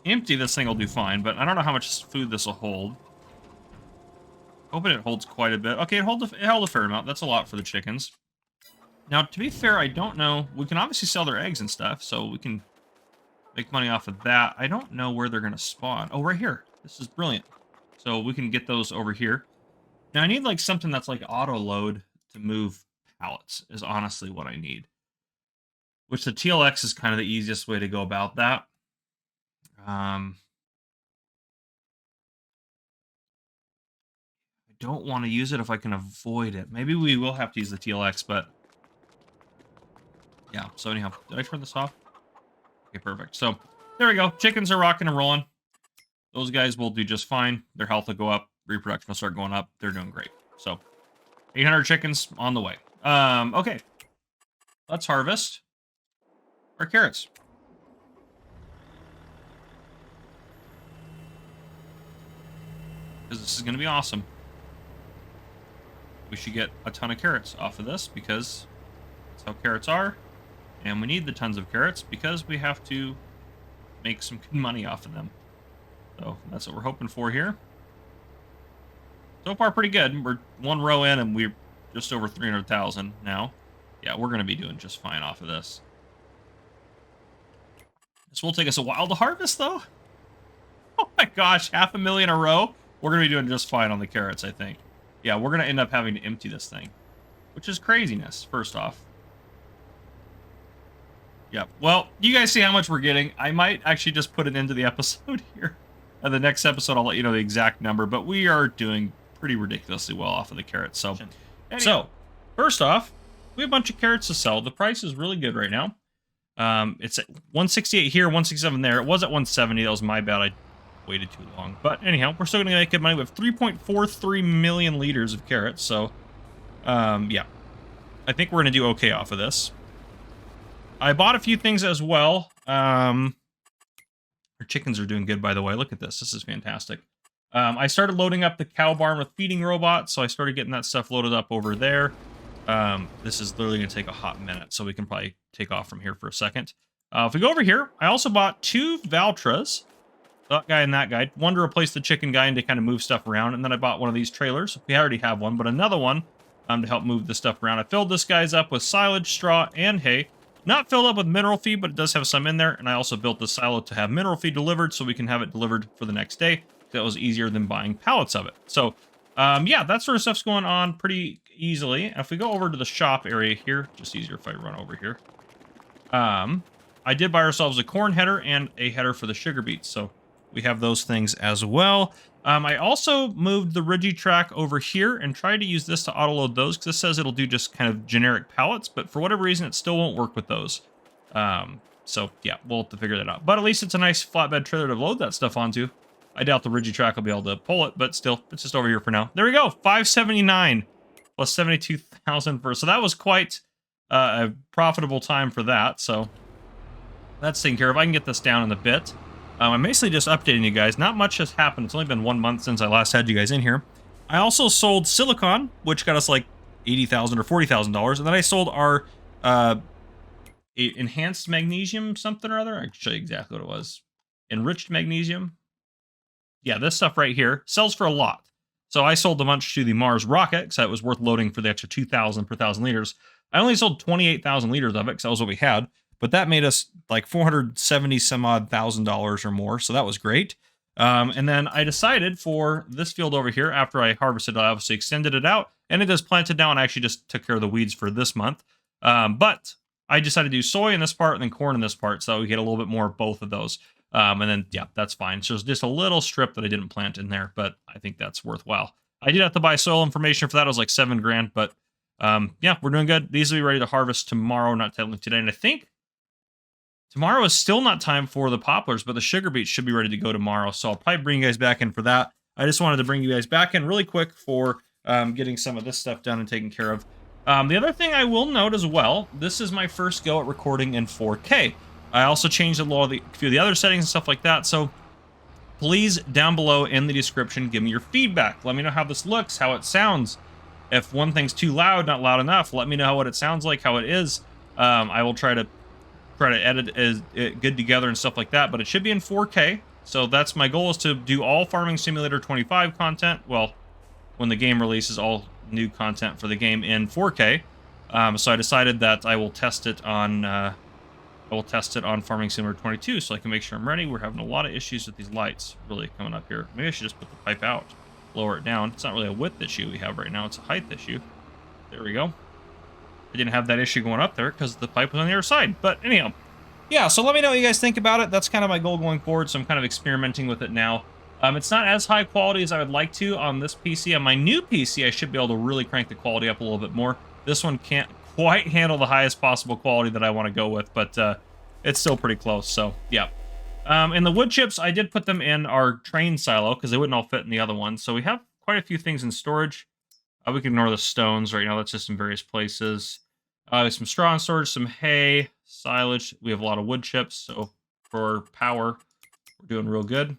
Empty, this thing will do fine, but I don't know how much food this will hold. Hoping it holds quite a bit. Okay, it held a fair amount. That's a lot for the chickens. Now, to be fair, I don't know. We can obviously sell their eggs and stuff, so we can make money off of that. I don't know where they're going to spawn. Oh, right here. This is brilliant. So we can get those over here. Now, I need like something that's like auto load to move pallets is honestly what I need. Which the TLX is kind of the easiest way to go about that. I don't want to use it if I can avoid it. Maybe we will have to use the TLX, but yeah. So anyhow, did I turn this off? Okay, perfect. So there we go. Chickens are rocking and rolling. Those guys will do just fine. Their health will go up. Reproduction will start going up. They're doing great. So 800 chickens on the way. Okay. Let's harvest our carrots. Because this is going to be awesome. We should get a ton of carrots off of this because that's how carrots are. And we need the tons of carrots because we have to make some good money off of them. So that's what we're hoping for here. So far, pretty good. We're one row in, and we're just over 300,000 now. Yeah, we're going to be doing just fine off of this. This will take us a while to harvest, though. Oh my gosh, 500,000 a row. We're going to be doing just fine on the carrots, I think. Yeah, we're going to end up having to empty this thing, which is craziness, first off. Yeah, well, you guys see how much we're getting. I might actually just put it into the episode here. The next episode, I'll let you know the exact number, but we are doing pretty ridiculously well off of the carrots. So first off, we have a bunch of carrots to sell. The price is really good right now. It's at 168 here, 167 there. It was at 170. That was my bad. I waited too long. But anyhow, we're still going to make good money. We have 3.43 million liters of carrots. So, yeah, I think we're going to do okay off of this. I bought a few things as well. Our chickens are doing good, by the way. Look at this. This is fantastic. I started loading up the cow barn with feeding robots, so I started getting that stuff loaded up over there. This is literally going to take a hot minute, so we can probably take off from here for a second. If we go over here, I also bought 2 Valtras, that guy and that guy, one to replace the chicken guy and to kind of move stuff around, and then I bought one of these trailers. We already have one, but another one to help move the stuff around. I filled this guy's up with silage, straw, and hay. Not filled up with mineral feed, but it does have some in there, and I also built the silo to have mineral feed delivered so we can have it delivered for the next day. That was easier than buying pallets of it. So, yeah, that sort of stuff's going on pretty easily. And if we go over to the shop area here, just easier if I run over here. I did buy ourselves a corn header and a header for the sugar beets, so we have those things as well. I also moved the Rigitrack over here and tried to use this to auto-load those, because it says it'll do just kind of generic pallets, but for whatever reason, it still won't work with those. So, yeah, we'll have to figure that out. But at least it's a nice flatbed trailer to load that stuff onto. I doubt the Rigitrack will be able to pull it, but still, it's just over here for now. There we go, 579 plus 72,000 for, so that was quite a profitable time for that, so that's taken care of. I can get this down in a bit. I'm basically just updating you guys. Not much has happened. It's only been 1 month since I last had you guys in here. I also sold silicon, which got us like $80,000 or $40,000, and then I sold our enhanced magnesium something or other. I can show you exactly what it was. Enriched magnesium. Yeah, this stuff right here sells for a lot. So I sold a bunch to the Mars rocket because that was worth loading for the extra 2,000 per 1,000 liters. I only sold 28,000 liters of it because that was what we had. But that made us like $470 some odd thousand or more, so that was great. And then I decided for this field over here, after I harvested, I obviously extended it out, and it is planted now, and I actually just took care of the weeds for this month. But I decided to do soy in this part and then corn in this part, so we get a little bit more of both of those. And then, yeah, that's fine. So it's just a little strip that I didn't plant in there, but I think that's worthwhile. I did have to buy soil information for that. It was like $7,000, but yeah, we're doing good. These will be ready to harvest tomorrow, not technically today, and I think tomorrow is still not time for the poplars, but the sugar beets should be ready to go tomorrow, so I'll probably bring you guys back in for that. I just wanted to bring you guys back in really quick for getting some of this stuff done and taken care of. The other thing I will note as well, this is my first go at recording in 4K. I also changed a few of the other settings and stuff like that, so please, down below in the description, give me your feedback. Let me know how this looks, how it sounds. If one thing's too loud, not loud enough, let me know what it sounds like, how it is. I will try to edit it good together and stuff like that, but it should be in 4K. So that's my goal, is to do all Farming Simulator 25 content. Well, when the game releases, all new content for the game in 4K. So I decided that I will test it on Farming Simulator 22, so I can make sure I'm ready. We're having a lot of issues with these lights really coming up here. Maybe I should just put the pipe out, lower it down. It's not really a width issue we have right now, it's a height issue. There we go. I didn't have that issue going up there because the pipe was on the other side. But anyhow, yeah, so let me know what you guys think about it. That's kind of my goal going forward, so I'm kind of experimenting with it now. It's not as high quality as I would like to on this PC. On my new PC, I should be able to really crank the quality up a little bit more. This one can't quite handle the highest possible quality that I want to go with, but it's still pretty close, so yeah. And the wood chips, I did put them in our train silo because they wouldn't all fit in the other one. So we have quite a few things in storage. We can ignore the stones right now. That's just in various places. There's some straw in storage, some hay, silage. We have a lot of wood chips, so for power, we're doing real good.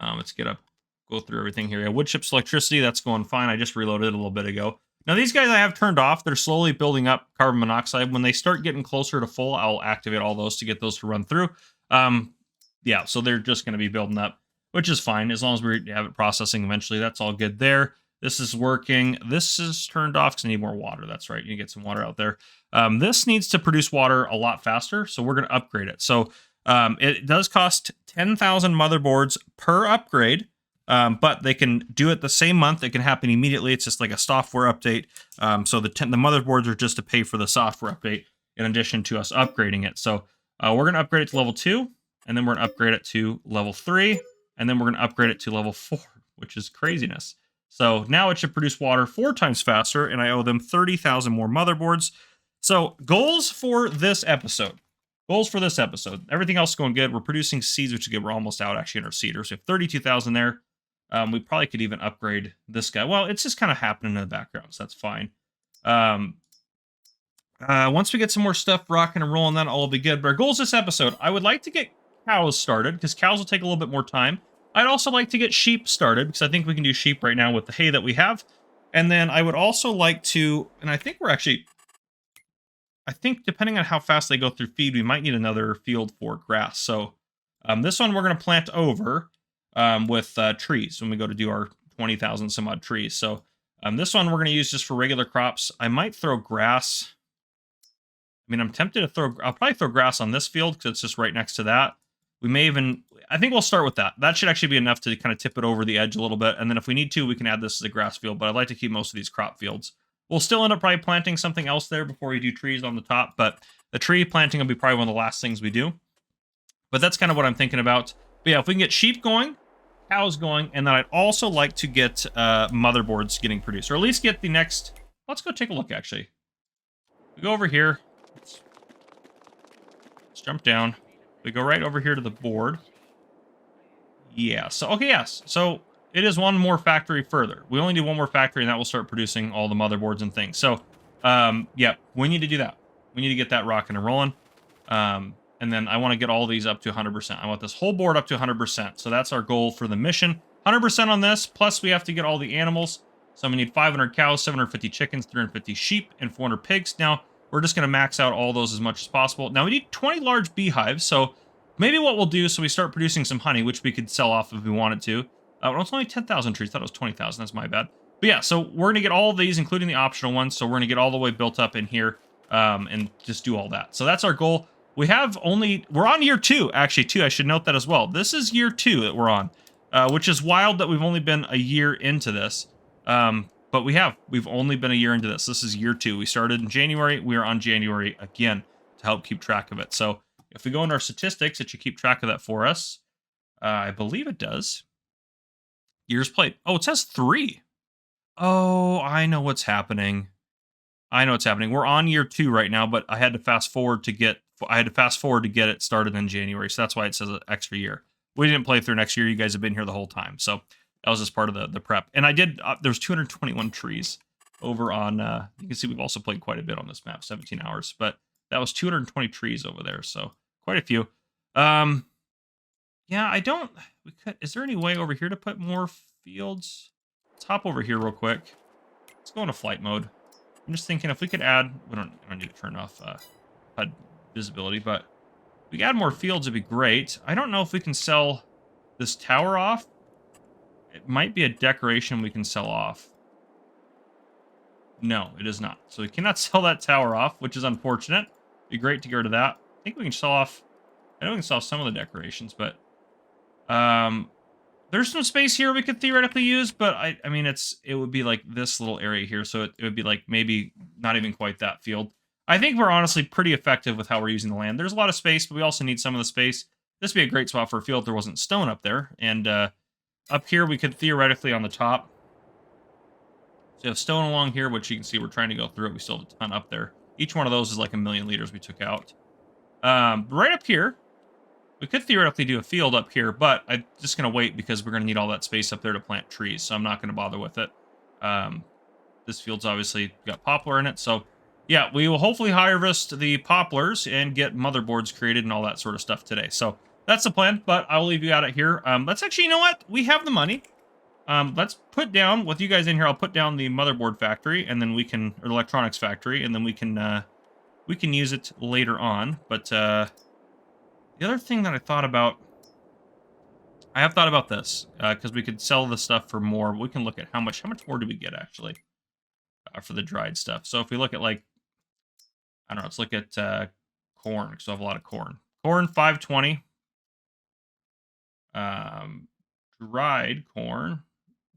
Let's go through everything here. Yeah, wood chips, electricity, that's going fine. I just reloaded it a little bit ago. Now, these guys I have turned off. They're slowly building up carbon monoxide. When they start getting closer to full, I'll activate all those to get those to run through. Yeah, so they're just going to be building up, which is fine as long as we have it processing eventually. That's all good there. This is working. This is turned off because I need more water. That's right. You get some water out there. This needs to produce water a lot faster, so we're going to upgrade it. So it does cost 10,000 motherboards per upgrade, but they can do it the same month. It can happen immediately. It's just like a software update. So the motherboards are just to pay for the software update in addition to us upgrading it. So we're going to upgrade it to level 2, and then we're going to upgrade it to level 3, and then we're going to upgrade it to level 4, which is craziness. So now it should produce water 4 times faster, and I owe them 30,000 more motherboards. So goals for this episode. Everything else is going good. We're producing seeds, which is good. We're almost out actually in our seeders. We have 32,000 there. We probably could even upgrade this guy. Well, it's just kind of happening in the background, so that's fine. Once we get some more stuff rocking and rolling, then all will be good. But our goals this episode, I would like to get cows started, because cows will take a little bit more time. I'd also like to get sheep started, because I think we can do sheep right now with the hay that we have. And then I would also like to, and I think depending on how fast they go through feed, we might need another field for grass. So this one we're going to plant over with trees when we go to do our 20,000 some odd trees. So this one we're going to use just for regular crops. I might throw grass. I mean, I'm tempted to I'll probably throw grass on this field because it's just right next to that. We may even, I think we'll start with that. That should actually be enough to kind of tip it over the edge a little bit. And then if we need to, we can add this as a grass field, but I'd like to keep most of these crop fields. We'll still end up probably planting something else there before we do trees on the top, but the tree planting will be probably one of the last things we do. But that's kind of what I'm thinking about. But yeah, if we can get sheep going, cows going, and then I'd also like to get motherboards getting produced, or at least get the next, let's go take a look actually. We go over here. Let's jump down. We go right over here to the board. Yeah, so, okay, yes. So it is one more factory further. We only do one more factory, and that will start producing all the motherboards and things. So, yeah, we need to do that. We need to get that rocking and rolling. And then I want to get all these up to 100%. I want this whole board up to 100%. So that's our goal for the mission. 100% on this, plus we have to get all the animals. So we need 500 cows, 750 chickens, 350 sheep, and 400 pigs. Now, we're just going to max out all those as much as possible. Now, we need 20 large beehives, so maybe what we'll do, so we start producing some honey, which we could sell off if we wanted to. Well, it's only 10,000 trees. I thought it was 20,000. That's my bad. But yeah, so we're going to get all of these, including the optional ones. So we're going to get all the way built up in here and just do all that. So that's our goal. We're on year 2, actually, too. I should note that as well. This is year 2 that we're on, which is wild that we've only been a year into this. But we've only been a year into this. This is year 2. We started in January. We are on January again to help keep track of it. So if we go into our statistics, it should keep track of that for us. I believe it does. Years played. Oh, it says 3. Oh, I know what's happening. We're on year 2 right now, but I had to fast forward to get it started in January. So that's why it says an extra year. We didn't play through next year. You guys have been here the whole time. So that was just part of the prep. And I did, there's 221 trees over on, you can see we've also played quite a bit on this map, 17 hours. But that was 220 trees over there. So quite a few. Yeah, is there any way over here to put more fields? Let's hop over here real quick. Let's go into flight mode. I'm just thinking if we could add, I don't need to turn off HUD visibility, but if we could add more fields, it'd be great. I don't know if we can sell this tower off. It might be a decoration we can sell off. No, it is not. So we cannot sell that tower off, which is unfortunate. It'd be great to get rid of that. I think we can sell off, I know we can sell off some of the decorations, but there's some space here we could theoretically use, but I mean, it would be like this little area here, so it would be like maybe not even quite that field. I think we're honestly pretty effective with how we're using the land. There's a lot of space, but we also need some of the space. This would be a great spot for a field if there wasn't stone up there, and up here we could theoretically on the top. So you have stone along here, which you can see we're trying to go through it. We still have a ton up there. Each one of those is like 1,000,000 liters we took out. Right up here, we could theoretically do a field up here, but I'm just going to wait because we're going to need all that space up there to plant trees, so I'm not going to bother with it. This field's obviously got poplar in it, so yeah, we will hopefully harvest the poplars and get motherboards created and all that sort of stuff today. So that's the plan, but I'll leave you at it here. Let's actually, you know what? We have the money. Let's put down, with you guys in here, I'll put down the motherboard factory, and then we can, or the electronics factory, and then we can use it later on. But the other thing that I thought about I have thought about this because we could sell the stuff for more. We can look at how much more do we get actually for the dried stuff. So if we look at like, I don't know, let's look at corn because I have a lot of corn. Corn 520. Dried corn,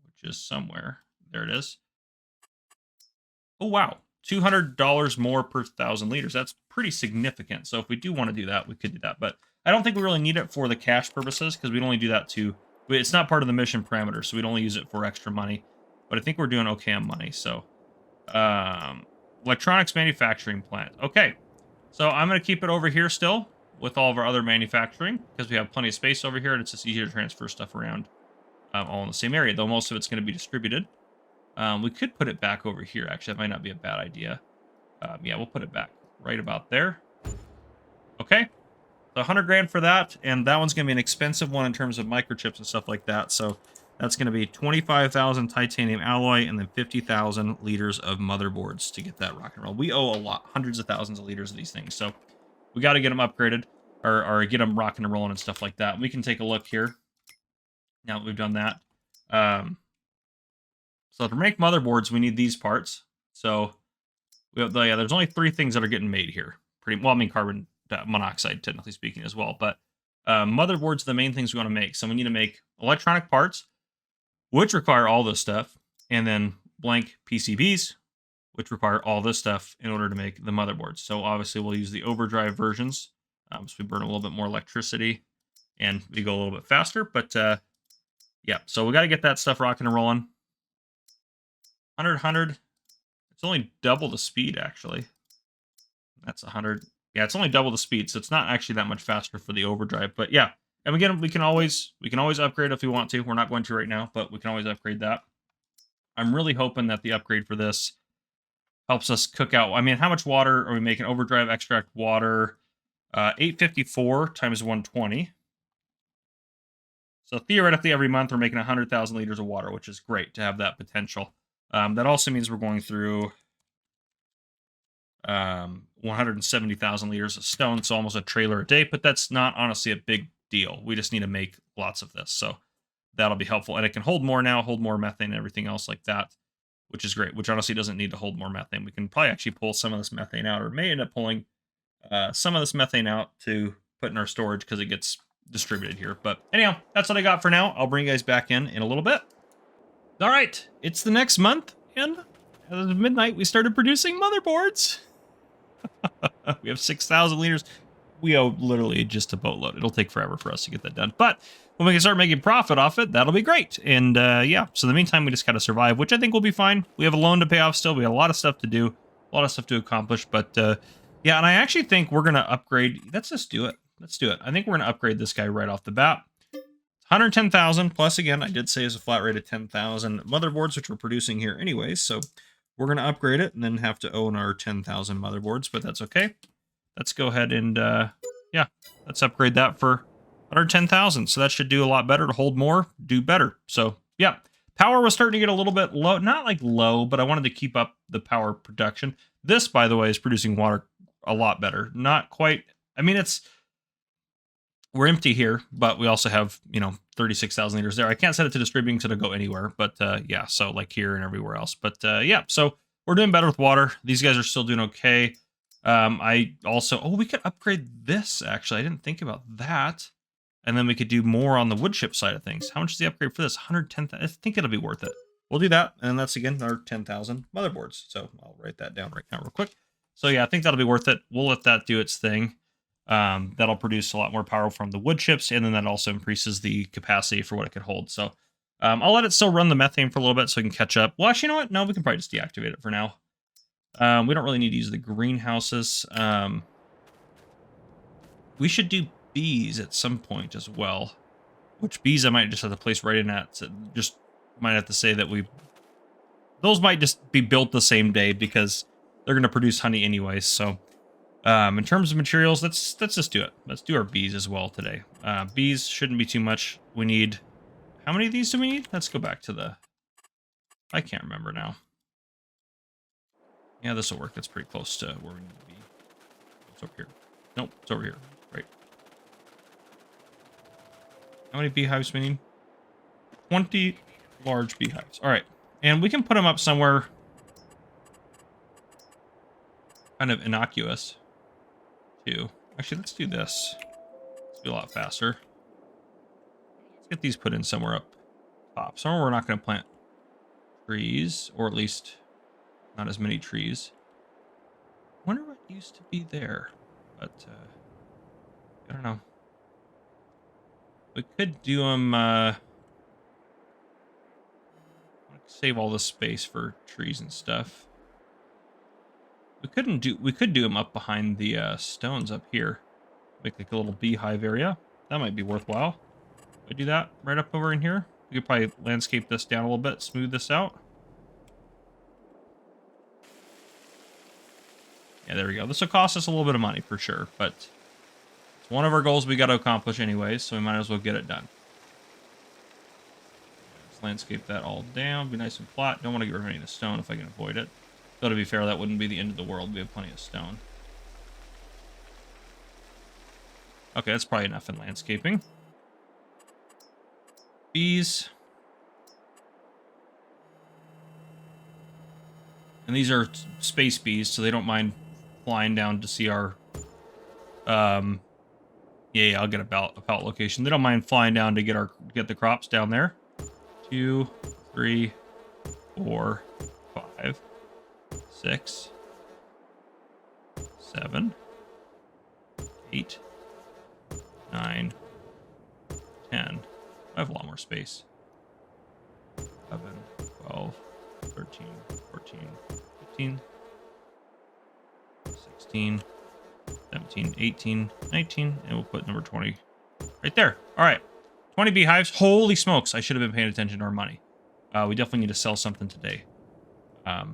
which is somewhere. There it is. Oh, wow. $200 more per 1,000 liters. That's pretty significant. So if we do want to do that, we could do that. But I don't think we really need it for the cash purposes because we'd only do that to... It's not part of the mission parameter, so we'd only use it for extra money. But I think we're doing okay on money. So, electronics manufacturing plant. Okay. So I'm going to keep it over here still with all of our other manufacturing because we have plenty of space over here and it's just easier to transfer stuff around all in the same area, though most of it's going to be distributed. We could put it back over here. Actually, that might not be a bad idea. Yeah, we'll put it back right about there. Okay. So 100 grand for that. And that one's going to be an expensive one in terms of microchips and stuff like that. So that's going to be 25,000 titanium alloy and then 50,000 liters of motherboards to get that rock and roll. We owe a lot, hundreds of thousands of liters of these things. So we got to get them upgraded or get them rocking and rolling and stuff like that. We can take a look here now that we've done that. So to make motherboards, we need these parts. So we have there's only 3 things that are getting made here. Pretty well, I mean carbon monoxide, technically speaking, as well. But motherboards are the main things we want to make. So we need to make electronic parts, which require all this stuff, and then blank PCBs, which require all this stuff in order to make the motherboards. So obviously we'll use the overdrive versions, so we burn a little bit more electricity, and we go a little bit faster. But yeah, so we got to get that stuff rocking and rolling. 100. It's only double the speed, actually. That's 100. Yeah, it's only double the speed, so it's not actually that much faster for the overdrive. But yeah, and again, we can always upgrade if we want to. We're not going to right now, but we can always upgrade that. I'm really hoping that the upgrade for this helps us cook out. I mean, how much water are we making? Overdrive extract water, 854 times 120. So theoretically, every month we're making 100,000 liters of water, which is great to have that potential. That also means we're going through 170,000 liters of stone, so almost a trailer a day, but that's not honestly a big deal. We just need to make lots of this, so that'll be helpful. And it can hold more now, hold more methane and everything else like that, which is great, which honestly doesn't need to hold more methane. We can probably actually pull some of this methane out, or may end up pulling some of this methane out to put in our storage because it gets distributed here. But anyhow, that's what I got for now. I'll bring you guys back in a little bit. All right, it's the next month, and as of midnight, we started producing motherboards. We have 6,000 liters. We owe literally just a boatload. It'll take forever for us to get that done. But when we can start making profit off it, that'll be great. And yeah, so in the meantime, we just got to survive, which I think will be fine. We have a loan to pay off still. We have a lot of stuff to do, a lot of stuff to accomplish. But yeah, and I actually think we're going to upgrade. Let's just do it. Let's do it. I think we're going to upgrade this guy right off the bat. 110,000 plus, again, I did say is a flat rate of 10,000 motherboards, which we're producing here anyways. So we're going to upgrade it and then have to own our 10,000 motherboards, but that's okay. Let's go ahead and, yeah, let's upgrade that for 110,000. So that should do a lot better to hold more, do better. So yeah, power was starting to get a little bit low, not like low, but I wanted to keep up the power production. This, by the way, is producing water a lot better. Not quite, I mean, we're empty here, but we also have, 36,000 liters there. I can't set it to distributing so to go anywhere, but yeah, so like here and everywhere else. But yeah, so we're doing better with water. These guys are still doing okay. I also, we could upgrade this, actually. I didn't think about that. And then we could do more on the wood chip side of things. How much is the upgrade for this? 110,000. I think it'll be worth it. We'll do that. And that's, again, our 10,000 motherboards. So I'll write that down right now real quick. So yeah, I think that'll be worth it. We'll let that do its thing. That'll produce a lot more power from the wood chips, and then that also increases the capacity for what it could hold. So I'll let it still run the methane for a little bit so we can catch up. Well, actually, you know what? No, we can probably just deactivate it for now. We don't really need to use the greenhouses. We should do bees at some point as well, which bees I might just have to place right in at. So just might have to say that those might just be built the same day because they're going to produce honey anyways. So in terms of materials, let's just do it. Let's do our bees as well today. Bees shouldn't be too much. We need, how many of these do we need? Let's go back to I can't remember now. Yeah, this will work. That's pretty close to where we need to be. It's over here. Nope, it's over here. Right. How many beehives we need? 20 large beehives. All right. And we can put them up somewhere kind of innocuous, too. Actually, let's do this. Let's be a lot faster. Let's get these put in somewhere up top. Somewhere we're not going to plant trees, or at least not as many trees. I wonder what used to be there, but I don't know. We could do them. Save all this space for trees and stuff. We could do them up behind the stones up here. Make like a little beehive area. That might be worthwhile. We do that right up over in here. We could probably landscape this down a little bit, smooth this out. Yeah, there we go. This will cost us a little bit of money for sure, but it's one of our goals we got to accomplish anyways, so we might as well get it done. Let's landscape that all down. Be nice and flat. Don't want to get rid of any of the stone if I can avoid it. Though to be fair, that wouldn't be the end of the world. We have plenty of stone. Okay, that's probably enough in landscaping. Bees. And these are space bees, so they don't mind flying down to see our... Yeah, I'll get a pallet location. They don't mind flying down to get the crops down there. 2, 3, 4, 5, 6, 7, 8, 9, 10. I have a lot more space. 11, 12, 13, 14, 15, 16, 17, 18, 19, and we'll put number 20 right there. All right, 20 beehives. Holy smokes, I should have been paying attention to our money. We definitely need to sell something today. Yeah,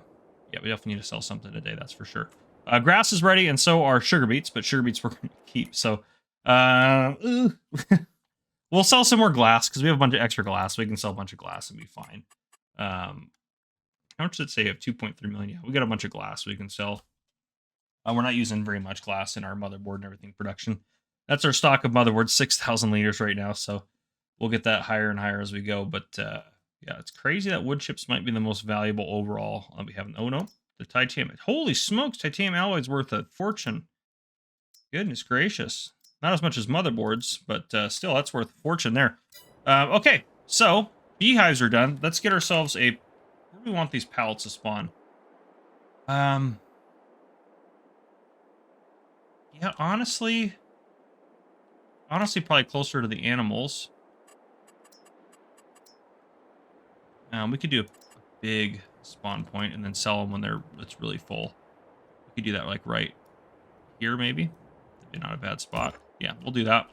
we definitely need to sell something today, that's for sure. Grass is ready, and so are sugar beets, but sugar beets we're going to keep. So we'll sell some more glass, because we have a bunch of extra glass. We can sell a bunch of glass and be fine. How much did it say? You have 2.3 million. Yeah, we got a bunch of glass we can sell. We're not using very much glass in our motherboard and everything production. That's our stock of motherboards, 6,000 liters right now, so we'll get that higher and higher as we go. But yeah, it's crazy that wood chips might be the most valuable overall. We have the titanium. Holy smokes, titanium alloy's worth a fortune. Goodness gracious. Not as much as motherboards, but still, that's worth a fortune there. Okay, so beehives are done. Let's get ourselves a... Where do we want these pallets to spawn? Yeah, honestly, probably closer to the animals. We could do a big spawn point and then sell them when it's really full. We could do that like right here, maybe. That'd be not a bad spot. Yeah, we'll do that.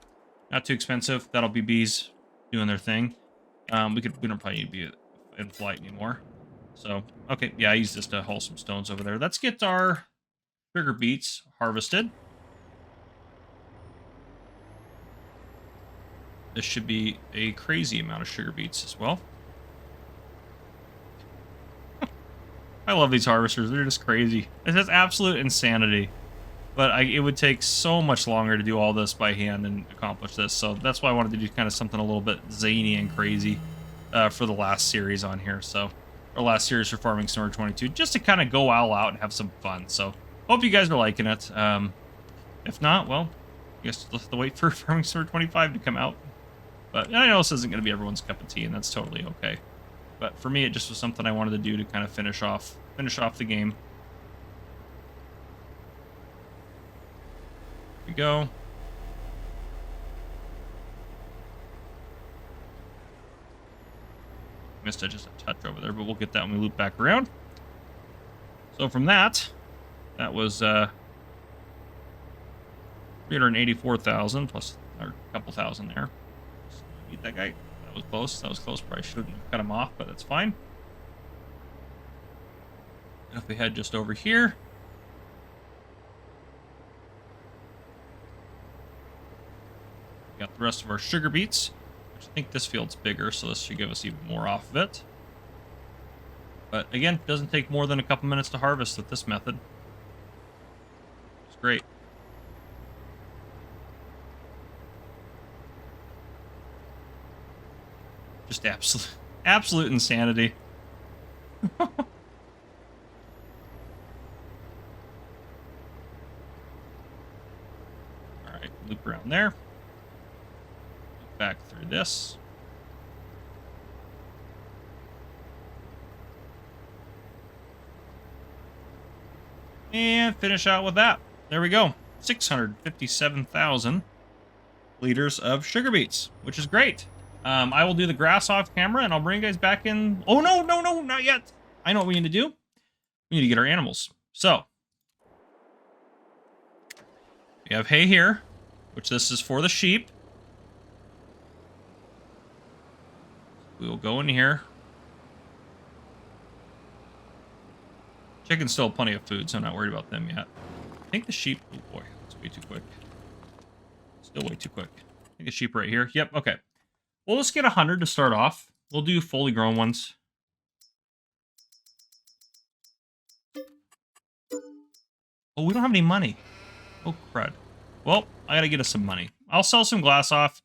Not too expensive. That'll be bees doing their thing. We don't probably need to be in flight anymore. So, okay, yeah, I used this to haul some stones over there. Let's get our sugar beets harvested. This should be a crazy amount of sugar beets as well. I love these harvesters. They're just crazy. It's just absolute insanity. But it would take so much longer to do all this by hand and accomplish this. So that's why I wanted to do kind of something a little bit zany and crazy for the last series on here. So, our last series for Farming Simulator 22. Just to kind of go all out and have some fun. So, hope you guys are liking it. If not, well, I guess we'll have to wait for Farming Simulator 25 to come out. But I know this isn't going to be everyone's cup of tea, and that's totally okay. But for me, it just was something I wanted to do to kind of finish off the game. Here we go. Missed it just a touch over there, but we'll get that when we loop back around. So from that was 384,000 plus a couple thousand there. Beat that guy. That was close. That was close. Probably shouldn't have cut him off, but that's fine. And if we head just over here, we got the rest of our sugar beets, which I think this field's bigger, so this should give us even more off of it. But again, it doesn't take more than a couple minutes to harvest with this method. It's great. Just absolute insanity. All right, loop around there. Loop back through this. And finish out with that. There we go. 657,000 liters of sugar beets, which is great. I will do the grass off camera, and I'll bring you guys back in. Oh, no, not yet. I know what we need to do. We need to get our animals. So, we have hay here, which this is for the sheep. We will go in here. Chickens still have plenty of food, so I'm not worried about them yet. I think the sheep... Oh, boy. That's way too quick. Still way too quick. I think the sheep right here. Yep, okay. Well, let's get 100 to start off. We'll do fully grown ones. Oh, we don't have any money. Oh, crud. Well, I gotta get us some money. I'll sell some glass off.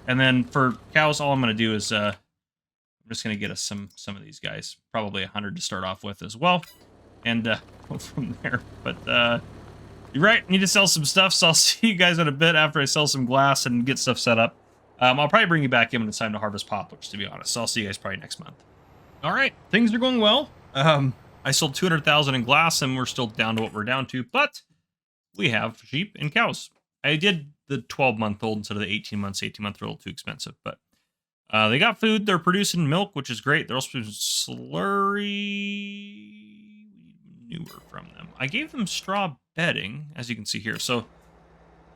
And then for cows, all I'm gonna do is... I'm just gonna get us some of these guys. Probably 100 to start off with as well. And go from there. But you're right, need to sell some stuff, so I'll see you guys in a bit after I sell some glass and get stuff set up. I'll probably bring you back in when it's time to harvest poplars, to be honest. So I'll see you guys probably next month. All right, things are going well. I sold 200,000 in glass, and we're still down to what we're down to, but we have sheep and cows. I did the 12-month-old instead of the 18 months. 18-month are a little too expensive, but they got food. They're producing milk, which is great. They're also producing slurry manure from them. I gave them straw bedding, as you can see here. So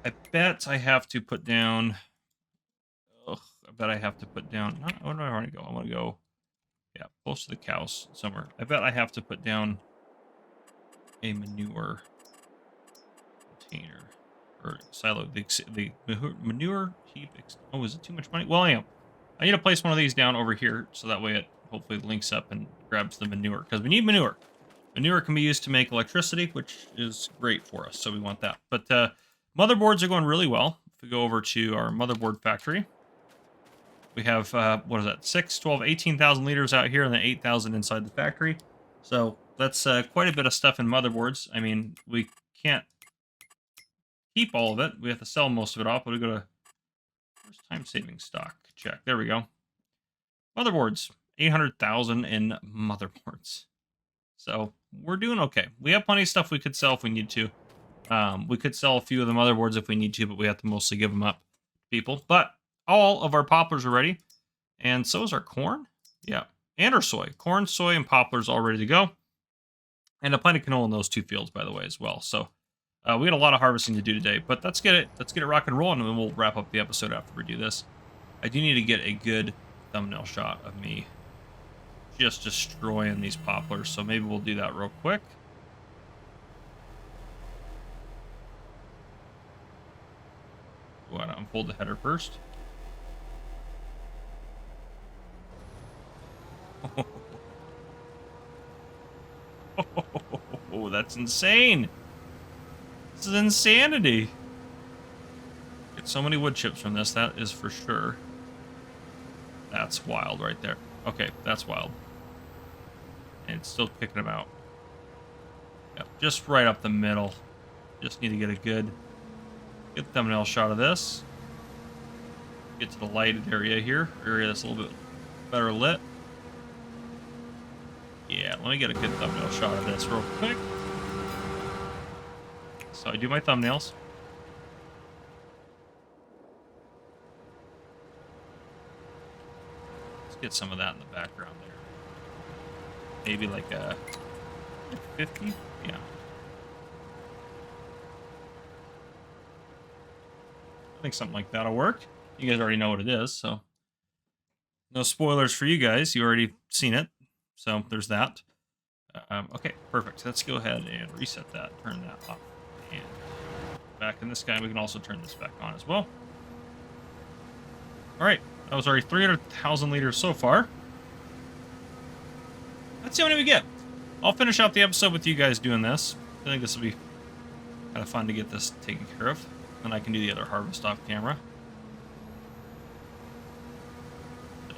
I bet I have to put down... I bet I have to put down... Where do I want to go? I want to go... Yeah, close to the cows somewhere. I bet I have to put down a manure container. Or silo. The manure heap... Oh, is it too much money? Well, anyhow. I need to place one of these down over here, so that way it hopefully links up and grabs the manure. Because we need manure. Manure can be used to make electricity, which is great for us, so we want that. But motherboards are going really well. If we go over to our motherboard factory, we have, what is that, 6, 12, 18,000 liters out here, and then 8,000 inside the factory. So that's quite a bit of stuff in motherboards. I mean, we can't keep all of it. We have to sell most of it off, but we go to... Where's time-saving stock? Check. There we go. Motherboards. 800,000 in motherboards. So we're doing okay. We have plenty of stuff we could sell if we need to. We could sell a few of the motherboards if we need to, but we have to mostly give them up to people. But all of our poplars are ready. And so is our corn. Yeah. And our soy. Corn, soy, and poplars all ready to go. And I plan to canola in those 2 fields, by the way, as well. So we got a lot of harvesting to do today. But let's get it rock and rolling, and then we'll wrap up the episode after we do this. I do need to get a good thumbnail shot of me just destroying these poplars, so maybe we'll do that real quick. I want to unfold the header first. Oh, that's insane. This is insanity. Get so many wood chips from this, that is for sure. That's wild right there. Okay, that's wild. And it's still kicking them out. Yep, just right up the middle. Just need to get a good thumbnail shot of this. Get to the lighted area here. Area that's a little bit better lit. Yeah, let me get a good thumbnail shot of this real quick. So I do my thumbnails. Let's get some of that in the background there. Maybe like a 50? Yeah. I think something like that'll work. You guys already know what it is, so no spoilers for you guys. You already seen it, so there's that. Okay, perfect. Let's go ahead and reset that. Turn that off. And back in this guy, we can also turn this back on as well. All right, that was already 300,000 liters so far. Let's see how many we get. I'll finish out the episode with you guys doing this. I think this will be kind of fun to get this taken care of. And I can do the other harvest off camera.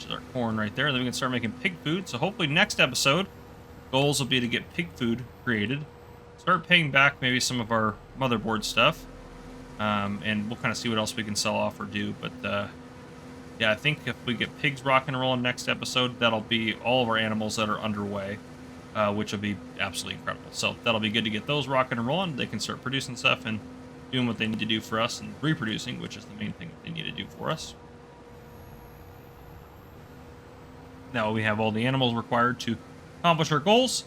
which is our corn right there. And then we can start making pig food. So hopefully next episode, goals will be to get pig food created. Start paying back maybe some of our motherboard stuff. And we'll kind of see what else we can sell off or do. But yeah, I think if we get pigs rocking and rolling next episode, that'll be all of our animals that are underway, which will be absolutely incredible. So that'll be good to get those rocking and rolling. They can start producing stuff and doing what they need to do for us and reproducing, which is the main thing that they need to do for us. Now we have all the animals required to accomplish our goals.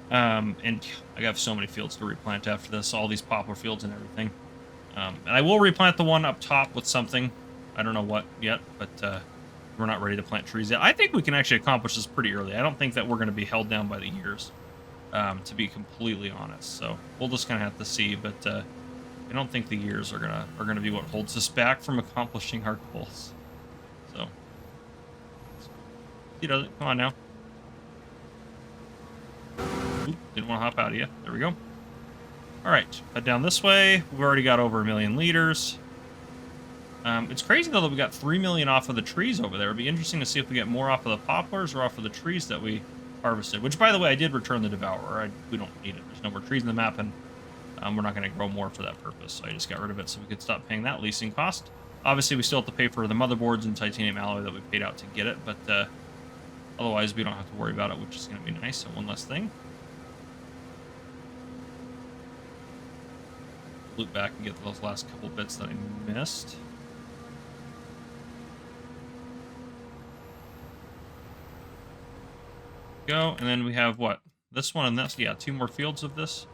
And I have so many fields to replant after this, all these poplar fields and everything. And I will replant the one up top with something. I don't know what yet, but we're not ready to plant trees yet. I think we can actually accomplish this pretty early. I don't think that we're going to be held down by the years, to be completely honest. So we'll just kind of have to see. But I don't think the years are gonna be what holds us back from accomplishing our goals. So he does it. Come on now. Oop, didn't want to hop out of you. There we go. All right, head down this way. We've already got over 1 million liters. It's crazy though that we got 3 million off of the trees over there. It'd be interesting to see if we get more off of the poplars or off of the trees that we harvested. Which, by the way, I did return the devourer. We don't need it. There's no more trees in the map, and we're not going to grow more for that purpose. So I just got rid of it so we could stop paying that leasing cost. Obviously, we still have to pay for the motherboards and titanium alloy that we paid out to get it, but otherwise we don't have to worry about it, which is going to be nice. So one less thing. Loop back and get those last couple bits that I missed. Go, and then we have what? This one and this. Yeah, 2 more fields of this.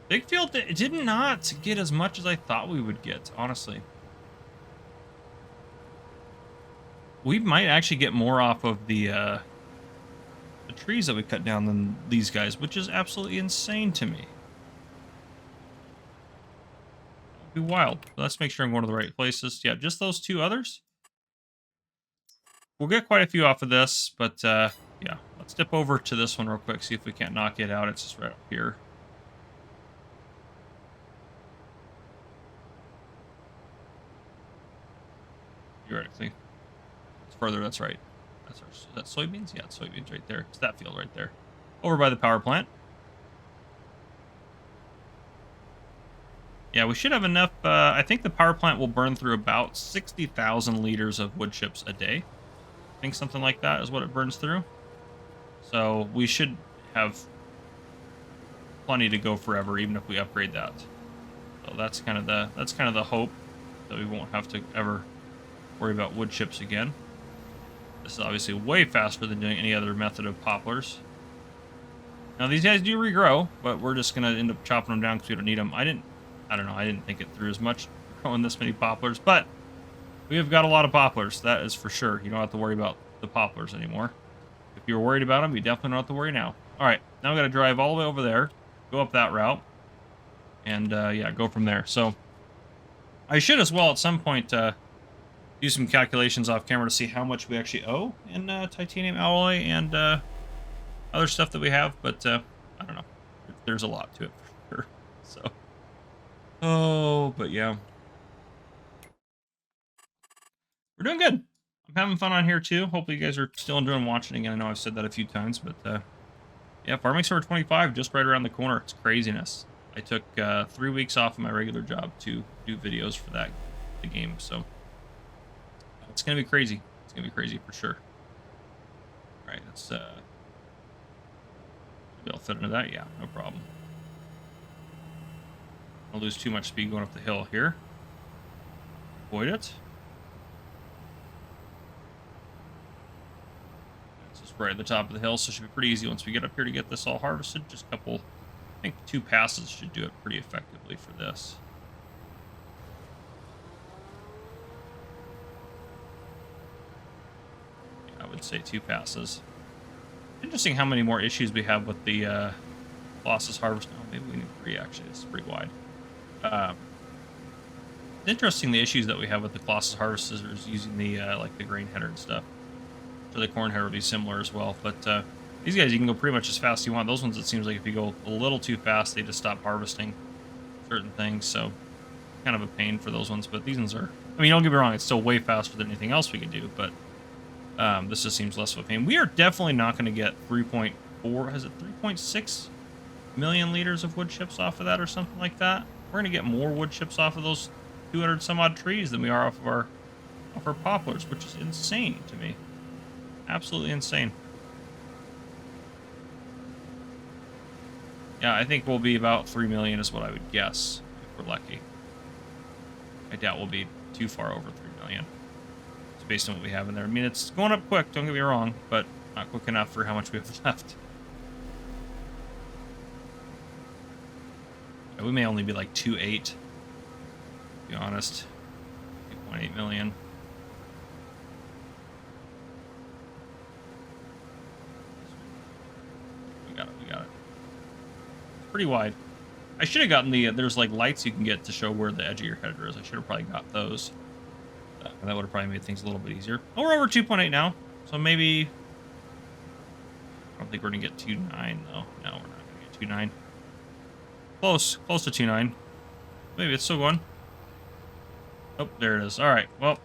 Big field did not get as much as I thought we would get, honestly. We might actually get more off of the trees that we cut down than these guys, which is absolutely insane to me. Be wild. But let's make sure I'm going to the right places. Yeah, just those 2 others. We'll get quite a few off of this, but yeah, let's dip over to this one real quick, see if we can't knock it out. It's just right up here. Theoretically. It's further, that's right. Is that soybeans? Yeah, it's soybeans right there. It's that field right there. Over by the power plant. Yeah, we should have enough. I think the power plant will burn through about 60,000 liters of wood chips a day. I think something like that is what it burns through. So we should have plenty to go forever, even if we upgrade that. So that's kind of the hope, that we won't have to ever worry about wood chips again. This is obviously way faster than doing any other method of poplars. Now these guys do regrow, but we're just gonna end up chopping them down because we don't need them. I don't know. I didn't think it through as much growing this many poplars, but we have got a lot of poplars. That is for sure. You don't have to worry about the poplars anymore. If you were worried about them, you definitely don't have to worry now. All right, now we got to drive all the way over there, go up that route, and yeah, go from there. So I should as well at some point do some calculations off camera to see how much we actually owe in titanium alloy and other stuff that we have, but I don't know. There's a lot to it for sure. So, oh, but yeah. We're doing good. I'm having fun on here too. Hopefully you guys are still enjoying watching again. I know I've said that a few times, but yeah, Farming Summer 25 just right around the corner. It's craziness. I took 3 weeks off of my regular job to do videos for the game, so it's gonna be crazy. It's gonna be crazy for sure. All right, let's maybe I'll fit into that. Yeah, no problem. I'll lose too much speed going up the hill here. Avoid it. Right at the top of the hill, so it should be pretty easy once we get up here to get this all harvested. Just a couple, I think 2 passes should do it pretty effectively for this. Yeah, I would say 2 passes. Interesting how many more issues we have with the Colossus harvest. Oh, maybe we need 3 actually. It's pretty wide. It's interesting the issues that we have with the Colossus harvest scissors using the like the grain header and stuff. So the corn header would be similar as well, but these guys you can go pretty much as fast as you want. Those ones, it seems like if you go a little too fast, they just stop harvesting certain things, so kind of a pain for those ones. But these ones are, I mean, don't get me wrong, it's still way faster than anything else we can do, but This just seems less of a pain. We are definitely not going to get 3.4, has it 3.6 million liters of wood chips off of that or something like that. We're going to get more wood chips off of those 200 some odd trees than we are off of our poplars, which is insane to me. Absolutely insane. Yeah, I think we'll be about 3 million is what I would guess if we're lucky. I doubt we'll be too far over 3 million. It's based on what we have in there. I mean, it's going up quick, don't get me wrong, but not quick enough for how much we have left. Yeah, we may only be like 2.8, to be honest. 2.8 million. We got it, we got it. It's pretty wide. I should have gotten the, there's like lights you can get to show where the edge of your header is. I should have probably got those. That would have probably made things a little bit easier. Oh, we're over 2.8 now. So maybe, I don't think we're going to get 2.9 though. No, we're not going to get 2.9. Close to 2.9. Maybe it's still going. Oh, there it is. All right. Well,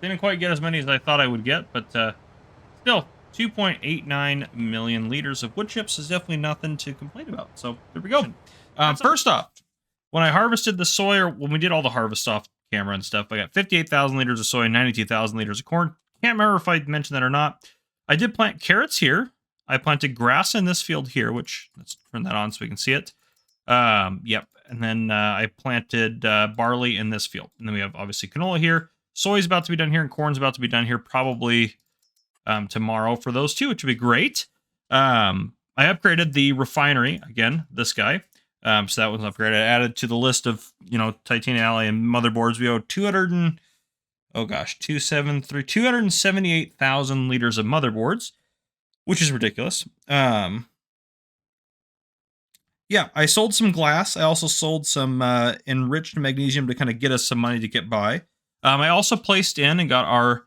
didn't quite get as many as I thought I would get, but still, 2.89 million liters of wood chips is definitely nothing to complain about. So there we go. First off, when I harvested the soy, or when we did all the harvest off camera and stuff, I got 58,000 liters of soy and 92,000 liters of corn. Can't remember if I mentioned that or not. I did plant carrots here. I planted grass in this field here, which, let's turn that on so we can see it. Yep. And then I planted barley in this field. And then we have obviously canola here. Soy's about to be done here, and corn's about to be done here probably tomorrow for those two, which would be great. I upgraded the refinery, again, this guy. So that was upgraded. I added to the list of, you know, titanium alloy and motherboards. We owe 278,000 liters of motherboards, which is ridiculous. Yeah, I sold some glass. I also sold some enriched magnesium to kind of get us some money to get by. I also placed in and got our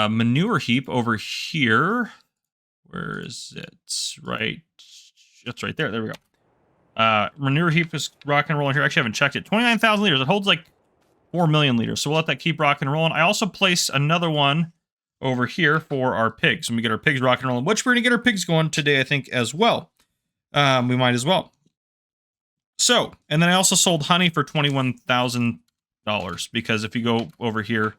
manure heap over here. Where is it? Right. It's right there. There we go. Manure heap is rock and rolling here. Actually, I haven't checked it. 29,000 liters. It holds like 4 million liters. So we'll let that keep rocking and rolling. I also placed another one over here for our pigs. When we get our pigs rocking and rolling, which we're going to get our pigs going today, I think, as well. We might as well. So, and then I also sold honey for $21,000 because if you go over here,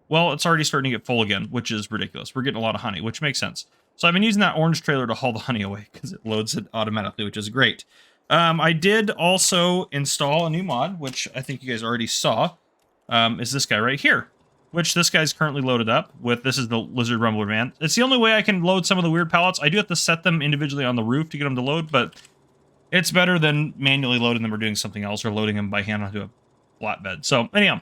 well, it's already starting to get full again, which is ridiculous. We're getting a lot of honey, which makes sense. So I've been using that orange trailer to haul the honey away because it loads it automatically, which is great. I did also install a new mod, which I think you guys already saw, is this guy right here, which this guy's currently loaded up with. This is the Lizard Rumbler van. It's the only way I can load some of the weird pallets. I do have to set them individually on the roof to get them to load, but it's better than manually loading them or doing something else or loading them by hand onto a flatbed. So anyhow,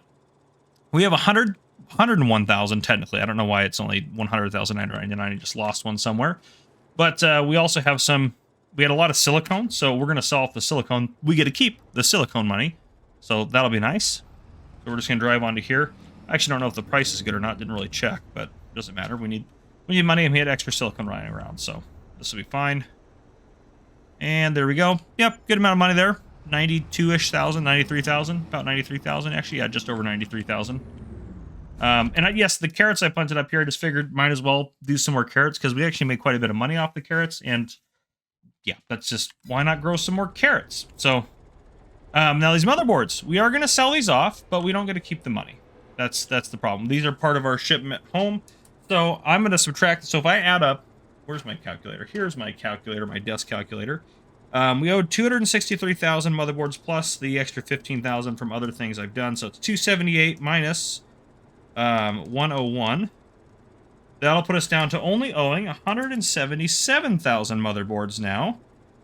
we have 101,000 technically. I don't know why it's only 100,999. I just lost one somewhere. But we also have some, we had a lot of silicone, so we're going to sell off the silicone. We get to keep the silicone money, so that'll be nice. So we're just going to drive onto here. I actually don't know if the price is good or not. Didn't really check, but it doesn't matter. We need money, and we had extra silicone running around, so this will be fine. And there we go. Yep, good amount of money there. 92-ish thousand, 93,000, about 93,000. Actually, yeah, just over 93,000. Yes, the carrots I planted up here, I just figured might as well do some more carrots because we actually made quite a bit of money off the carrots. And yeah, that's just, why not grow some more carrots? So now these motherboards, we are going to sell these off, but we don't get to keep the money. That's the problem. These are part of our shipment home. So I'm going to subtract. So if I add up, where's my calculator? Here's my calculator, my desk calculator. We owed 263,000 motherboards plus the extra 15,000 from other things I've done. So it's 278 minus 101. That'll put us down to only owing 177,000 motherboards now,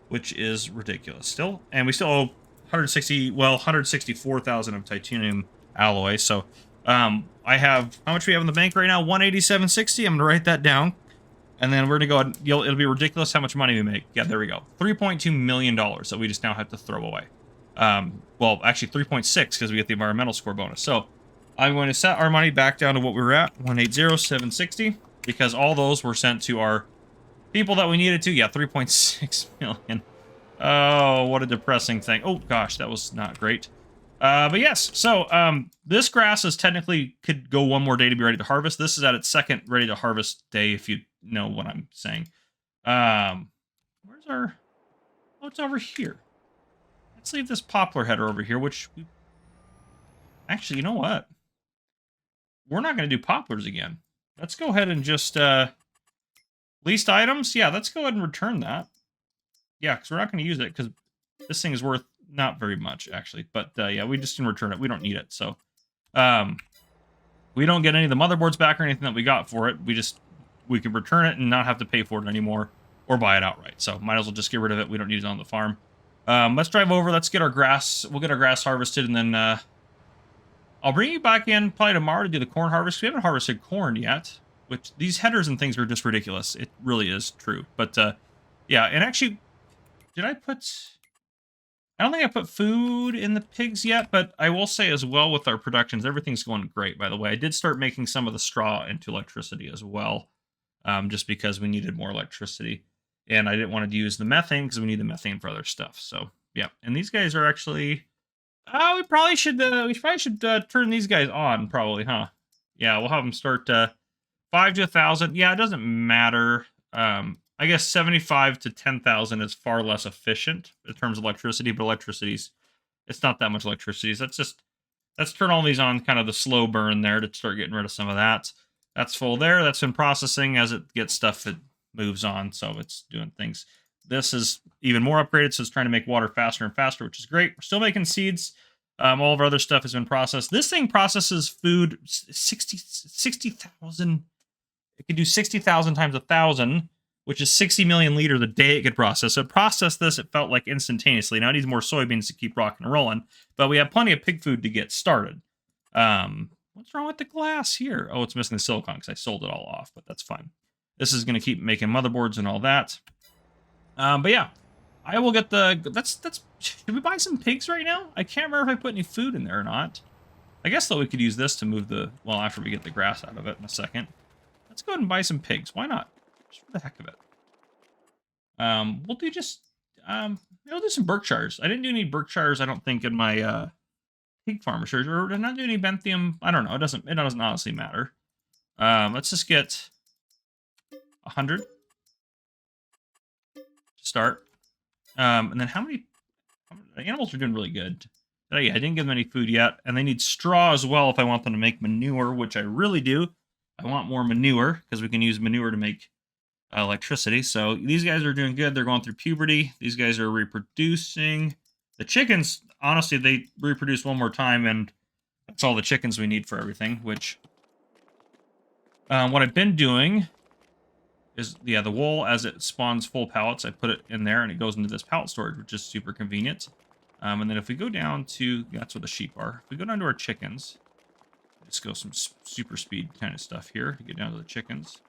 which is ridiculous still. And we still owe 164,000 of titanium alloy. So I have, how much we have in the bank right now? 187.60. I'm going to write that down. And then we're going to go, it'll be ridiculous how much money we make. Yeah, there we go. $3.2 million that we just now have to throw away. Well, actually 3.6 because we get the environmental score bonus. So I'm going to set our money back down to what we were at, 180,760, because all those were sent to our people that we needed to. Yeah, 3.6 million. Oh, what a depressing thing. Oh, gosh, that was not great. But yes, so this grass is technically could go one more day to be ready to harvest. This is at its second ready to harvest day, if you know what I'm saying. Where's our? Oh, it's over here. Let's leave this poplar header over here, which we actually, you know what? We're not going to do poplars again. Let's go ahead and just leased items. Yeah, let's go ahead and return that. Yeah, because we're not going to use it because this thing is worth not very much actually. But yeah, we just can return it. We don't need it, so we don't get any of the motherboards back or anything that we got for it. We can return it and not have to pay for it anymore or buy it outright. So might as well just get rid of it. We don't need it on the farm. Let's drive over. Let's get our grass. We'll get our grass harvested, and then I'll bring you back in probably tomorrow to do the corn harvest. We haven't harvested corn yet, which these headers and things are just ridiculous. It really is true. But yeah, and actually, did I put... I don't think I put food in the pigs yet, but I will say as well with our productions, everything's going great, by the way. I did start making some of the straw into electricity as well, just because we needed more electricity. And I didn't want to use the methane because we need the methane for other stuff. So, yeah. And these guys are actually... we probably should turn these guys on, probably, huh? Yeah, we'll have them start 5 to 1,000. Yeah, it doesn't matter. I guess 75 to 10,000 is far less efficient in terms of electricity, but it's not that much electricity. So let's turn all these on kind of the slow burn there to start getting rid of some of that. That's full there. That's in processing. As it gets stuff, it moves on. So it's doing things. This is even more upgraded, so it's trying to make water faster and faster, which is great. We're still making seeds. All of our other stuff has been processed. This thing processes food 60,000. It can do 60,000 times 1,000, which is 60 million liters a day it could process. So it processed this, it felt like instantaneously. Now it needs more soybeans to keep rocking and rolling, but we have plenty of pig food to get started. What's wrong with the glass here? Oh, it's missing the silicon because I sold it all off, but that's fine. This is going to keep making motherboards and all that. But yeah, I will get the... Should we buy some pigs right now? I can't remember if I put any food in there or not. I guess, though, we could use this to move the... Well, after we get the grass out of it in a second. Let's go ahead and buy some pigs. Why not? Just for the heck of it. We'll do just... we'll do some Berkshires. I didn't do any Berkshires, I don't think, in my pig farmer search. Or did I not do any Benthium? I don't know. It doesn't honestly matter. Let's just get 100. Start. And then how many animals are doing really good. Yeah, I didn't give them any food yet, and they need straw as well if I want them to make manure, which I really do. I want more manure because we can use manure to make electricity. So these guys are doing good. They're going through puberty. These guys are reproducing. The chickens, honestly, they reproduce one more time, and that's all the chickens we need for everything. Which what I've been doing is, yeah, the wool, as it spawns full pallets, I put it in there, and it goes into this pallet storage, which is super convenient. And then if we go down to, that's where the sheep are. If we go down to our chickens, let's go some super speed kind of stuff here to get down to the chickens.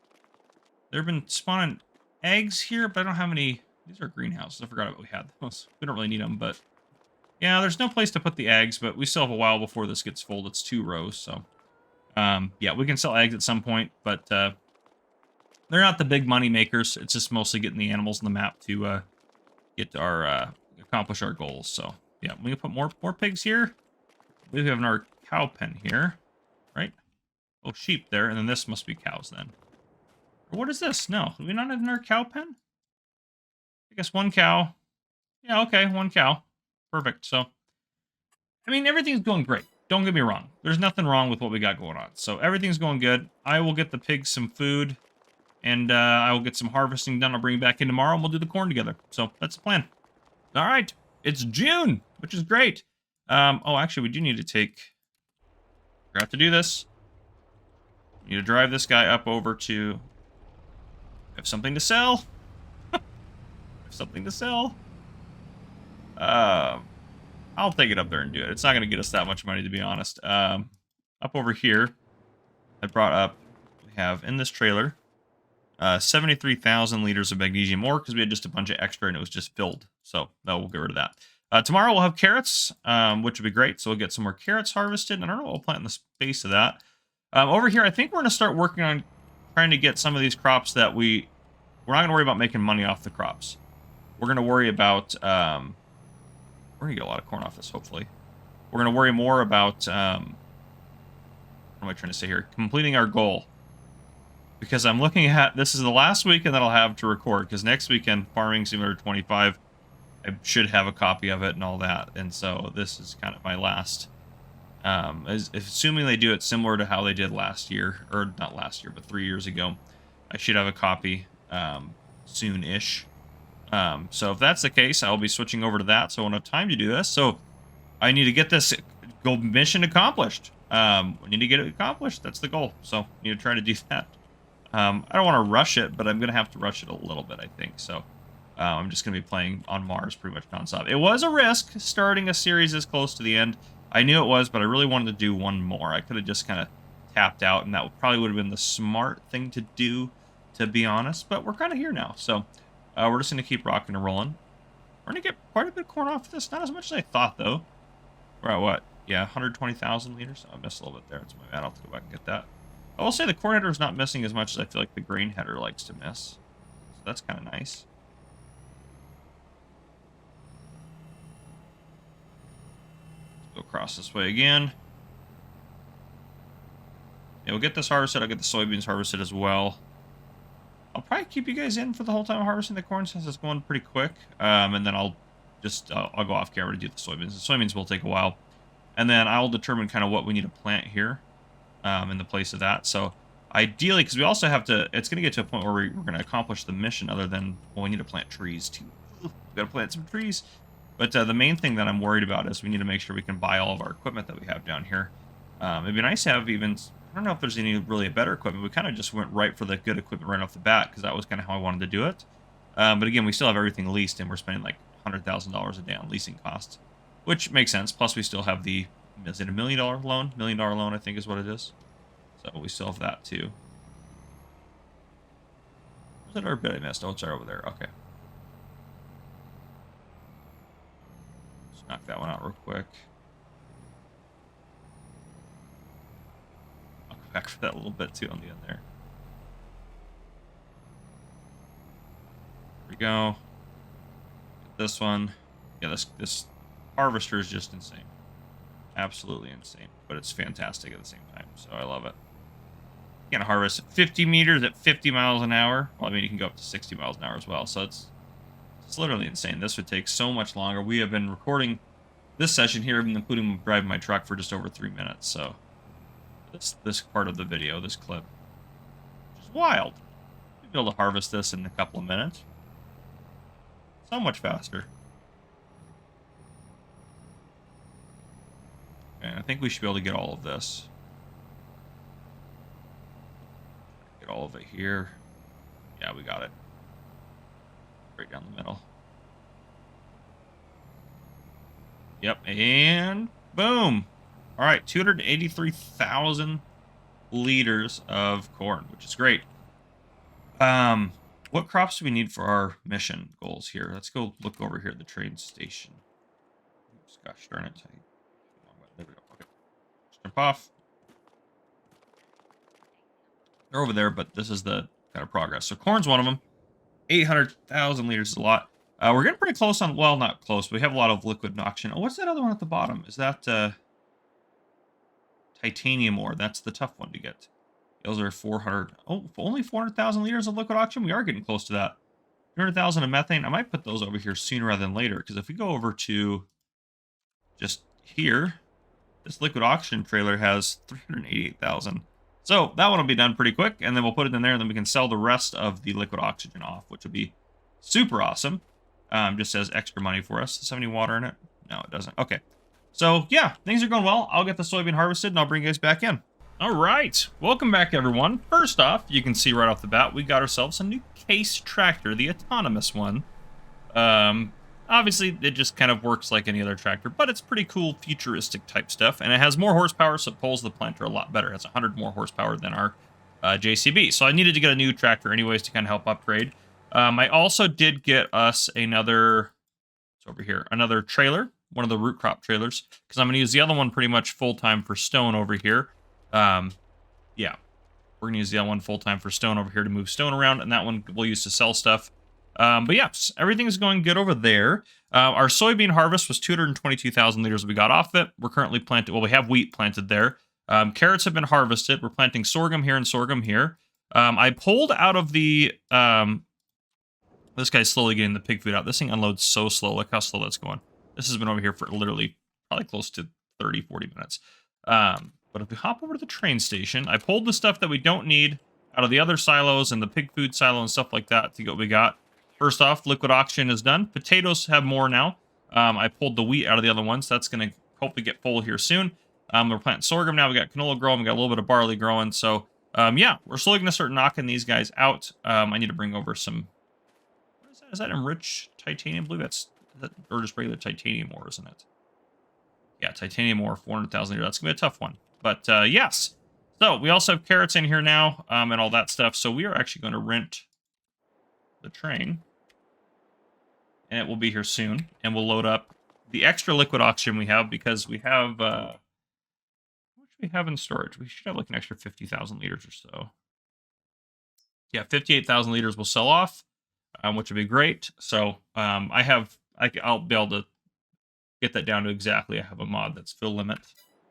They've been spawning eggs here, but I don't have any. These are greenhouses. I forgot what we had those. We don't really need them, but yeah, there's no place to put the eggs, but we still have a while before this gets full. It's 2 rows, so yeah, we can sell eggs at some point, but they're not the big money makers. It's just mostly getting the animals on the map to get our accomplish our goals. So yeah, we can put more pigs here. We have our cow pen here, right? Oh, sheep there, and then this must be cows then. Or what is this? No, do we not have our cow pen? I guess 1 cow. Yeah, okay, 1 cow. Perfect. So, I mean, everything's going great. Don't get me wrong. There's nothing wrong with what we got going on. So everything's going good. I will get the pigs some food. And I will get some harvesting done. I'll bring it back in tomorrow, and we'll do the corn together. So that's the plan. All right. It's June, which is great. Oh, actually, we do need to take... Forgot to do this. We need to drive this guy up over to... I have something to sell. I have something to sell. I'll take it up there and do it. It's not going to get us that much money, to be honest. Up over here, I brought up... We have in this trailer... 73,000 liters of magnesium ore because we had just a bunch of extra and it was just filled. So no, we'll get rid of that. Tomorrow we'll have carrots, which would be great. So we'll get some more carrots harvested. And I don't know what we'll plant in the space of that. Over here, I think we're going to start working on trying to get some of these crops that we're not going to worry about making money off the crops. We're going to worry about, we're going to get a lot of corn off this, hopefully. We're going to worry more about, what am I trying to say here? Completing our goal. Because I'm looking at, this is the last weekend that I'll have to record, because next weekend, Farming Simulator 25, I should have a copy of it and all that. And so this is kind of my last, assuming they do it similar to how they did last year, or not last year, but 3 years ago, I should have a copy soon-ish. So if that's the case, I'll be switching over to that, so I won't have time to do this. So I need to get this mission accomplished. We need to get it accomplished. That's the goal. So I need to try to do that. I don't want to rush it, but I'm going to have to rush it a little bit, I think. So I'm just going to be playing on Mars pretty much nonstop. It was a risk starting a series this close to the end. I knew it was, but I really wanted to do one more. I could have just kind of tapped out, and that probably would have been the smart thing to do, to be honest. But we're kind of here now, so we're just going to keep rocking and rolling. We're going to get quite a bit of corn off this. Not as much as I thought, though. We're at what? Yeah, 120,000 liters. I missed a little bit there. It's my bad. I'll have to go back and get that. I will say the corn header is not missing as much as I feel like the grain header likes to miss. So that's kind of nice. Let's go across this way again. Yeah, we'll get this harvested. I'll get the soybeans harvested as well. I'll probably keep you guys in for the whole time I'm harvesting the corn since it's going pretty quick. And then I'll go off camera to do the soybeans. The soybeans will take a while. And then I'll determine kind of what we need to plant here. In the place of that. So ideally, because we also have to, it's going to get to a point where we're going to accomplish the mission other than, well, we need to plant trees too. We've got to plant some trees. But the main thing that I'm worried about is we need to make sure we can buy all of our equipment that we have down here. It'd be nice to have even, I don't know if there's any really better equipment. We kind of just went right for the good equipment right off the bat because that was kind of how I wanted to do it. But again, we still have everything leased and we're spending like $100,000 a day on leasing costs, which makes sense. Plus we still have the, is it $1 million loan? $1 million loan, I think is what it is. So we still have that too. Was that our bit I missed? Oh, it's right over there. Okay. Let's knock that one out real quick. I'll go back for that a little bit too on the end there. There we go. Get this one. Yeah, this harvester is just insane. Absolutely insane, but it's fantastic at the same time, so I love it. You can harvest 50 meters at 50 miles an hour. Well, I mean, you can go up to 60 miles an hour as well, so it's literally insane. This would take so much longer. We have been recording this session here, including driving my truck, for just over 3 minutes, so this part of the video, this clip, which is wild. We'll be able to harvest this in a couple of minutes. So much faster. And I think we should be able to get all of this. Get all of it here. Yeah, we got it. Right down the middle. Yep, and boom. All right, 283,000 liters of corn, which is great. What crops do we need for our mission goals here? Let's go look over here at the train station. Oops, gosh darn it. There we go. Okay. Just jump off. They're over there, but this is the kind of progress. So corn's one of them. 800,000 liters is a lot. We're getting pretty close on, well, not close. We have a lot of liquid oxygen. Oh, what's that other one at the bottom? Is that titanium ore? That's the tough one to get. Those are 400. Oh, only 400,000 liters of liquid oxygen. We are getting close to that. 200,000 of methane. I might put those over here sooner rather than later, because if we go over to just here, this liquid oxygen trailer has 388,000. So that one will be done pretty quick, and then we'll put it in there, and then we can sell the rest of the liquid oxygen off, which would be super awesome. Just says extra money for us. Does it have any water in it? No, it doesn't. Okay. So, yeah, things are going well. I'll get the soybean harvested, and I'll bring you guys back in. All right. Welcome back, everyone. First off, you can see right off the bat, we got ourselves a new case tractor, the autonomous one. Obviously, it just kind of works like any other tractor, but it's pretty cool, futuristic type stuff, and it has more horsepower, so it pulls the planter a lot better. It has 100 more horsepower than our JCB. So I needed to get a new tractor anyways to kind of help upgrade. I also did get us another, it's over here, another trailer, one of the root crop trailers, because I'm going to use the other one pretty much full-time for stone over here. Yeah, we're going to use the other one full-time for stone over here to move stone around, and that one we'll use to sell stuff. But yeah, everything's going good over there. Our soybean harvest was 222,000 liters we got off it. We're currently planted. Well, we have wheat planted there. Carrots have been harvested. We're planting sorghum here and sorghum here. I pulled out of the... this guy's slowly getting the pig food out. This thing unloads so slow. Look how slow that's going. This has been over here for literally probably close to 30, 40 minutes. But if we hop over to the train station, I pulled the stuff that we don't need out of the other silos and the pig food silo and stuff like that to get what we got. First off, liquid oxygen is done. Potatoes have more now. I pulled the wheat out of the other ones. That's going to hopefully get full here soon. We're planting sorghum now. We got canola growing. We got a little bit of barley growing. So, yeah, we're slowly going to start knocking these guys out. I need to bring over some... What is that? Is that enriched titanium? I believe that's... Or just regular titanium ore, isn't it? Yeah, titanium ore, 400,000 liters. That's going to be a tough one. But, yes. So, we also have carrots in here now, and all that stuff. So, we are actually going to rent the train. And it will be here soon. And we'll load up the extra liquid oxygen we have, because we have... what do we have in storage? We should have like an extra 50,000 liters or so. Yeah, 58,000 liters will sell off, which would be great. So, I'll be able to get that down to exactly. I have a mod that's fill limit,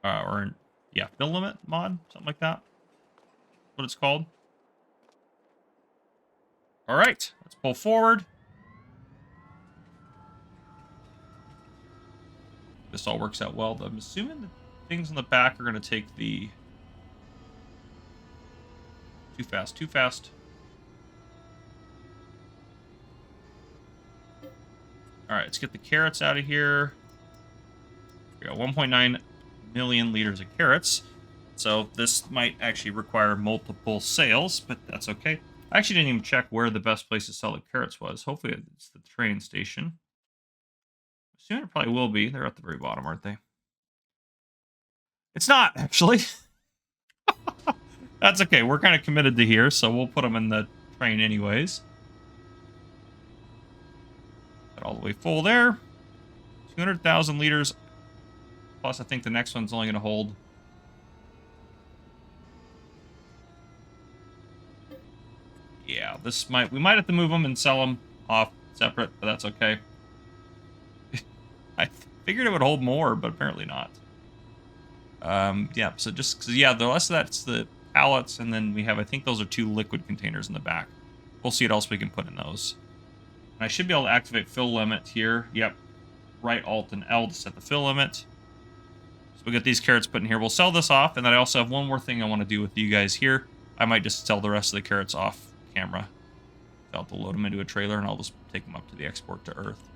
fill limit mod, something like that. That's what it's called. All right, let's pull forward. This all works out well. I'm assuming the things in the back are going to take the... Too fast, too fast. All right, let's get the carrots out of here. We got 1.9 million liters of carrots. So this might actually require multiple sales, but that's okay. I actually didn't even check where the best place to sell the carrots was. Hopefully it's the train station. Soon it probably will be. They're at the very bottom, aren't they? It's not, actually. That's okay. We're kind of committed to here, so we'll put them in the train anyways. Got all the way full there. 200,000 liters. Plus, I think the next one's only going to hold... Yeah, we might have to move them and sell them off separate, but that's okay. I figured it would hold more, but apparently not. Yeah, so the rest of that's the pallets, and then we have, I think those are 2 liquid containers in the back. We'll see what else we can put in those. And I should be able to activate fill limit here. Yep. Right Alt and L to set the fill limit. So we'll get these carrots put in here. We'll sell this off, and then I also have one more thing I want to do with you guys here. I might just sell the rest of the carrots off camera. I'll have to load them into a trailer, and I'll just take them up to the export to Earth.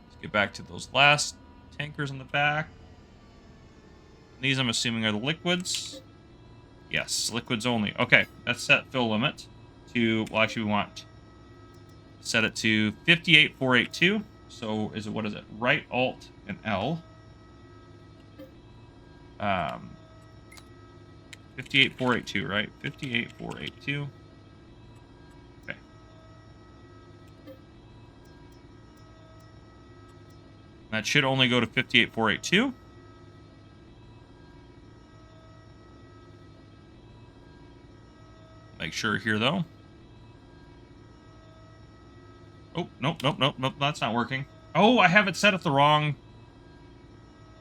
Let's get back to those last tankers in the back. These, I'm assuming, are the liquids. Yes, liquids only. Okay, let's set fill limit to... Well, actually, we want to set it to 58,482. So, what is it? Right Alt and L. 58,482, right? 58,482. Okay. That should only go to 58,482. Make sure here, though. Oh, nope, that's not working. Oh, I have it set at the wrong...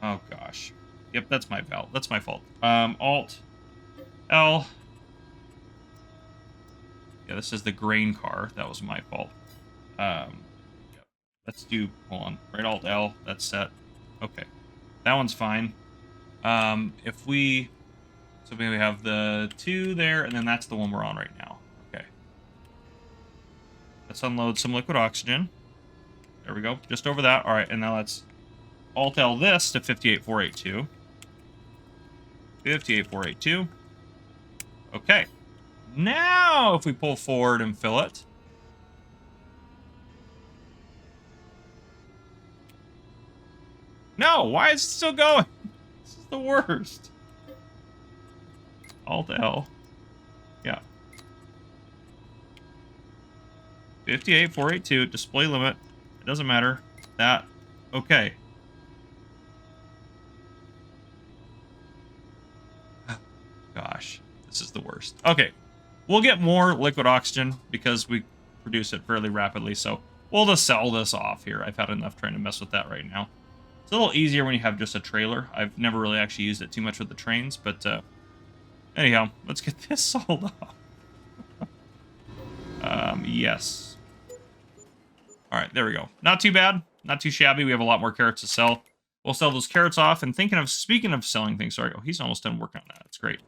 Oh, gosh. Yep, that's my fault. That's my fault. Alt, L. Yeah, this is the grain car. That was my fault. Yep. Let's do... Hold on. Right Alt, L. That's set. Okay. That one's fine. If we... So we have the 2 there, and then that's the one we're on right now. Okay. Let's unload some liquid oxygen. There we go. Just over that. All right, and now let's Alt-L this to 58,482. 58,482. Okay. Now, if we pull forward and fill it. No, why is it still going? This is the worst. Alt-L. Yeah. 58,482, display limit. It doesn't matter. That. Okay. Gosh, this is the worst. Okay. We'll get more liquid oxygen because we produce it fairly rapidly. So we'll just sell this off here. I've had enough trying to mess with that right now. It's a little easier when you have just a trailer. I've never really actually used it too much with the trains, but anyhow, let's get this sold off. Yes. All right, there we go. Not too bad. Not too shabby. We have a lot more carrots to sell. We'll sell those carrots off. And speaking of selling things, sorry, oh, he's almost done working on that. That's great.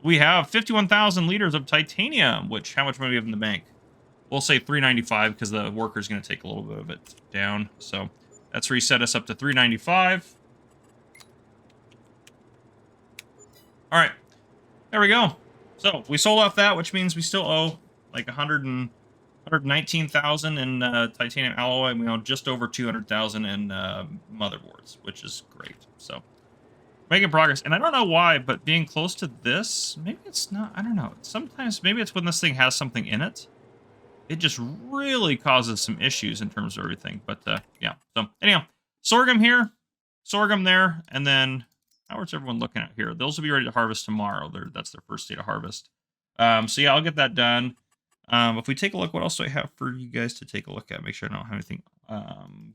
We have 51,000 liters of titanium, which, how much money do we have in the bank? We'll say 395 because the worker's going to take a little bit of it down. So that's reset us up to 395. All right, there we go. So we sold off that, which means we still owe like 119,000 in titanium alloy, and we own just over 200,000 in motherboards, which is great. So making progress, and I don't know why, but being close to this, maybe it's not. I don't know. Sometimes maybe it's when this thing has something in it. It just really causes some issues in terms of everything. But yeah. So anyhow, sorghum here, sorghum there, and then how's everyone looking at here? Those will be ready to harvest tomorrow. That's their first day to harvest. So yeah, I'll get that done. If we take a look, what else do I have for you guys to take a look at? Make sure I don't have anything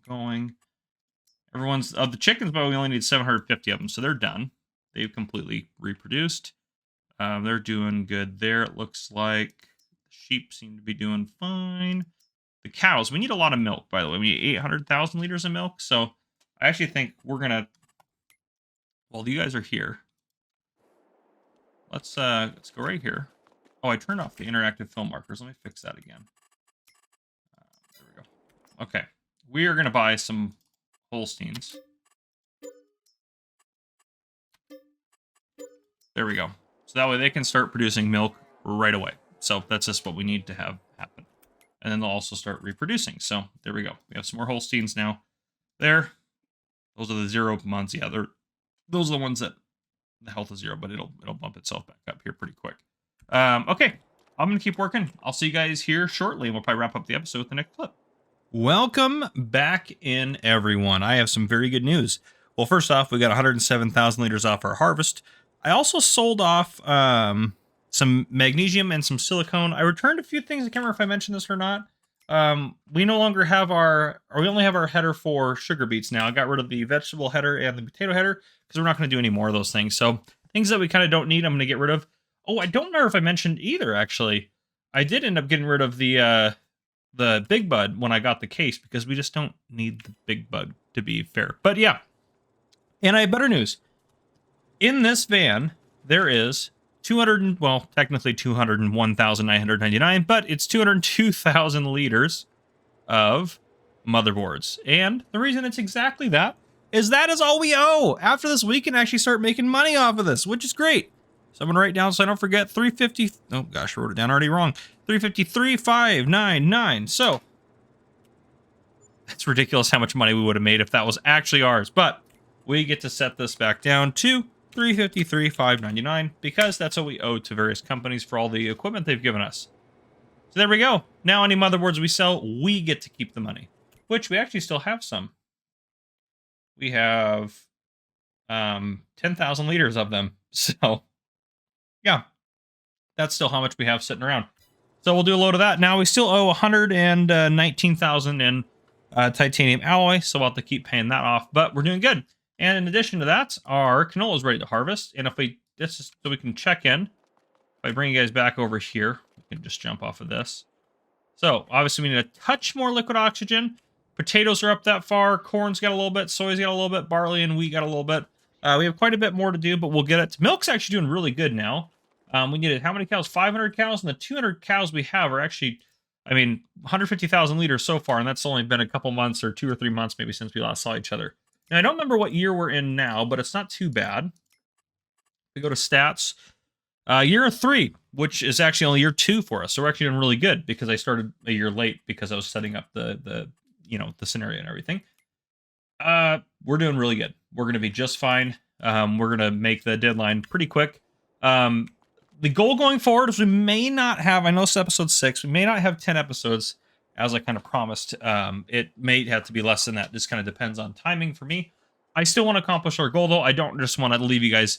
going. Everyone's of the chickens, but we only need 750 of them, so they're done. They've completely reproduced. They're doing good there. It looks like the sheep seem to be doing fine. The cows, we need a lot of milk, by the way. We need 800,000 liters of milk. So I actually think we're gonna. Well, you guys are here. Let's go right here. Oh, I turned off the interactive film markers. Let me fix that again. There we go. Okay, we are gonna buy some Holsteins. There we go. So that way they can start producing milk right away. So that's just what we need to have happen. And then they'll also start reproducing. So there we go. We have some more Holsteins now. There. Those are the 0 months. Yeah, those are the ones that the health is 0, but it'll bump itself back up here pretty quick. Okay, I'm gonna keep working. I'll see you guys here shortly, and we'll probably wrap up the episode with the next clip. Welcome back in, everyone. I have some very good news. Well, first off, we got 107,000 liters off our harvest. I also sold off some magnesium and some silicone. I returned a few things. I can't remember if I mentioned this or not. We no longer have we only have our header for sugar beets now. I got rid of the vegetable header and the potato header because we're not going to do any more of those things. So things that we kind of don't need, I'm going to get rid of. Oh, I don't remember if I mentioned either, actually. I did end up getting rid of the Big Bud when I got the case because we just don't need the Big Bud, to be fair. But yeah, and I have better news. In this van, there is technically 201,999, but it's 202,000 liters of motherboards. And the reason it's exactly that is all we owe. After this, we can actually start making money off of this, which is great. So I'm going to write down so I don't forget 350. Oh gosh, I wrote it down already wrong. 353,599. So that's ridiculous how much money we would have made if that was actually ours. But we get to set this back down to 353,599 because that's what we owe to various companies for all the equipment they've given us. So there we go. Now any motherboards we sell, we get to keep the money, which we actually still have some. We have 10,000 liters of them. So yeah, that's still how much we have sitting around. So we'll do a load of that. Now we still owe 119,000 in titanium alloy, so we'll have to keep paying that off, but we're doing good. And in addition to that, our canola is ready to harvest. And if this is so we can check in. If I bring you guys back over here, we can just jump off of this. So obviously we need a touch more liquid oxygen. Potatoes are up that far. Corn's got a little bit. Soy's got a little bit. Barley and wheat got a little bit. We have quite a bit more to do, but we'll get it. Milk's actually doing really good now. We needed how many cows? 500 cows, and the 200 cows we have are actually, 150,000 liters so far, and that's only been a couple months or 2 or 3 months maybe since we last saw each other. Now, I don't remember what year we're in now, but it's not too bad. We go to stats. Year 3, which is actually only year 2 for us, so we're actually doing really good because I started a year late because I was setting up the scenario and everything. We're doing really good. We're going to be just fine. We're going to make the deadline pretty quick. The goal going forward is we may not have, I know it's episode 6, we may not have 10 episodes as I kind of promised. It may have to be less than that. This kind of depends on timing for me. I still want to accomplish our goal, though. I don't just want to leave you guys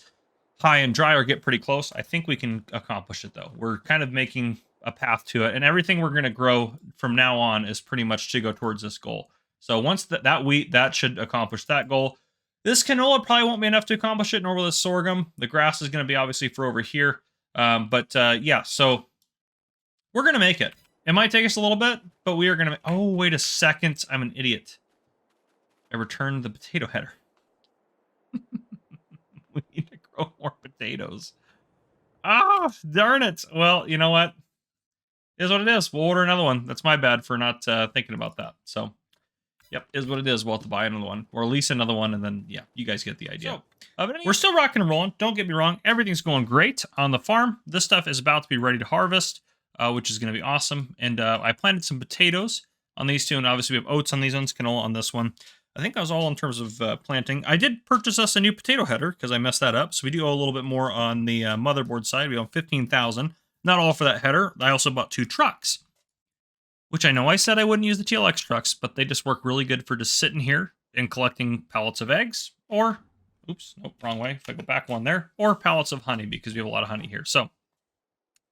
high and dry or get pretty close. I think we can accomplish it though. We're kind of making a path to it, and everything we're going to grow from now on is pretty much to go towards this goal. So once that wheat, that should accomplish that goal. This canola probably won't be enough to accomplish it, nor will this sorghum. The grass is going to be obviously for over here. Yeah, so we're going to make it. It might take us a little bit, but we are going to... Oh, wait a second. I'm an idiot. I returned the potato header. We need to grow more potatoes. Ah, darn it. Well, you know what? It is what it is. We'll order another one. That's my bad for not thinking about that. So, yep, is what it is. We'll have to buy another one, or lease another one, and then, yeah, you guys get the idea. So, we're still rocking and rolling. Don't get me wrong. Everything's going great on the farm. This stuff is about to be ready to harvest, which is going to be awesome. And I planted some potatoes on these two, and obviously we have oats on these ones, canola on this one. I think that was all in terms of planting. I did purchase us a new potato header because I messed that up. So we do owe a little bit more on the motherboard side. We owe $15,000. Not all for that header. I also bought 2 trucks, which I know I said I wouldn't use the TLX trucks, but they just work really good for just sitting here and collecting pallets of eggs, or, oops, nope, wrong way. If I go back one there, or pallets of honey, because we have a lot of honey here. So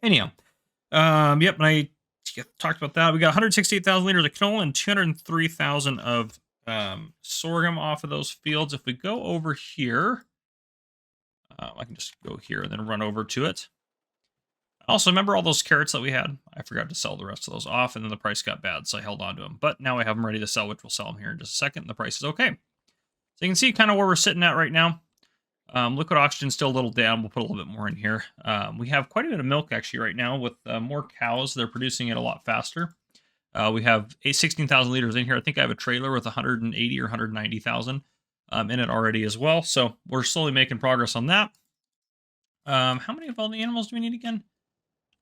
anyhow, yep, and I talked about that. We got 168,000 liters of canola and 203,000 of sorghum off of those fields. If we go over here, I can just go here and then run over to it. Also, remember all those carrots that we had? I forgot to sell the rest of those off, and then the price got bad, so I held on to them. But now I have them ready to sell, which we'll sell them here in just a second, and the price is okay. So you can see kind of where we're sitting at right now. Liquid oxygen still a little down. We'll put a little bit more in here. We have quite a bit of milk, actually, right now with more cows. They're producing it a lot faster. We have 16,000 liters in here. I think I have a trailer with 180 or 190,000 in it already as well. So we're slowly making progress on that. How many of all the animals do we need again?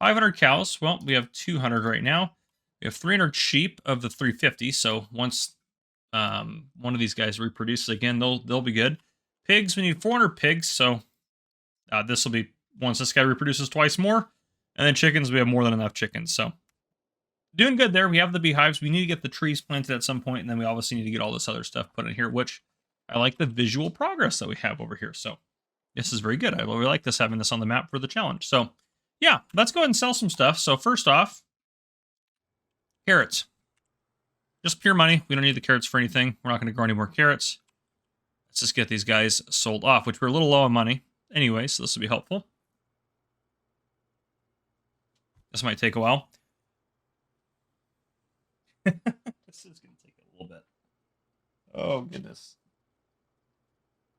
500 cows. Well, we have 200 right now. We have 300 sheep of the 350. So once one of these guys reproduces again, they'll be good. Pigs, we need 400 pigs. So this will be once this guy reproduces twice more. And then chickens, we have more than enough chickens. So doing good there. We have the beehives. We need to get the trees planted at some point, and then we obviously need to get all this other stuff put in here, which I like the visual progress that we have over here. So this is very good. I really like this, having this on the map for the challenge. So yeah, let's go ahead and sell some stuff. So first off, carrots. Just pure money. We don't need the carrots for anything. We're not going to grow any more carrots. Let's just get these guys sold off, which we're a little low on money anyway, so this will be helpful. This might take a while. This is going to take a little bit. Oh, goodness.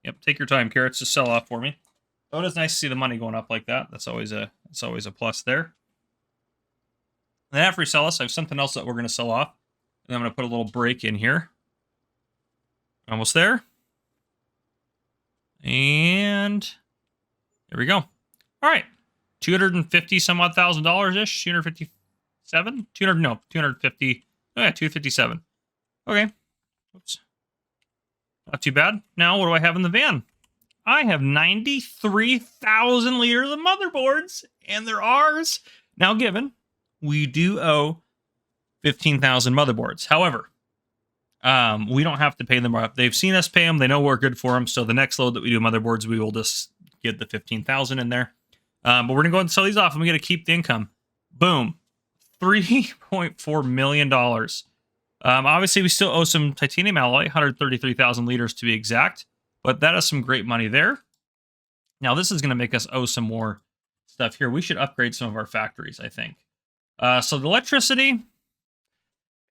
Yep, take your time, carrots. Just sell off for me. Oh, it is nice to see the money going up like that. That's always a plus there. And then after we sell this, I have something else that we're going to sell off. And I'm going to put a little break in here. Almost there. And there we go. All right. 250 some odd $1,000-ish. 257? 250. Oh, yeah, 257. Okay. Oops. Not too bad. Now, what do I have in the van? I have 93,000 liters of motherboards, and they're ours. Now, given, we do owe 15,000 motherboards. However, we don't have to pay them up. They've seen us pay them. They know we're good for them. So the next load that we do motherboards, we will just get the 15,000 in there. But we're going to go ahead and sell these off, and we got to keep the income. Boom. $3.4 million. Obviously, we still owe some titanium alloy, 133,000 liters to be exact. But that is some great money there. Now, this is going to make us owe some more stuff here. We should upgrade some of our factories, I think. So the electricity,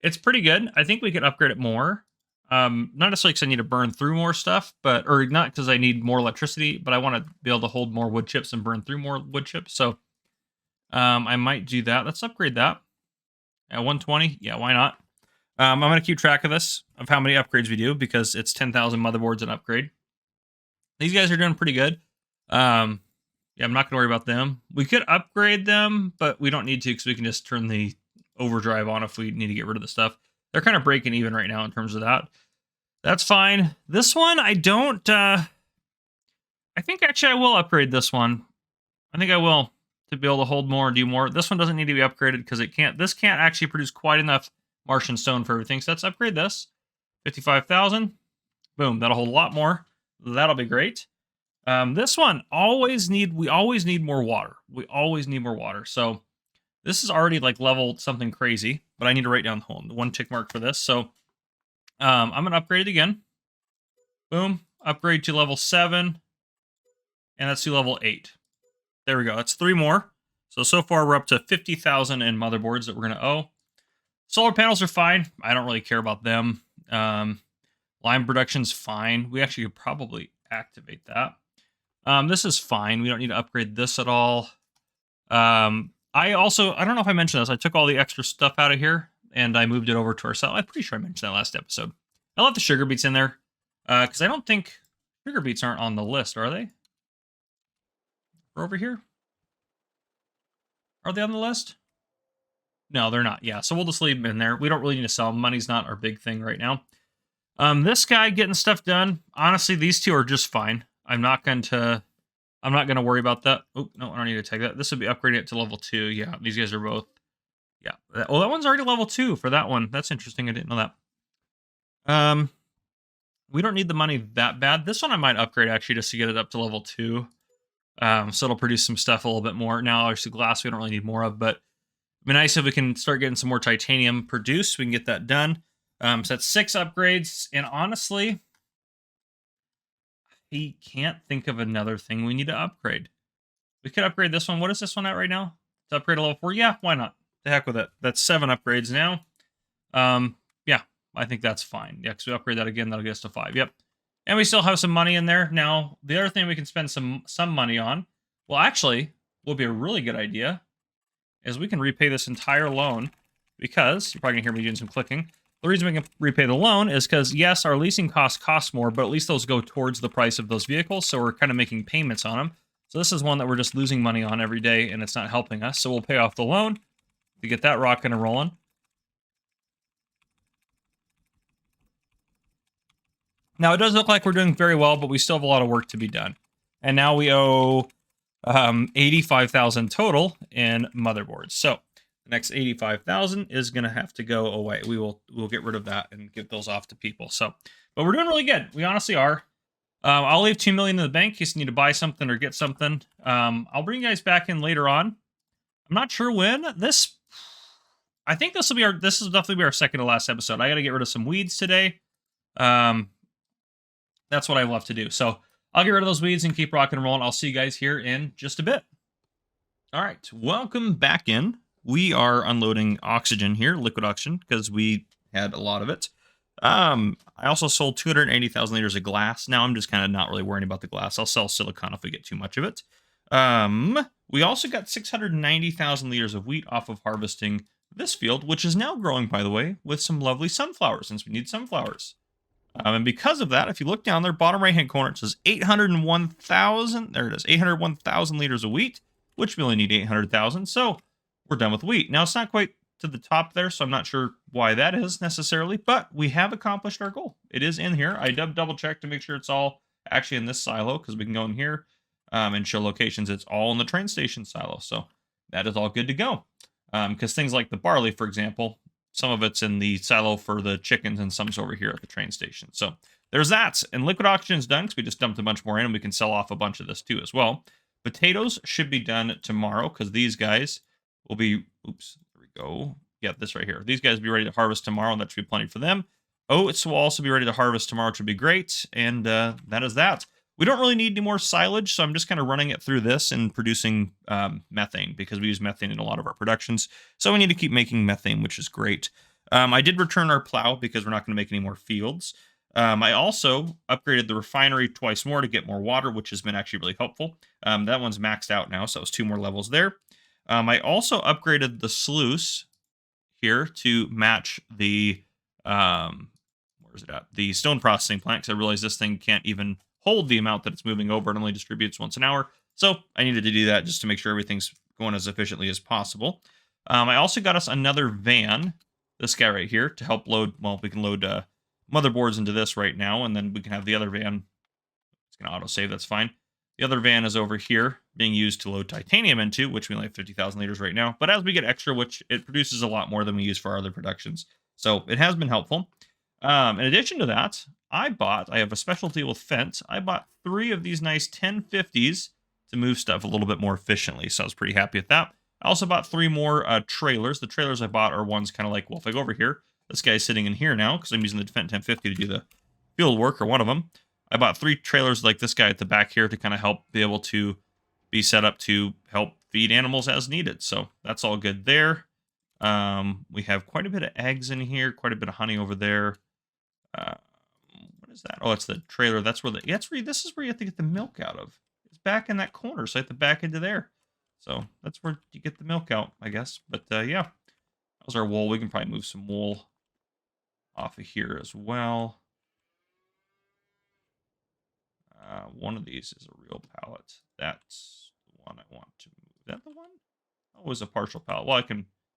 it's pretty good. I think we could upgrade it more. Not necessarily because I need to burn through more stuff, or not because I need more electricity, but I want to be able to hold more wood chips and burn through more wood chips. So I might do that. Let's upgrade that. At 120, yeah, why not? I'm going to keep track of this, of how many upgrades we do, because it's 10,000 motherboards an upgrade. These guys are doing pretty good. Yeah, I'm not going to worry about them. We could upgrade them, but we don't need to, because we can just turn the overdrive on if we need to get rid of the stuff. They're kind of breaking even right now in terms of that. That's fine. This one, I don't... I think actually I will upgrade this one. I think I will, to be able to hold more and do more. This one doesn't need to be upgraded because this can't actually produce quite enough Martian stone for everything. So let's upgrade this. 55,000. Boom. That'll hold a lot more. That'll be great. This one we always need more water. We always need more water. So this is already like level something crazy, but I need to write down the one tick mark for this. So I'm gonna upgrade it again. Boom, upgrade to level 7, and that's to level 8. There we go. That's 3 more. So far we're up to 50,000 in motherboards that we're gonna owe. Solar panels are fine. I don't really care about them. Line production's fine. We actually could probably activate that. This is fine. We don't need to upgrade this at all. I don't know if I mentioned this. I took all the extra stuff out of here and I moved it over to our cell. I'm pretty sure I mentioned that last episode. I left the sugar beets in there because I don't think sugar beets aren't on the list, are they? We're over here. Are they on the list? No, they're not. Yeah, so we'll just leave them in there. We don't really need to sell them. Money's not our big thing right now. This guy getting stuff done. Honestly, these two are just fine. I'm not going to worry about that. Oh, no, I don't need to take that. This would be upgrading it to level 2. Yeah, these guys are both. Yeah. Oh, that one's already level 2 for that one. That's interesting. I didn't know that. We don't need the money that bad. This one I might upgrade actually just to get it up to level 2. So it'll produce some stuff a little bit more. Now, obviously, glass we don't really need more of, but it'd be nice if we can start getting some more titanium produced. We can get that done. So that's 6 upgrades. And honestly, he can't think of another thing we need to upgrade. We could upgrade this one. What is this one at right now? To upgrade to level 4? Yeah, why not? The heck with it. That's 7 upgrades now. Yeah, I think that's fine. Yeah, because we upgrade that again, that'll get us to 5. Yep. And we still have some money in there. Now, the other thing we can spend some money on, well, actually, will be a really good idea, is we can repay this entire loan because, you're probably going to hear me doing some clicking. The reason we can repay the loan is because, yes, our leasing costs cost more, but at least those go towards the price of those vehicles, so we're kind of making payments on them. So this is one that we're just losing money on every day, and it's not helping us. So we'll pay off the loan to get that rocking and rolling. Now, it does look like we're doing very well, but we still have a lot of work to be done. And now we owe 85,000 total in motherboards. So the next 85,000 is going to have to go away. We'll get rid of that and give those off to people. So, but we're doing really good. We honestly are. I'll leave 2 million in the bank in case you need to buy something or get something. I'll bring you guys back in later on. I'm not sure when. I think this will definitely be our second to last episode. I got to get rid of some weeds today. That's what I love to do. So I'll get rid of those weeds and keep rocking and rolling. I'll see you guys here in just a bit. All right, welcome back in. We are unloading oxygen here, liquid oxygen, because we had a lot of it. I also sold 280,000 liters of glass. Now I'm just kind of not really worrying about the glass. I'll sell silicon if we get too much of it. We also got 690,000 liters of wheat off of harvesting this field, which is now growing, by the way, with some lovely sunflowers, since we need sunflowers. And because of that, if you look down there, bottom right-hand corner, it says 801,000. There it is, 801,000 liters of wheat, which we only need 800,000. So we're done with wheat. Now, it's not quite to the top there, so I'm not sure why that is necessarily, but we have accomplished our goal. It is in here. I double-checked to make sure it's all actually in this silo, because we can go in here and show locations. It's all in the train station silo, so that is all good to go. Because things like the barley, for example, some of it's in the silo for the chickens and some's over here at the train station. So there's that. And liquid oxygen is done because we just dumped a bunch more in and we can sell off a bunch of this too as well. Potatoes should be done tomorrow because these guys will be, oops, there we go. Yeah, this right here. These guys will be ready to harvest tomorrow and that should be plenty for them. Oats will also be ready to harvest tomorrow, which would be great. And that is that. We don't really need any more silage, so I'm just kind of running it through this and producing methane because we use methane in a lot of our productions. So we need to keep making methane, which is great. I did return our plow because we're not going to make any more fields. I also upgraded the refinery twice more to get more water, which has been actually really helpful. That one's maxed out now, so it was 2 more levels there. I also upgraded the sluice here to match the, where is it at? The stone processing plant, because I realized this thing can't even hold the amount that it's moving over. It only distributes once an hour. So I needed to do that just to make sure everything's going as efficiently as possible. I also got us another van, this guy right here, to help load, well, we can load motherboards into this right now, and then we can have the other van. It's going to autosave, that's fine. The other van is over here being used to load titanium into, which we only have 50,000 liters right now. But as we get extra, which it produces a lot more than we use for our other productions. So it has been helpful. In addition to that, I have a special deal with Fent. I bought 3 of these nice 1050s to move stuff a little bit more efficiently. So I was pretty happy with that. I also bought 3 more trailers. The trailers I bought are ones kind of like, well, if I go over here, this guy's sitting in here now because I'm using the Fent 1050 to do the field work, or one of them. I bought 3 trailers like this guy at the back here to kind of help be able to be set up to help feed animals as needed. So that's all good there. We have quite a bit of eggs in here, quite a bit of honey over there. What is that? Oh, it's the trailer. That's where this is where you have to get the milk out of. It's back in that corner, so I have to back into there. So that's where you get the milk out, I guess. But yeah, that was our wool. We can probably move some wool off of here as well. One of these is a real pallet. That's the one I want to move. Is that the one? Oh, it was a partial pallet. Well,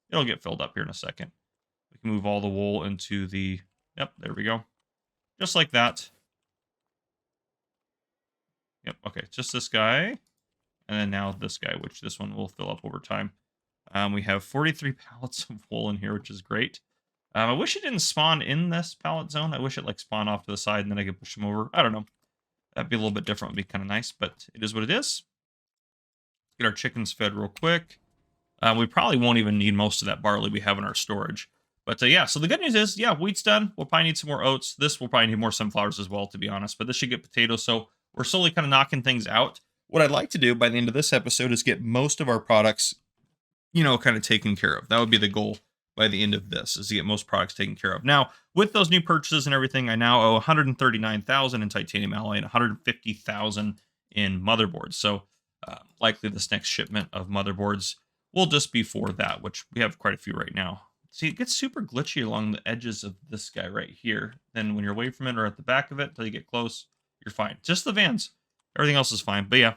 it'll get filled up here in a second. We can move all the wool into the, yep, there we go. Just like that. Yep, okay, just this guy. And then now this guy, which this one will fill up over time. We have 43 pallets of wool in here, which is great. I wish it didn't spawn in this pallet zone. I wish it like spawned off to the side and then I could push them over. I don't know. That'd be a little bit different. Would be kind of nice, but it is what it is. Get our chickens fed real quick. We probably won't even need most of that barley we have in our storage. But yeah, so the good news is, yeah, wheat's done. We'll probably need some more oats. This will probably need more sunflowers as well, to be honest. But this should get potatoes. So we're slowly kind of knocking things out. What I'd like to do by the end of this episode is get most of our products, kind of taken care of. That would be the goal by the end of this, is to get most products taken care of. Now, with those new purchases and everything, I now owe $139,000 in titanium alloy and $150,000 in motherboards. So likely this next shipment of motherboards will just be for that, which we have quite a few right now. See, it gets super glitchy along the edges of this guy right here. Then when you're away from it or at the back of it, until you get close, you're fine. Just the vans. Everything else is fine. But yeah,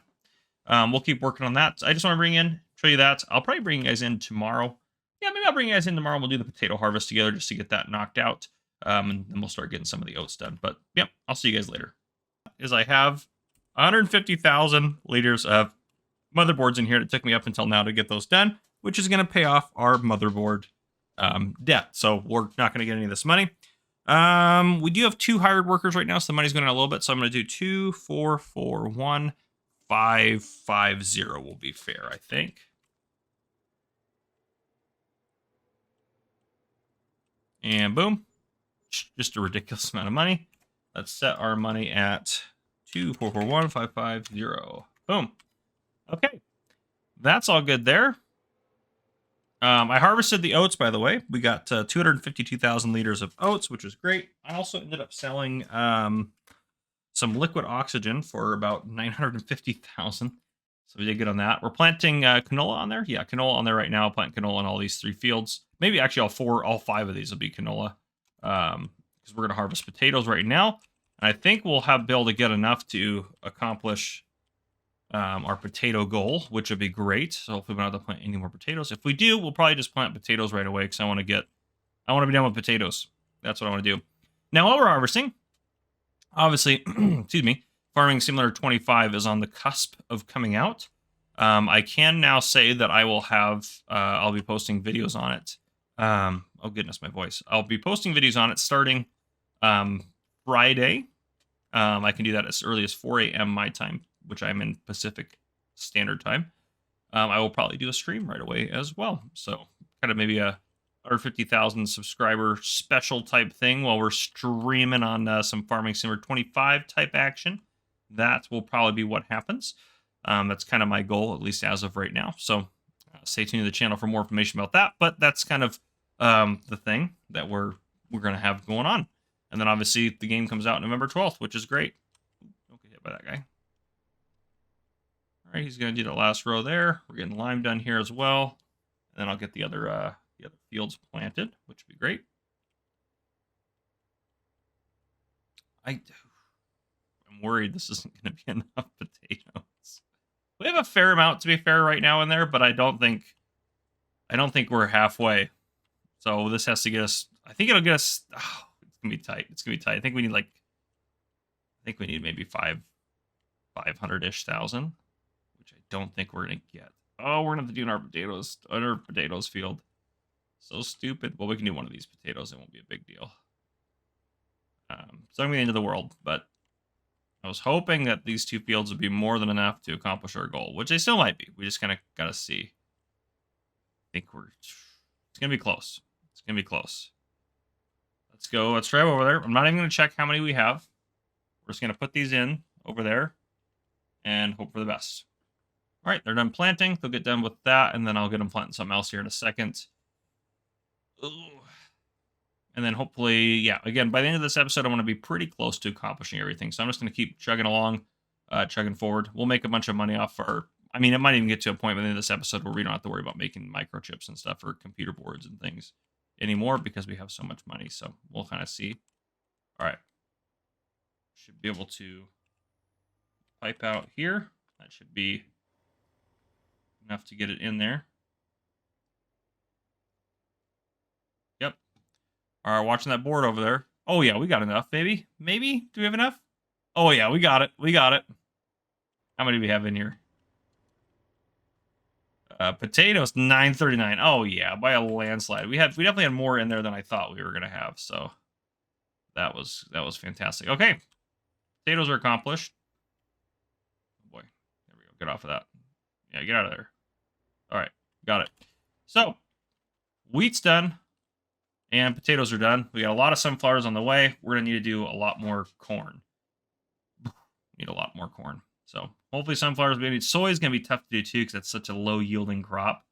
we'll keep working on that. I just want to show you that. I'll probably bring you guys in tomorrow. Yeah, maybe I'll bring you guys in tomorrow. We'll do the potato harvest together just to get that knocked out. And then we'll start getting some of the oats done. But yeah, I'll see you guys later. I have 150,000 liters of motherboards in here. It took me up until now to get those done, which is going to pay off our motherboard debt. So we're not going to get any of this money. We do have 2 hired workers right now, so the money's going down a little bit. So I'm going to do 2, 4, 4, 1, 5, 5, 0 will be fair, I think. And boom, just a ridiculous amount of money. Let's set our money at 2, 4, 4, 1, 5, 5, 0. Boom. Okay, that's all good there. I harvested the oats, by the way. We got 252,000 liters of oats, which is great. I also ended up selling some liquid oxygen for about 950,000. So we did good on that. We're planting canola on there. Yeah, canola on there right now. Planting canola on all these 3 fields. Maybe actually all 5 of these will be canola. Because we're going to harvest potatoes right now. And I think we'll be able to get enough to accomplish our potato goal, which would be great. So hopefully we don't have to plant any more potatoes. If we do, we'll probably just plant potatoes right away because I want to be done with potatoes. That's what I want to do. Now, while we're harvesting, obviously, excuse me, Farming Simulator 25 is on the cusp of coming out. I can now say that I will I'll be posting videos on it. Oh goodness, my voice. I'll be posting videos on it starting Friday. I can do that as early as 4 a.m. my time, which I'm in Pacific Standard Time. I will probably do a stream right away as well. So kind of maybe a 150,000 subscriber special type thing while we're streaming on some Farming Simulator 25 type action. That will probably be what happens. That's kind of my goal, at least as of right now. So stay tuned to the channel for more information about that. But that's kind of the thing that we're going to have going on. And then obviously the game comes out November 12th, which is great. Don't get hit by that guy. All right, he's going to do the last row there. We're getting lime done here as well. And then I'll get the other fields planted, which would be great. I'm worried this isn't going to be enough potatoes. We have a fair amount, to be fair, right now in there, but I don't think we're halfway. So this has to get us. I think it'll get us. Oh, it's gonna be tight. It's gonna be tight. I think we need maybe 500-ish thousand, which I don't think we're gonna get. Oh, we're gonna have to do our potatoes field. So stupid. Well, we can do one of these potatoes. It won't be a big deal. It's not gonna be the end of the world, but I was hoping that these 2 fields would be more than enough to accomplish our goal, which they still might be. We just kind of gotta see. I think it's gonna be close. It's gonna be close. Let's go. Let's drive over there. I'm not even gonna check how many we have. We're just gonna put these in over there and hope for the best. All right, they're done planting. They'll get done with that, and then I'll get them planting something else here in a second. Ooh. And then hopefully, yeah, again, by the end of this episode, I want to be pretty close to accomplishing everything. So I'm just going to keep chugging along, chugging forward. We'll make a bunch of money off our, I mean, it might even get to a point by the end of this episode where we don't have to worry about making microchips and stuff or computer boards and things anymore because we have so much money. So we'll kind of see. All right. Should be able to pipe out here. That should be enough to get it in there. Yep. All right, watching that board over there. Oh, yeah, we got enough, maybe. Maybe? Do we have enough? Oh, yeah, we got it. We got it. How many do we have in here? Potatoes, 939. Oh, yeah, by a landslide. We definitely had more in there than I thought we were going to have, so that was fantastic. Okay, potatoes are accomplished. Oh, boy, there we go. Get off of that. Yeah, get out of there. All right, got it. So, wheat's done, and potatoes are done. We got a lot of sunflowers on the way. We're going to need to do a lot more corn. Need a lot more corn. So, hopefully sunflowers will be need. Soy is going to be tough to do, too, because it's such a low-yielding crop.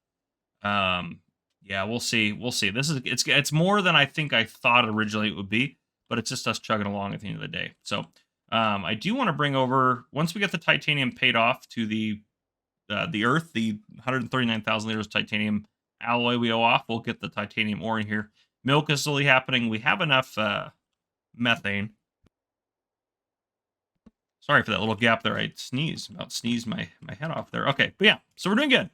Yeah, we'll see. We'll see. It's more than I think I thought originally it would be, but it's just us chugging along at the end of the day. So, I do want to bring over, once we get the titanium paid off to the earth, the 139,000 liters titanium alloy we owe off, we'll get the titanium ore in here. Milk is slowly happening. We have enough methane. Sorry for that little gap there. I sneezed my head off there. Okay, but yeah, so we're doing good.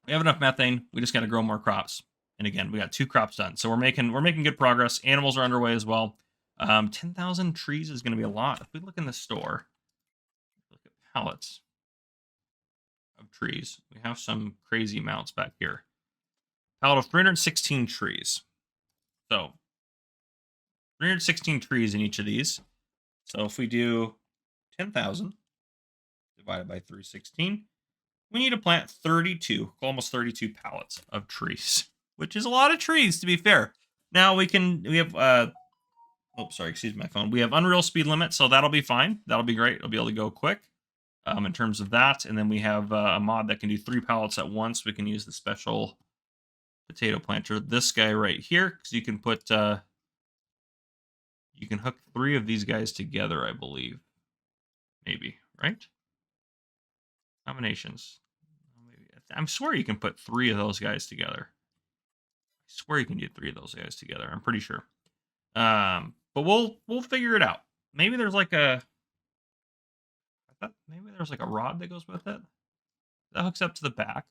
We have enough methane. We just got to grow more crops. And again, we got 2 crops done, so we're making good progress. Animals are underway as well. 10,000 trees is going to be a lot. If we look in the store, look at pallets of trees. We have some crazy amounts back here. Pallet of 316 trees. So 316 trees in each of these. So if we do 10,000 divided by 316, we need to plant 32, almost 32 pallets of trees, which is a lot of trees, to be fair. Now we have, oh, sorry, excuse my phone. We have Unreal speed limit, so that'll be fine. That'll be great. It'll be able to go quick in terms of that. And then we have a mod that can do 3 pallets at once. We can use the special potato planter, this guy right here, because you can put, you can hook 3 of these guys together, I believe. Maybe, right? Combinations. Maybe. I swear you can put 3 of those guys together. I swear you can get 3 of those guys together. I'm pretty sure. But we'll figure it out. Maybe there's like a, I thought maybe there's like a rod that goes with it. That hooks up to the back.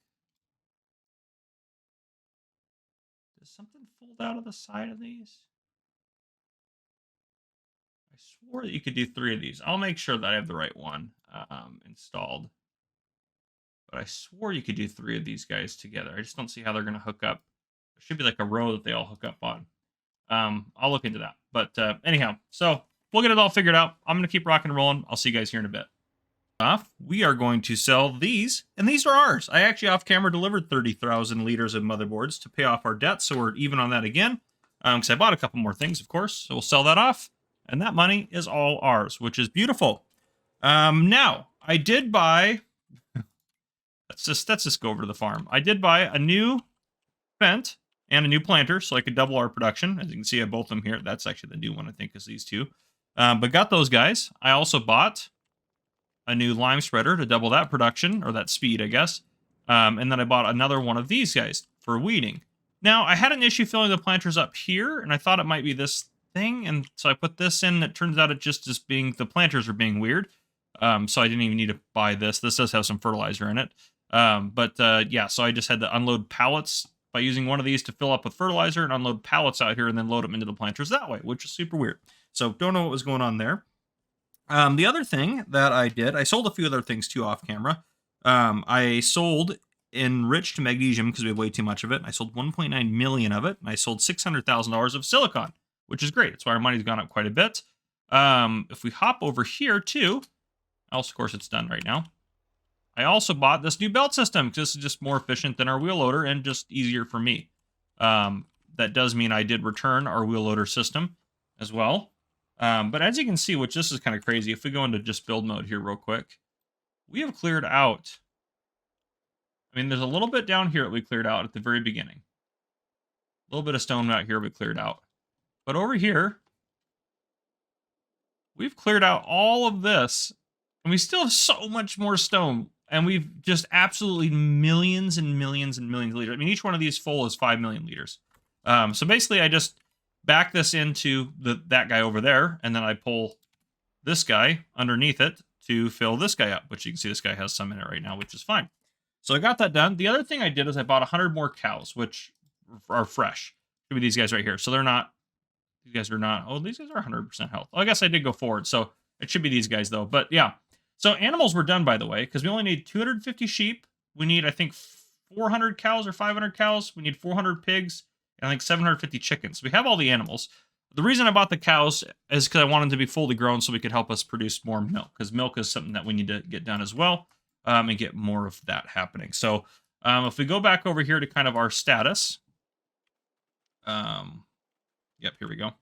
Does something fold out of the side of these? I swore that you could do 3 of these. I'll make sure that I have the right one installed. But I swore you could do 3 of these guys together. I just don't see how they're going to hook up. There should be like a row that they all hook up on. I'll look into that. But anyhow, so we'll get it all figured out. I'm going to keep rocking and rolling. I'll see you guys here in a bit. We are going to sell these, and these are ours. I actually off camera delivered 30,000 liters of motherboards to pay off our debt, so we're even on that again. Because I bought a couple more things, of course. So we'll sell that off, and that money is all ours, which is beautiful. Now I did buy. let's just go over to the farm. I did buy a new vent and a new planter, so I could double our production. As you can see, I have both of them here. That's actually the new one, I think, is these 2. But got those guys. I also bought a new lime spreader to double that production, or that speed, I guess. And then I bought another one of these guys for weeding. Now, I had an issue filling the planters up here, and I thought it might be this thing, and so I put this in. It turns out it just is being, the planters are being weird. So I didn't even need to buy this. This does have some fertilizer in it. Yeah, so I just had to unload pallets by using one of these to fill up with fertilizer and unload pallets out here and then load them into the planters that way, which is super weird. So don't know what was going on there. The other thing that I did, I sold a few other things too off camera. I sold enriched magnesium because we have way too much of it. I sold 1.9 million of it, and I sold $600,000 of silicon. which is great. That's why our money's gone up quite a bit. If we hop over here too, else of course it's done right now. I also bought this new belt system because this is just more efficient than our wheel loader and just easier for me. That does mean I did return our wheel loader system as well. But as you can see, which this is kind of crazy, if we go into just build mode here real quick, we have cleared out. I mean, there's a little bit down here that we cleared out at the very beginning. A little bit of stone out here we cleared out. But over here, we've cleared out all of this, and we still have so much more stone. And we've just absolutely millions and millions and millions of liters. I mean, each one of these full is 5 million liters. So basically, I just back this into that guy over there, and then I pull this guy underneath it to fill this guy up, which you can see this guy has some in it right now, which is fine. So I got that done. The other thing I did is I bought 100 more cows, which are fresh. Should be these guys right here. So they're not, these guys are not, oh, these guys are 100% health. Oh, I guess I did go forward. So it should be these guys though. But yeah. So animals were done, by the way, because we only need 250 sheep. We need, I think, 400 cows or 500 cows. We need 400 pigs and I think 750 chickens. We have all the animals. The reason I bought the cows is because I wanted them to be fully grown so we could help us produce more milk, because milk is something that we need to get done as well, and get more of that happening. So if we go back over here to kind of our status, yep, here we go.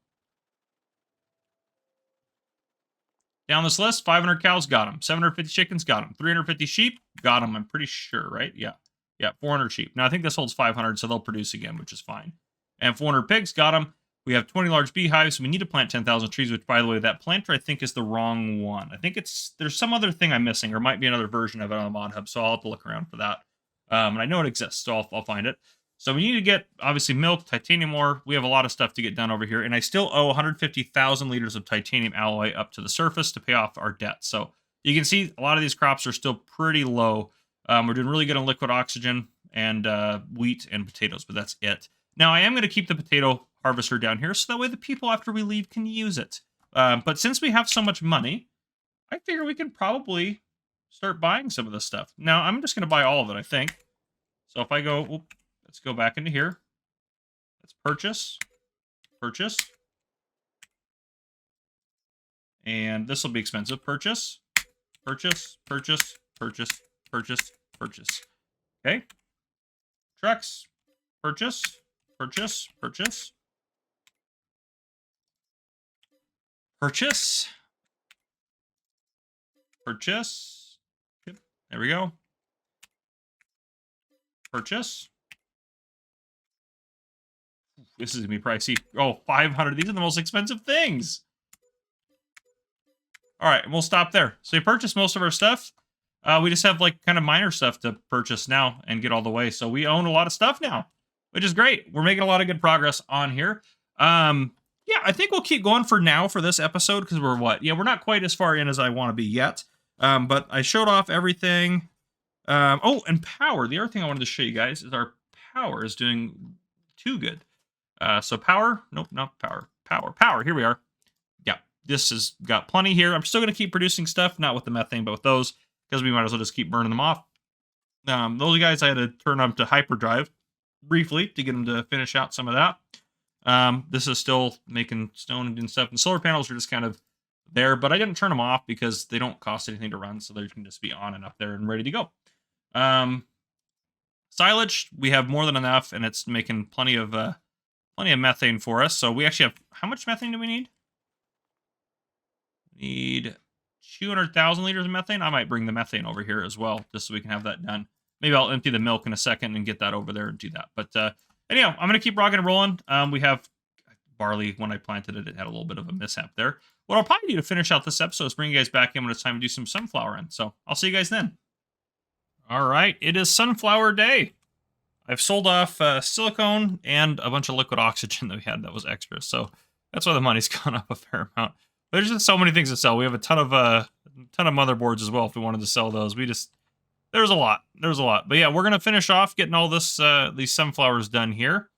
Down this list, 500 cows, got them. 750 chickens, got them. 350 sheep, got them, I'm pretty sure, right? Yeah. Yeah, 400 sheep. Now, I think this holds 500, so they'll produce again, which is fine. And 400 pigs, got them. We have 20 large beehives. We need to plant 10,000 trees, which, by the way, that planter, I think, is the wrong one. I think there's some other thing I'm missing, or might be another version of it on the mod hub, so I'll have to look around for that. And I know it exists, so I'll find it. So we need to get, obviously, milk, titanium ore. We have a lot of stuff to get done over here, and I still owe 150,000 liters of titanium alloy up to the surface to pay off our debt. So you can see a lot of these crops are still pretty low. We're doing really good on liquid oxygen and wheat and potatoes, but that's it. Now, I am going to keep the potato harvester down here, so that way the people after we leave can use it. But since we have so much money, I figure we can probably start buying some of this stuff. Now, I'm just going to buy all of it, I think. So if I go, let's go back into here. Let's purchase. Purchase. And this will be expensive. Purchase. Purchase. Purchase. Purchase. Purchase. Purchase. Okay. Trucks. Purchase. Purchase. Purchase. Purchase. Purchase. Yep. There we go. Purchase. This is going to be pricey. Oh, 500. These are the most expensive things. All right, we'll stop there. So we purchased most of our stuff. We just have like kind of minor stuff to purchase now and get all the way. So we own a lot of stuff now, which is great. We're making a lot of good progress on here. Yeah, I think we'll keep going for now for this episode because we're what? Yeah, we're not quite as far in as I want to be yet. But I showed off everything. Oh, and power. The other thing I wanted to show you guys is our power is doing too good. So power. Nope, not power. Power. Here we are. Yeah, this has got plenty here. I'm still going to keep producing stuff, not with the methane, but with those, because we might as well just keep burning them off. Those guys I had to turn up to hyperdrive briefly to get them to finish out some of that. This is still making stone and doing stuff, and solar panels are just kind of there, but I didn't turn them off because they don't cost anything to run, so they can just be on and up there and ready to go. Silage, we have more than enough, and it's making plenty of methane for us. So we actually have, how much methane do we need? We need 200,000 liters of methane. I might bring the methane over here as well, just so we can have that done. Maybe I'll empty the milk in a second and get that over there and do that. But anyhow, I'm going to keep rocking and rolling. We have barley. When I planted it, it had a little bit of a mishap there. What I'll probably do to finish out this episode is bring you guys back in when it's time to do some sunflower in. So I'll see you guys then. All right, it is sunflower day. I've sold off silicone and a bunch of liquid oxygen that we had that was extra. So that's why the money's gone up a fair amount. There's just so many things to sell. We have a ton of motherboards as well if we wanted to sell those. There's a lot. But yeah, we're gonna finish off getting all this these sunflowers done here.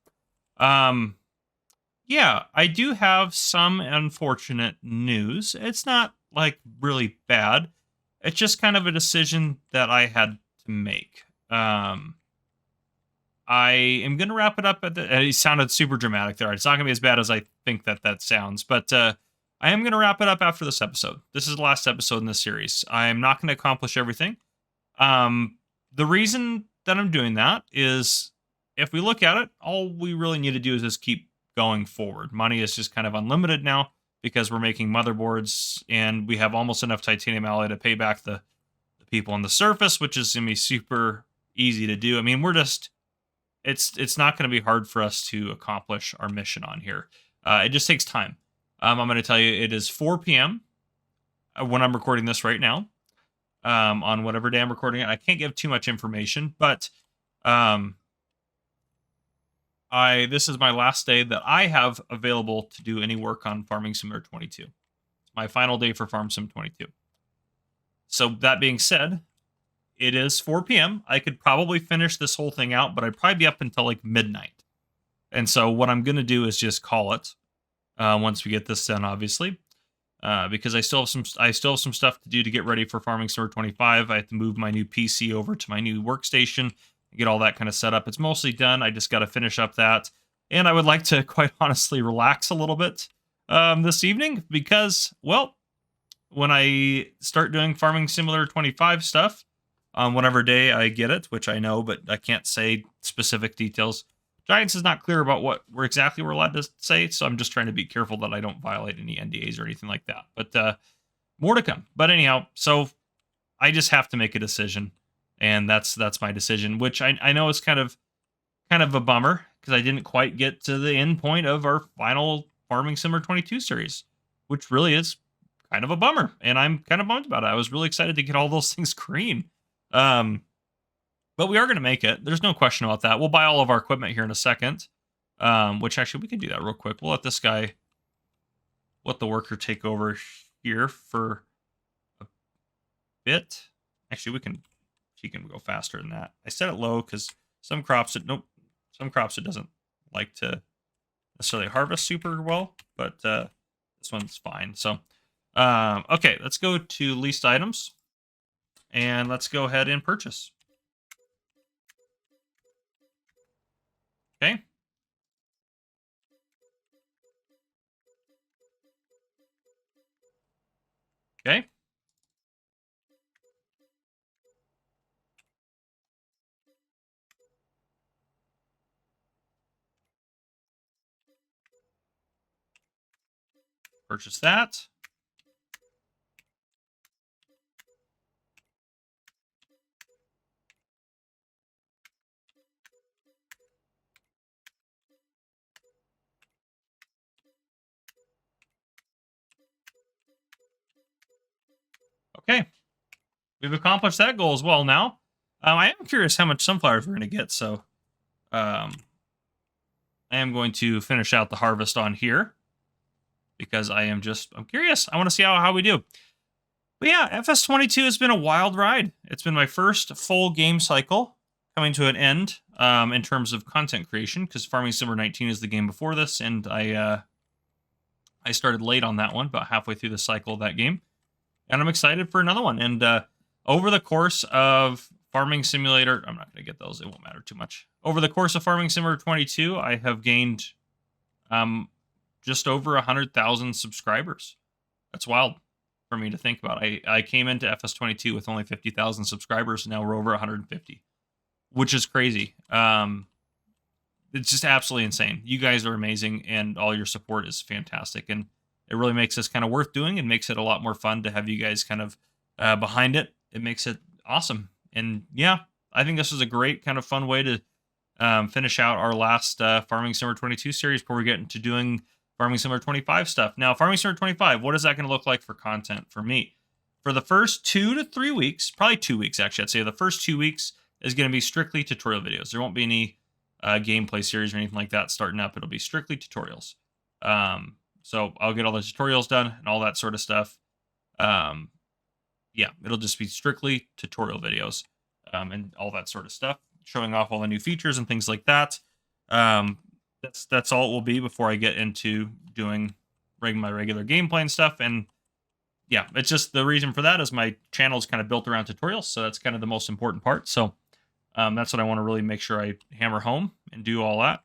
Yeah, I do have some unfortunate news. It's not like really bad. It's just kind of a decision that I had to make. I am going to wrap it up at the. It sounded super dramatic there. It's not going to be as bad as I think that sounds, but I am going to wrap it up after this episode. This is the last episode in this series. I am not going to accomplish everything. The reason that I'm doing that is, if we look at it, all we really need to do is just keep going forward. Money is just kind of unlimited now because we're making motherboards, and we have almost enough titanium alloy to pay back the people on the surface, which is going to be super easy to do. I mean, we're just it's not going to be hard for us to accomplish our mission on here. It just takes time. I'm going to tell you, it is 4 p.m. When I'm recording this right now. On whatever day I'm recording it, I can't give too much information, but this is my last day that I have available to do any work on Farming Simulator 22. It's my final day for Farm Sim 22. So that being said, it is 4 p.m. I could probably finish this whole thing out, but I'd probably be up until like midnight. And so what I'm going to do is just call it once we get this done, obviously, because I still have some stuff to do to get ready for Farming Simulator 25. I have to move my new PC over to my new workstation, get all that kind of set up. It's mostly done. I just got to finish up that. And I would like to, quite honestly, relax a little bit this evening because, well, when I start doing Farming Simulator 25 stuff on whatever day I get it, which I know, but I can't say specific details. Giants is not clear about what we're allowed to say, so I'm just trying to be careful that I don't violate any NDAs or anything like that. But more to come. But anyhow, so I just have to make a decision, and that's my decision, which I know is kind of a bummer because I didn't quite get to the end point of our final Farming Simulator 22 series, which really is kind of a bummer, and I'm kind of bummed about it. I was really excited to get all those things green. But we are going to make it. There's no question about that. We'll buy all of our equipment here in a second, which actually we can do that real quick. We'll let the worker take over here for a bit. Actually, she can go faster than that. I set it low because some crops it doesn't like to necessarily harvest super well, but this one's fine. So, okay, let's go to leased items, and let's go ahead and purchase. Okay. Okay. Purchase that. Okay. We've accomplished that goal as well now. I am curious how much sunflowers we're going to get, so I am going to finish out the harvest on here because I'm curious. I want to see how we do. But yeah, FS22 has been a wild ride. It's been my first full game cycle coming to an end in terms of content creation, because Farming Simulator 19 is the game before this, and I started late on that one, about halfway through the cycle of that game. And I'm excited for another one. And over the course of Farming Simulator, I'm not going to get those. It won't matter too much. Over the course of Farming Simulator 22, I have gained just over 100,000 subscribers. That's wild for me to think about. I came into FS22 with only 50,000 subscribers. And now we're over 150, which is crazy. It's just absolutely insane. You guys are amazing, and all your support is fantastic. And it really makes this kind of worth doing, and makes it a lot more fun to have you guys kind of behind it. It makes it awesome. And yeah, I think this was a great kind of fun way to finish out our last Farming Simulator 22 series before we get into doing Farming Simulator 25 stuff. Now, Farming Simulator 25, what is that going to look like for content for me? For the first 2 to 3 weeks, probably 2 weeks actually, I'd say the first 2 weeks is going to be strictly tutorial videos. There won't be any gameplay series or anything like that starting up. It'll be strictly tutorials. So I'll get all the tutorials done and all that sort of stuff. Yeah, it'll just be strictly tutorial videos and all that sort of stuff, showing off all the new features and things like that. That's all it will be before I get into doing my regular gameplay and stuff. And yeah, it's just the reason for that is my channel is kind of built around tutorials, so that's kind of the most important part. So That's what I want to really make sure I hammer home and do all that.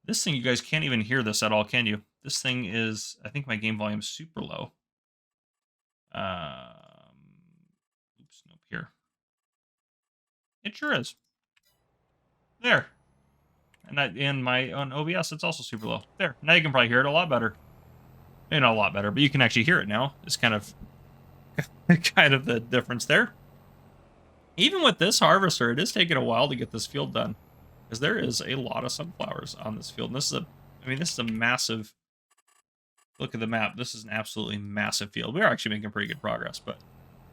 This thing, you guys can't even hear this at all, can you? This thing is, I think my game volume is super low. Oops, nope, here. It sure is. There. And on OBS, it's also super low. There. Now you can probably hear it a lot better. Maybe not a lot better, but you can actually hear it now. It's kind of the difference there. Even with this harvester, it is taking a while to get this field done, because there is a lot of sunflowers on this field. And this is a massive. Look at the map. This is an absolutely massive field. We are actually making pretty good progress, but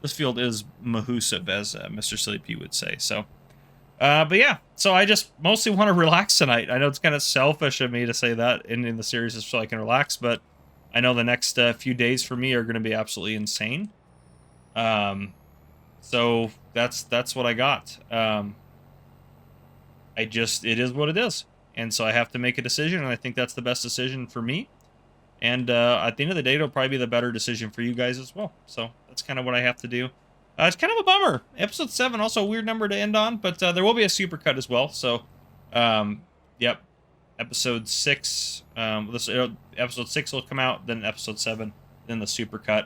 this field is mahoosive, as Mr. Silly P would say. So, but yeah. So I just mostly want to relax tonight. I know it's kind of selfish of me to say that in the series is so I can relax, but I know the next few days for me are going to be absolutely insane. So that's what I got. It is what it is. And so I have to make a decision, and I think that's the best decision for me. And at the end of the day, it'll probably be the better decision for you guys as well. So that's kind of what I have to do. It's kind of a bummer. Episode 7, also a weird number to end on, but there will be a supercut as well. So, yep. Episode 6, episode 6 will come out, then episode 7, then the supercut.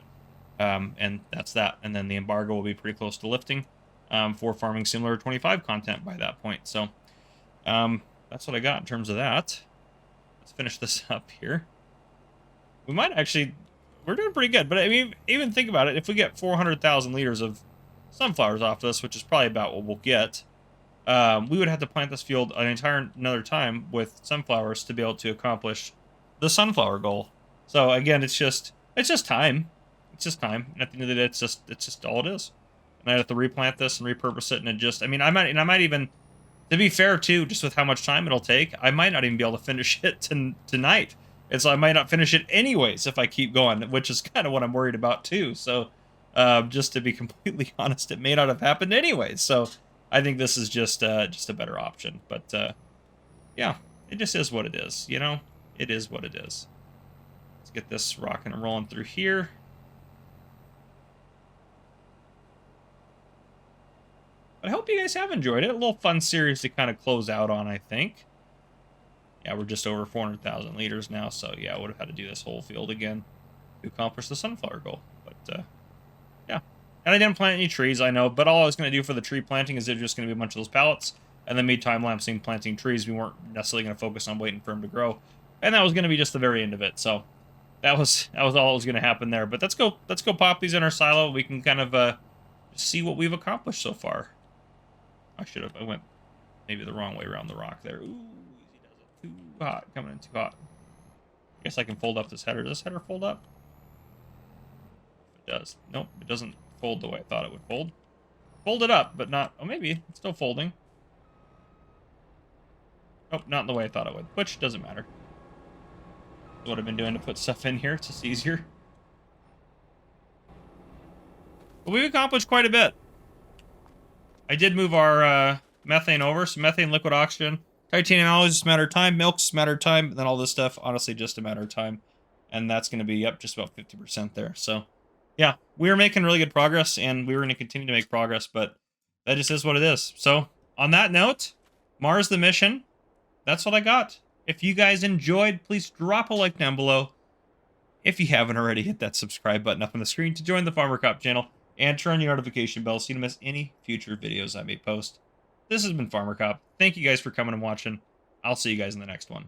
And that's that. And then the embargo will be pretty close to lifting for Farming Simulator 25 content by that point. So that's what I got in terms of that. Let's finish this up here. We might actually, we're doing pretty good. But I mean, even think about it. If we get 400,000 liters of sunflowers off this, which is probably about what we'll get, we would have to plant this field another time with sunflowers to be able to accomplish the sunflower goal. So again, it's just time. It's just time. And at the end of the day, it's just all it is. And I have to replant this and repurpose it, and it just, I mean, I might even, to be fair too, just with how much time it'll take, I might not even be able to finish it tonight. And so I might not finish it anyways if I keep going, which is kind of what I'm worried about too. So just to be completely honest, it may not have happened anyways. So I think this is just a better option. But yeah, it just is what it is, you know? It is what it is. Let's get this rocking and rolling through here. But I hope you guys have enjoyed it. A little fun series to kind of close out on, I think. Yeah, we're just over 400,000 liters now, so yeah, I would have had to do this whole field again to accomplish the sunflower goal. But yeah, and I didn't plant any trees, I know, but all I was going to do for the tree planting is there's just going to be a bunch of those pallets, and then me time-lapsing planting trees. We weren't necessarily going to focus on waiting for them to grow, and that was going to be just the very end of it. So that was all that was going to happen there. But let's go pop these in our silo. We can kind of see what we've accomplished so far. I went maybe the wrong way around the rock there. Ooh, easy does it. Too hot, coming in too hot. I guess I can fold up this header. Does this header fold up? It does. Nope, it doesn't fold the way I thought it would fold. Fold it up, but not, oh, maybe it's still folding. Nope, not in the way I thought it would, which doesn't matter. That's what I've been doing to put stuff in here. It's just easier. But we've accomplished quite a bit. I did move our methane over, so methane, liquid oxygen, titanium alloys, just a matter of time, milk's just a matter of time, and then all this stuff, honestly, just a matter of time. And that's going to be up just about 50% there. So, yeah, we are making really good progress, and we're going to continue to make progress, but that just is what it is. So, on that note, Mars the mission, that's what I got. If you guys enjoyed, please drop a like down below. If you haven't already, hit that subscribe button up on the screen to join the Farmer Cop channel, and turn on your notification bell so you don't miss any future videos I may post. This has been Farmer Cop. Thank you guys for coming and watching. I'll see you guys in the next one.